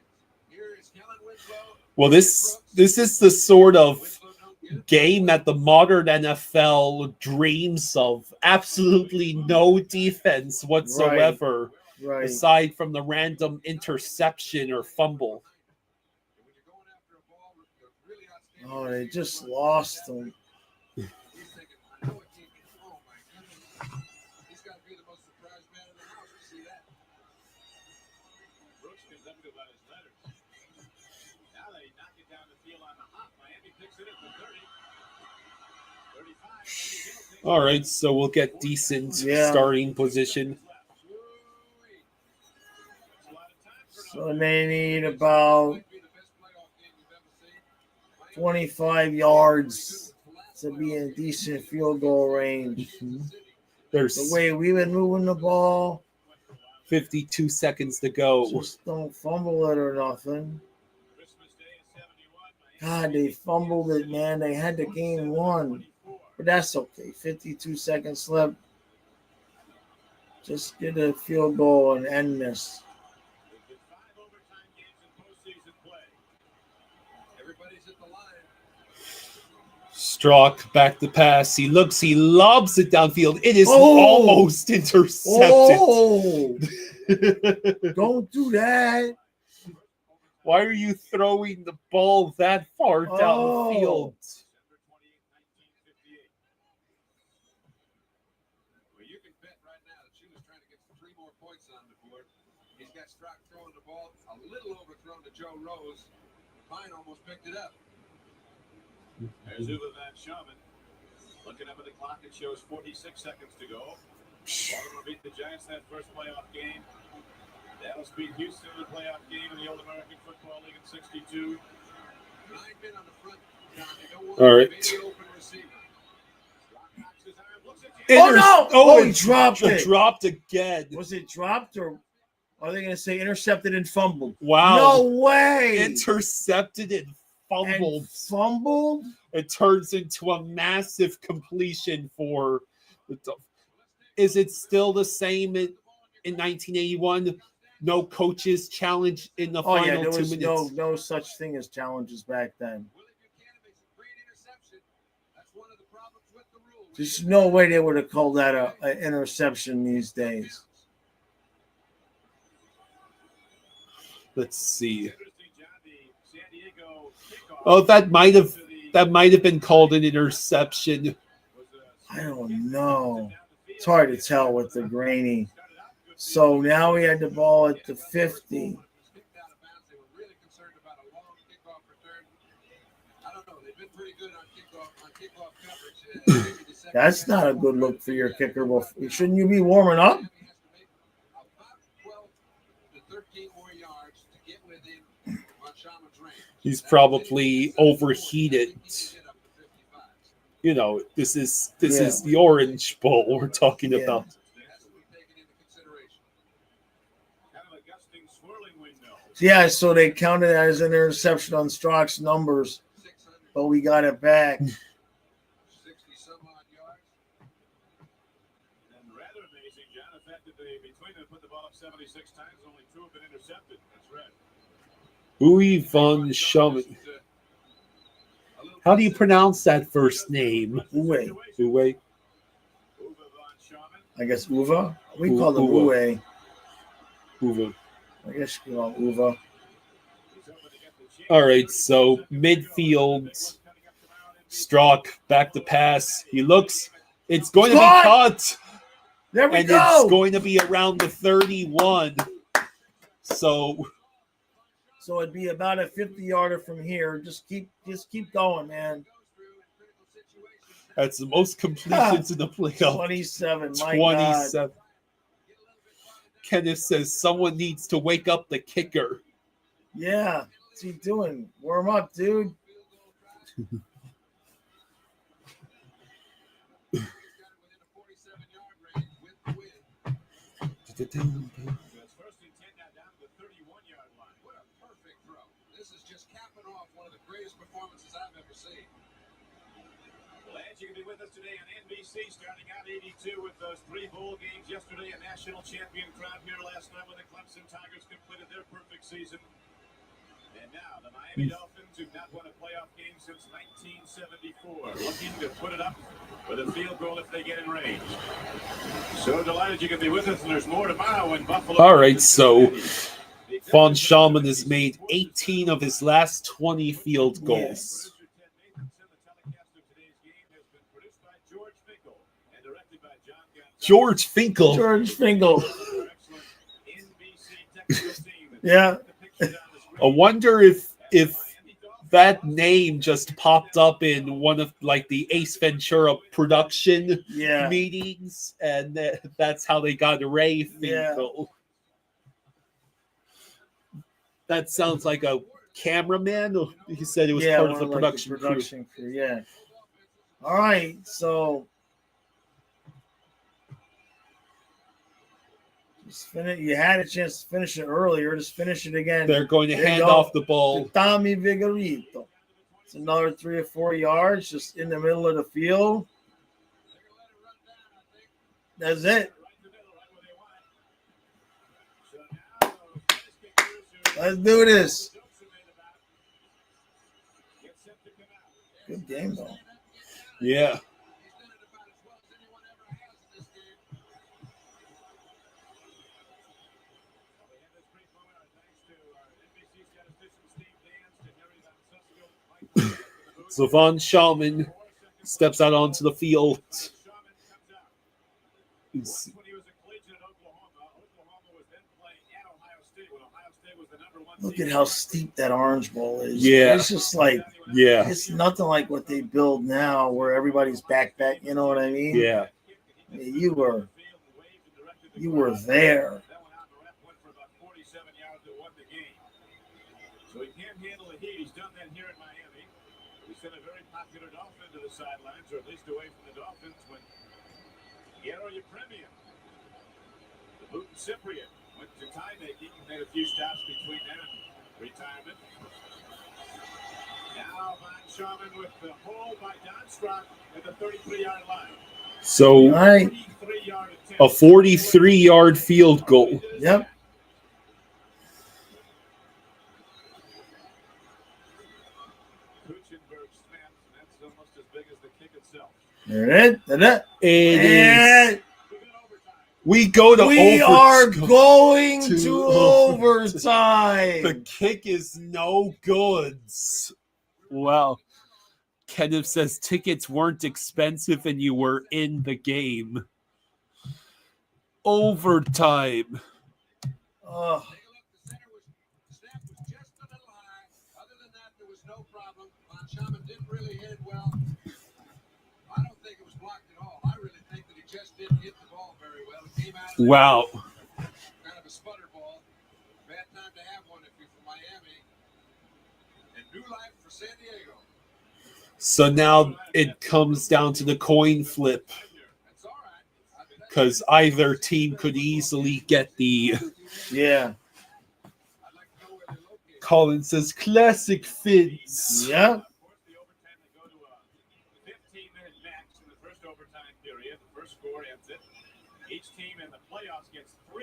Here is Kellen Winslow. Well, this is the sort of game that the modern NFL dreams of. Absolutely no defense whatsoever, Right. aside from the random interception or fumble. Oh, they just lost them. He's thinking, I know it can't be. Oh my goodness. He's got to be the most surprised man in the house to see that. Brooks comes up to about his letters. Now they knock it down the field on the hop. Miami picks it at the 30. 35. All right, so we'll get decent starting position. So they need about 25 yards to be in decent field goal range. There's The way we've been moving the ball, 52 seconds to go. just don't fumble it or nothing. God, they fumbled it, man. They had the game won. But that's okay. 52 seconds left. Just get a field goal and end this. Everybody's at the line. Strzok back to pass. He looks, he lobs it downfield. It is Oh! almost intercepted. Oh, don't do that. Why are you throwing the ball that far downfield? Well, you can bet right now that she was trying to get 3 more points on the board. He's got Strzok throwing the ball a little overthrown to Joe Rose. Pine almost picked it up. There's Uwe Van Schamen. Looking up at the clock, it shows 46 seconds to go. Baltimore beat the Giants that first playoff game. Dallas beat Houston in the playoff game in the Old American Football League in '62. 9 men on the front. John, they don't want All right. any open receiver. Strzok cocks his arm, looks at the Oh, no! Oh, he it dropped it. Dropped again. Was it dropped or are they going to say intercepted and fumbled? Wow. No way. Intercepted and fumbled. And fumbled? It turns into a massive completion for the Dolphins. Is it still the same in 1981? No coaches challenge in the Oh, yeah, final there 2 was minutes. no such thing as challenges back then. Willie Buchanan makes a great interception. That's one of the problems with the rule. There's no way they would have called that an interception these days. Let's see. Interesting, John, the San Diego kickoff Oh, that might have to the- been called an interception. was a- I don't know. It's hard to tell with the grainy. So now we had the ball at the 50. Kicked out of bounds. They were really concerned about a long kickoff return. I don't know. They've been pretty good on kickoff coverage. Maybe the second That's half. not a good look for your kicker. Well, shouldn't you be warming up? Miami has to make about 12 to 13 more yards to get within Van Schamen's range. He's probably overheated. You know, this is the Orange Bowl we're talking Yeah. about. That's what we've taken into consideration. kind of a gusting, swirling wind now. Yeah, so they counted that as an interception on Strzok's numbers, 600, but we got it back. 60 some odd yards. And rather amazing, John, the fact that they between them put the ball up 76 times, only 2 have been intercepted. That's right. Uwe Van Schamen. How do you pronounce that first name? Uwe. Uwe? Uwe Van Schamen. I guess Uva. We U- call him Uwe. Uwe. Uwe. I guess you call him Uva. He's hoping to get the chance. All right, so midfield, Strzok back to pass. He looks, it's going to be Caught! cut, There we and go. it's going to be around the 31. So So it'd be about a 50-yarder from here. Just keep going, man. that's the most completions in the playoff. 27. My God. 27. Kenneth says someone needs to wake up the kicker. Yeah. What's he doing? Warm up, dude. It's first and 10 now down to the 31-yard line. What a this is just capping off one of the greatest performances I've ever seen. Glad you can be with us today on NBC, starting out 82 with those 3 bowl games yesterday. A national champion crowd here last night when the Clemson Tigers completed their perfect season. And now the Miami Dolphins, who've not won a playoff game since 1974, looking to put it up with a field goal if they get in range. So delighted you can be with us, and there's more tomorrow in Buffalo. All right, so Von Schallman has made 18 of his last 20 field goals. George Finkel. George Finkel. Yeah. I wonder if that name just popped up in one of like the Ace Ventura production meetings, and that's how they got Ray Finkel. Yeah. That sounds like a cameraman. Or he said it was part of the production crew. Yeah. All right, so just finish. You had a chance to finish it earlier. Just finish it again. They're going to hand off the ball to Tommy Vigorito. It's another 3 or 4 yards, just in the middle of the field. That's it. Let's do this. Good game, though. Yeah. So Von Schallman steps out onto the field. Look at how steep that Orange Bowl is. Yeah. It's just like, it's nothing like what they build now where everybody's back. You know what I mean? Yeah. You were there. So he can't handle the heat. He's done that here in Miami. We sent a very popular Dolphin to the sidelines, or at least away from the Dolphins, when Garo Yepremian, the Luton Cypriot, went to tie-making and made a few stops between them and retirement. Now Von Schallman with the hole by Don Strock at the 33-yard line. So a 43-yard field goal. Yep. And we go to we are going to overtime. The kick is no good. Well, Kenneth says tickets weren't expensive and you were in the game. Overtime. Oh. Didn't really hit it well. I don't think it was blocked at all. I really think that he just didn't hit the ball very well. It came out of wow. Kind of a sputter ball. Bad time to have one if you're from Miami. And new life for San Diego. So now it comes down to the coin flip. Because either team could easily get the... Yeah. Colin says, classic Fitz. Yeah. Each team in the playoffs gets 3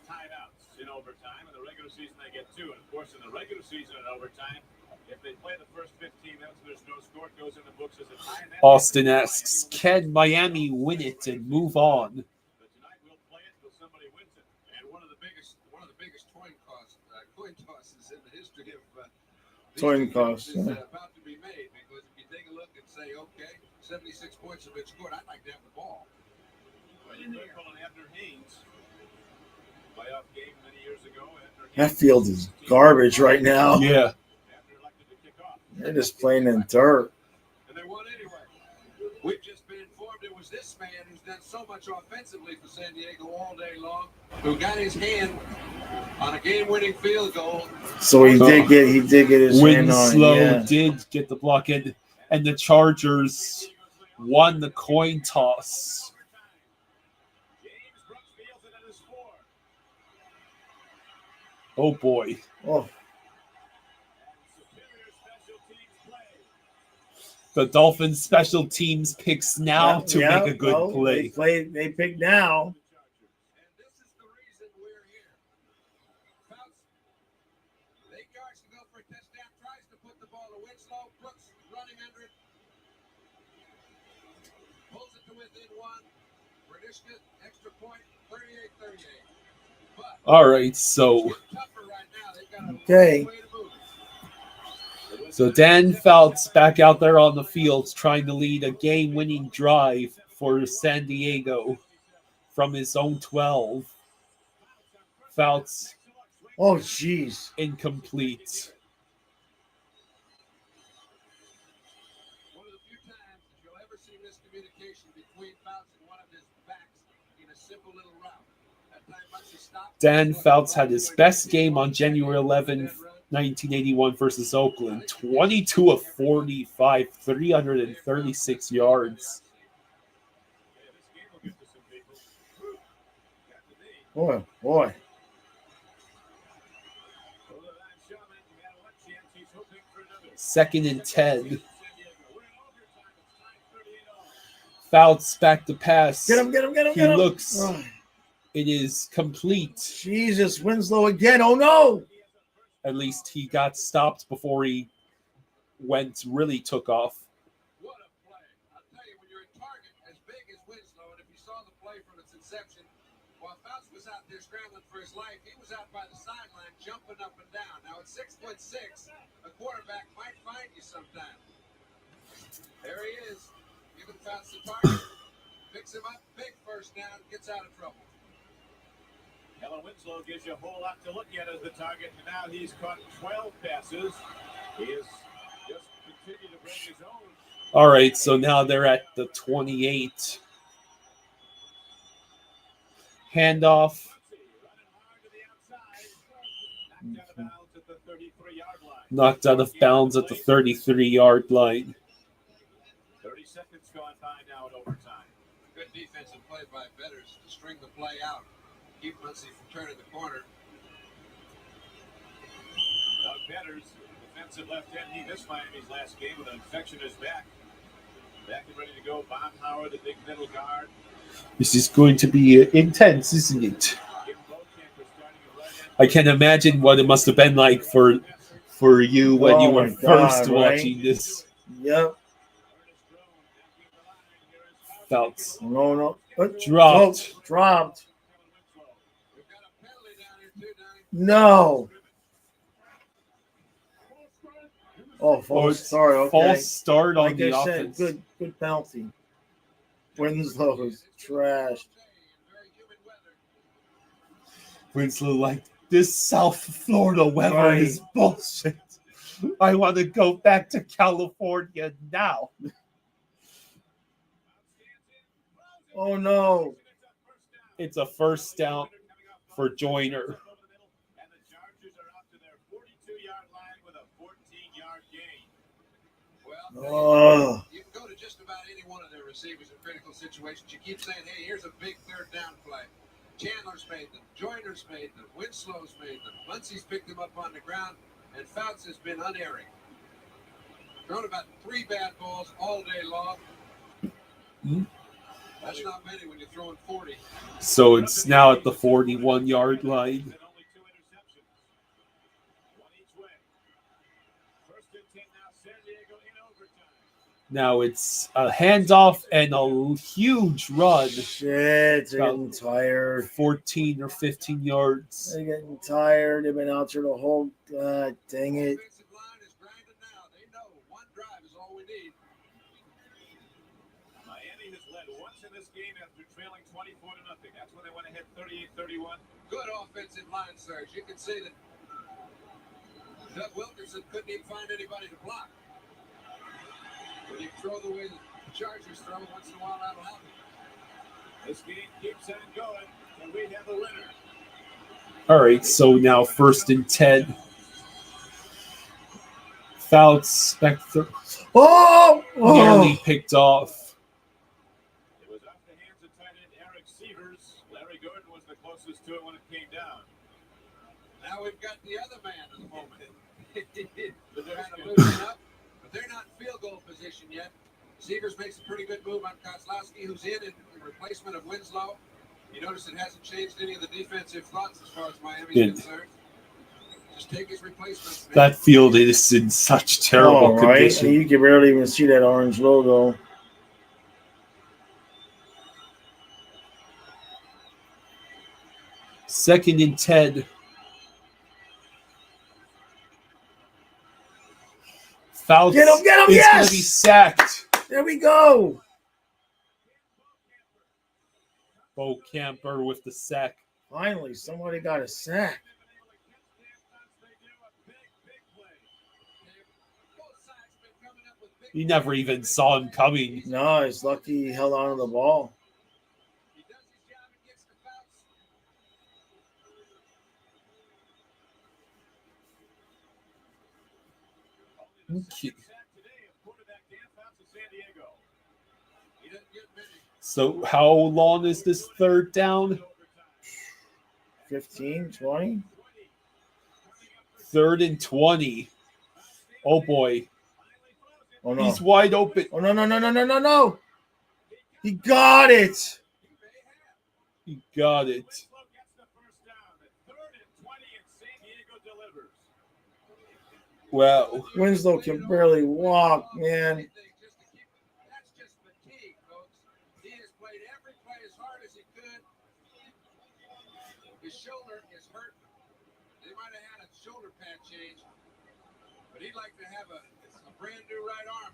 timeouts in overtime. In the regular season, they get 2. And, of course, in the regular season in overtime, if they play the first 15 minutes and there's no score, it goes in the books as a tie. Austin asks, can Miami win it and move on? But tonight we'll play it until somebody wins it. And one of the biggest coin tosses in the history of coin toss is about to be made. Because if you take a look and say, okay, 76 points have been scored, I'd like to have the ball. That field is garbage right now. Yeah. They're just playing in dirt. And they won anyway. We've just been informed it was this man who's done so much offensively for San Diego all day long, who got his hand on a game-winning field goal. So he did get his hand on. Winslow did get the block in, and the Chargers won the coin toss. Oh boy. Oh. The Dolphins special teams picks now to make a good play. They pick now. And this is the reason we're here. Fouts, 8 yards to go for a touchdown. Tries to put the ball to Winslow. Brooks running under it. Pulls it to within 1. Bernishka, extra point, 38-38. But All right, so it's tougher right now. They've got a Okay. long way to move. Dan Fouts back out there on the field trying to lead a game-winning drive for San Diego from his own 12. Fouts Oh, jeez. incomplete. One of the few times that you'll ever see miscommunication between Fouts and one of his backs in a simple little route. That time Muncie stopped. Dan Fouts had his best game on January 11th, 1981 versus Oakland. 22 of 45, 336 yards. Boy. Second and 10. Fouts back to pass. Get him. He Get him. looks. Oh, It is complete. Jesus, Winslow again. Oh, no. At least he got stopped before he really took off. What a play. I'll tell you, when you're a target as big as Winslow, and if you saw the play from its inception, while Fouts was out there scrambling for his life, he was out by the sideline jumping up and down. Now, at 6'6", a quarterback might find you sometime. There he is, giving Fouts the target. Picks him up, big first down, gets out of trouble. Kellen Winslow gives you a whole lot to look at as the target. And now he's caught 12 passes. He has just continued to bring his own. All right, so now they're at the 28. Handoff. Knocked out of bounds at the 33-yard line. 30 seconds gone by now at overtime. Good defensive play by Betters to string the play out. Keep Muncie from turning the corner. Doug Betters, defensive left end. He missed Miami's last game with an infection in his back. Back and ready to go. Bob Howard, the big middle guard. This is going to be intense, isn't it? I can imagine what it must have been like for you when you were first watching this. Yep. Fouts No. dropped. Dropped. We've got a penalty down here too, Donnie. No. Oh, false start. Okay. False start on Like the I said, offense. good penalty. Winslow's trashed. Very humid weather. Winslow like, this South Florida weather Right. is bullshit. I want to go back to California now. Oh no. It's a first down for Joyner. And the Chargers are out to their 42-yard line with a 14-yard gain. Well, Oh. you can go to just about any one of their receivers in critical situations. You keep saying, hey, here's a big third down play. Chandler's made them. Joyner's made them. Winslow's made them. Muncie's picked them up on the ground. And Fouts has been unerring. Thrown about 3 bad balls all day long. That's not many when you're throwing 40. So it's now at the 41-yard line. And only 2 interceptions. One each way. First and 10 now, San Diego in overtime. Now it's a handoff and a huge run. Shit, they're getting tired. 14 or 15 yards. They're getting tired. They've been out there the whole. God dang it. Offensive line is grinding now. They know one drive is all we need. Miami has led once in this game after trailing 24-0. That's when they went ahead 38-31. Good offensive line, Serge. You can see that Doug Wilkerson couldn't even find anybody to block. When you throw the way the Chargers throw, once in a while that'll happen. This game keeps on going, and we have a winner. All right, so now first and 10. Fouts back Oh! nearly picked off. It was off the hands of tight end Eric Sievers. Larry Gordon was the closest to it when it came down. Now we've got the other man at the moment. They're trying to loosen up, but they're position yet. Severs makes a pretty good move on Kozlowski, who's in replacement of Winslow. You notice it hasn't changed any of the defensive thoughts as far as Miami's concerned. Just take his replacement. That field is in such terrible condition. You can barely even see that orange logo. Second and 10. Fouts Get him, is yes! going to be sacked. There we go. Bo Camper with the sack. Finally, somebody got a sack. He never even saw him coming. No, he's lucky he held on to the ball. Okay. So how long is this third down? 15, 20. 3rd and 20. Oh boy. Oh no. He's wide open. Oh no. He got it. He got it. Wow. Winslow can barely walk, man. That's just fatigue, folks. He has played every play as hard as he could. His shoulder is hurt. They might have had a shoulder pad change, but he'd like to have a brand new right arm.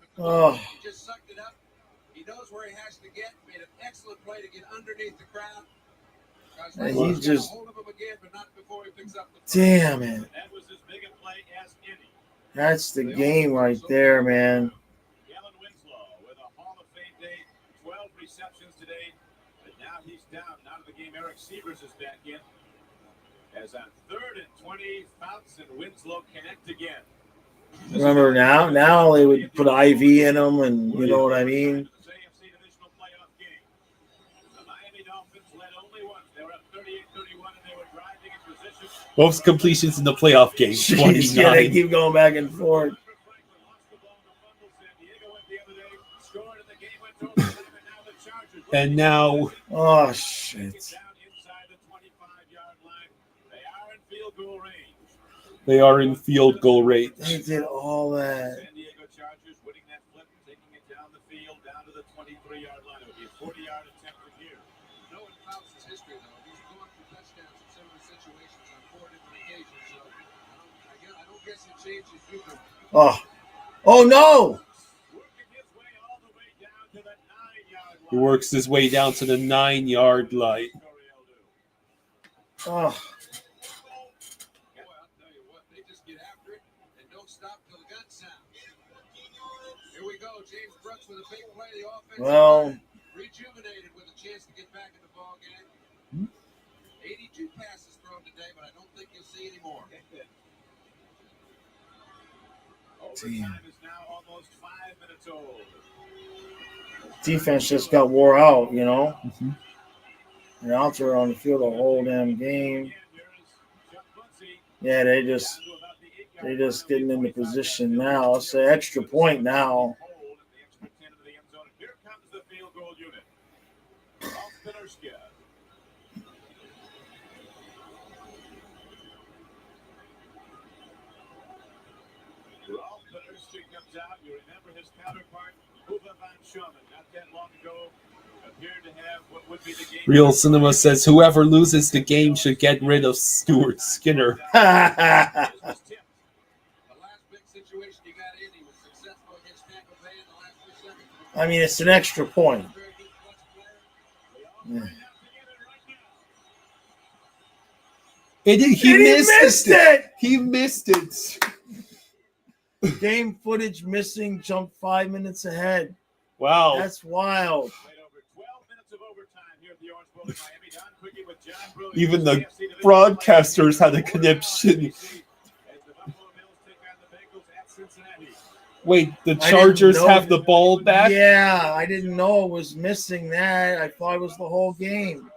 He just sucked it up. He knows where he has to get. Made an excellent play to get underneath the crowd. And he just hold of him again, but not before he picks up the damn it. That was as big a play as any. That's the game right there, man. Kellen Winslow with a Hall of Fame day, 12 receptions today, but now he's down. Out of the game, Eric Severs is back in. As on 3rd and 20, Fouts and Winslow connect again. Remember now they would put IV in them, and you know what I mean. AFC divisional playoff game. The Miami Dolphins led only once. They were up 38-31, and they were driving in position. Most completions in the playoff game. Jeez, yeah, they keep going back and forth. And now, oh shit! they are in field goal range. They did all that. San Diego Chargers winning that flip, taking it down the field, down to the 23-yard line. It would be a 40-yard attempt from here. Knowing Fouts' history, though, he's gone for touchdowns in some of the situations on 4 different occasions. So I don't guess it changes you. Oh no! He works his way down to the 9-yard line. Oh, well, Rejuvenated with a chance to get back in the ball game. 82 passes thrown today, but I don't think you'll see any more. Overtime is now almost 5 minutes old. defense just got wore out, you know. And out there on the field the whole damn game. Yeah, they just getting into position now. It's an extra point now. Here comes the field goal unit. Ralph Peterski comes out. You remember his counterpart, Uwe von Schumann, not that long ago, appeared to have what would be the game. Real Cinema says whoever loses the game should get rid of Stuart Skinner. I mean, it's an extra point. Yeah. He missed it. He missed it. Game footage missing, jumped 5 minutes ahead. Wow. That's wild. Even the broadcasters had a conniption. Wait, the Chargers have the ball back? Yeah, I didn't know it was missing that. I thought it was the whole game.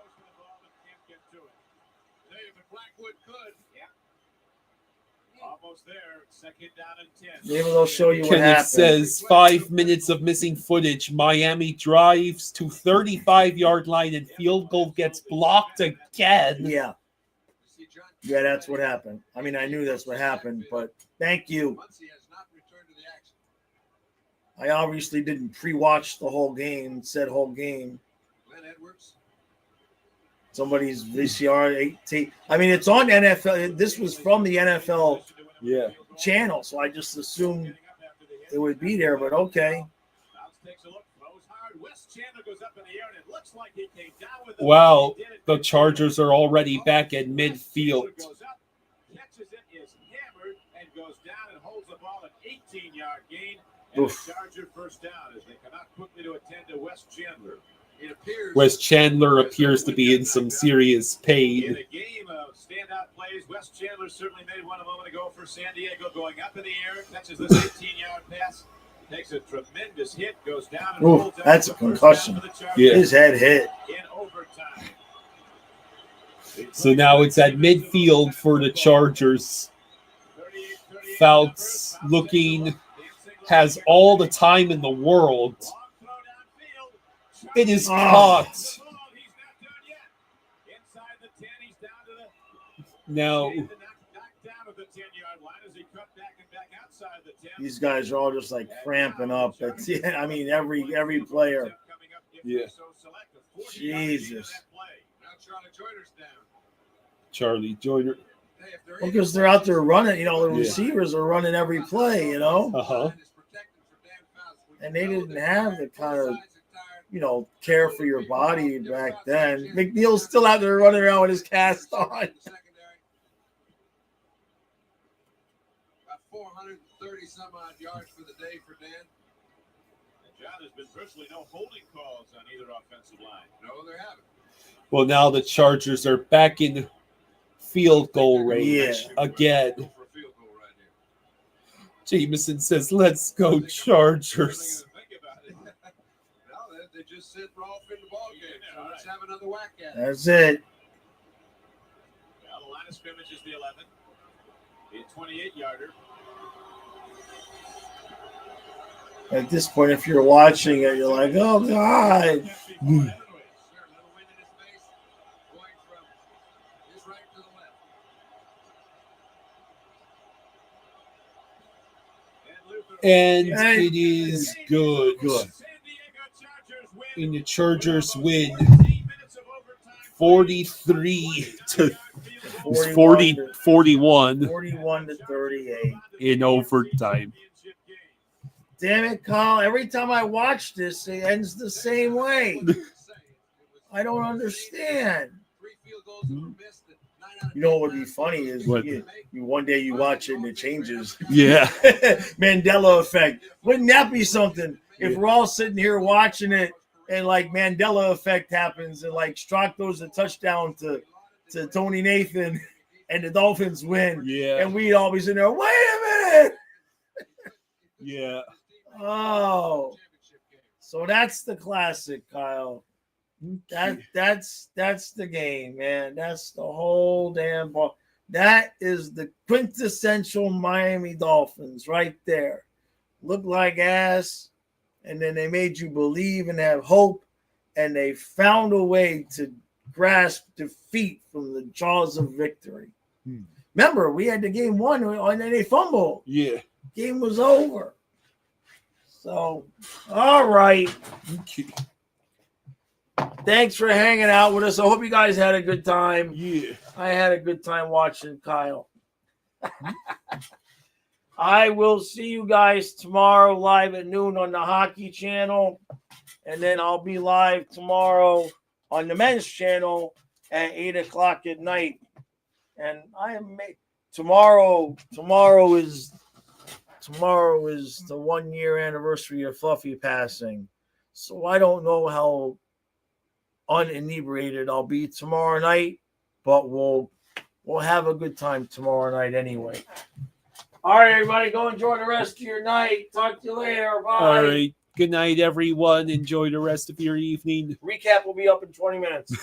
almost there. Second down and 10. Maybe they'll show you what Kenneth happened. says 5 minutes of missing footage. Miami drives to 35-yard line and field goal gets blocked again. Yeah. Yeah, that's what happened. I mean, I knew that's what happened, but thank you. I obviously didn't pre-watch the whole game, said whole game. Somebody's VCR tape. I mean, it's on NFL. This was from the NFL channel, so I just assumed it would be there, but okay. Wow, the Chargers are already back at midfield. Charger first down as they come out quickly to attend to West Chandler. Wes Chandler appears to be in some serious In pain. a game of standout plays, West Chandler certainly made one a moment ago for San Diego, going up in the air, catches this 18-yard pass, takes a tremendous hit, goes down and holds out. That's a concussion. Yeah. His head hit. In overtime. So now it's at midfield for the Chargers. Fouts looking, has all the time in the world. It is caught. Now, These guys are all just like cramping up. That's, I mean, every player. Yeah. Jesus. Charlie Joyner. Because they're out there running, you know, the receivers are running every play, you know. Uh-huh. And they didn't have the kind of, you know, care for your body back then. McNeil's still out there running around with his cast on. About 430 some odd yards for the day for Dan. John, there's been virtually no holding calls on either offensive line. No, there haven't. Well, now the Chargers are back in field goal range again. For a field goal right here. Jameson says, "Let's go Chargers." No, they just sent Rolf in the ball game. So let's have another whack at it. That's it. Well, the line of scrimmage is the 11. The 28-yarder. At this point, if you're watching it, you're like, oh, God. And it is good. Good. And the Chargers win 43 to 41 41 to 38. in overtime. Damn it, Kyle. Every time I watch this, it ends the same way. I don't understand. You know what would be funny is you one day you watch it and it changes. Yeah. Mandela effect. Wouldn't that be something if we're all sitting here watching it and like Mandela effect happens and like Strock throws a touchdown to Tony Nathan and the Dolphins win. Yeah. And we'd all be sitting there, wait a minute. Yeah. Oh. So that's the classic, Kyle. That's the game, man. That's the whole damn ball. That is the quintessential Miami Dolphins right there. Look like ass, and then they made you believe and have hope, and they found a way to grasp defeat from the jaws of victory. Remember, we had the game won, and then they fumbled. Yeah. Game was over. So, all right. Okay. Thanks for hanging out with us. I hope you guys had a good time. Yeah. I had a good time watching Kyle. I will see you guys tomorrow live at noon on the hockey channel. And then I'll be live tomorrow on the men's channel at 8 o'clock at night. And I am tomorrow is the 1 year anniversary of Fluffy passing. So I don't know how uninebriated I'll be tomorrow night, but we'll have a good time tomorrow night anyway. All right, everybody, go enjoy the rest of your night. Talk to you later. Bye. All right. Good night, everyone. Enjoy the rest of your evening. Recap will be up in 20 minutes.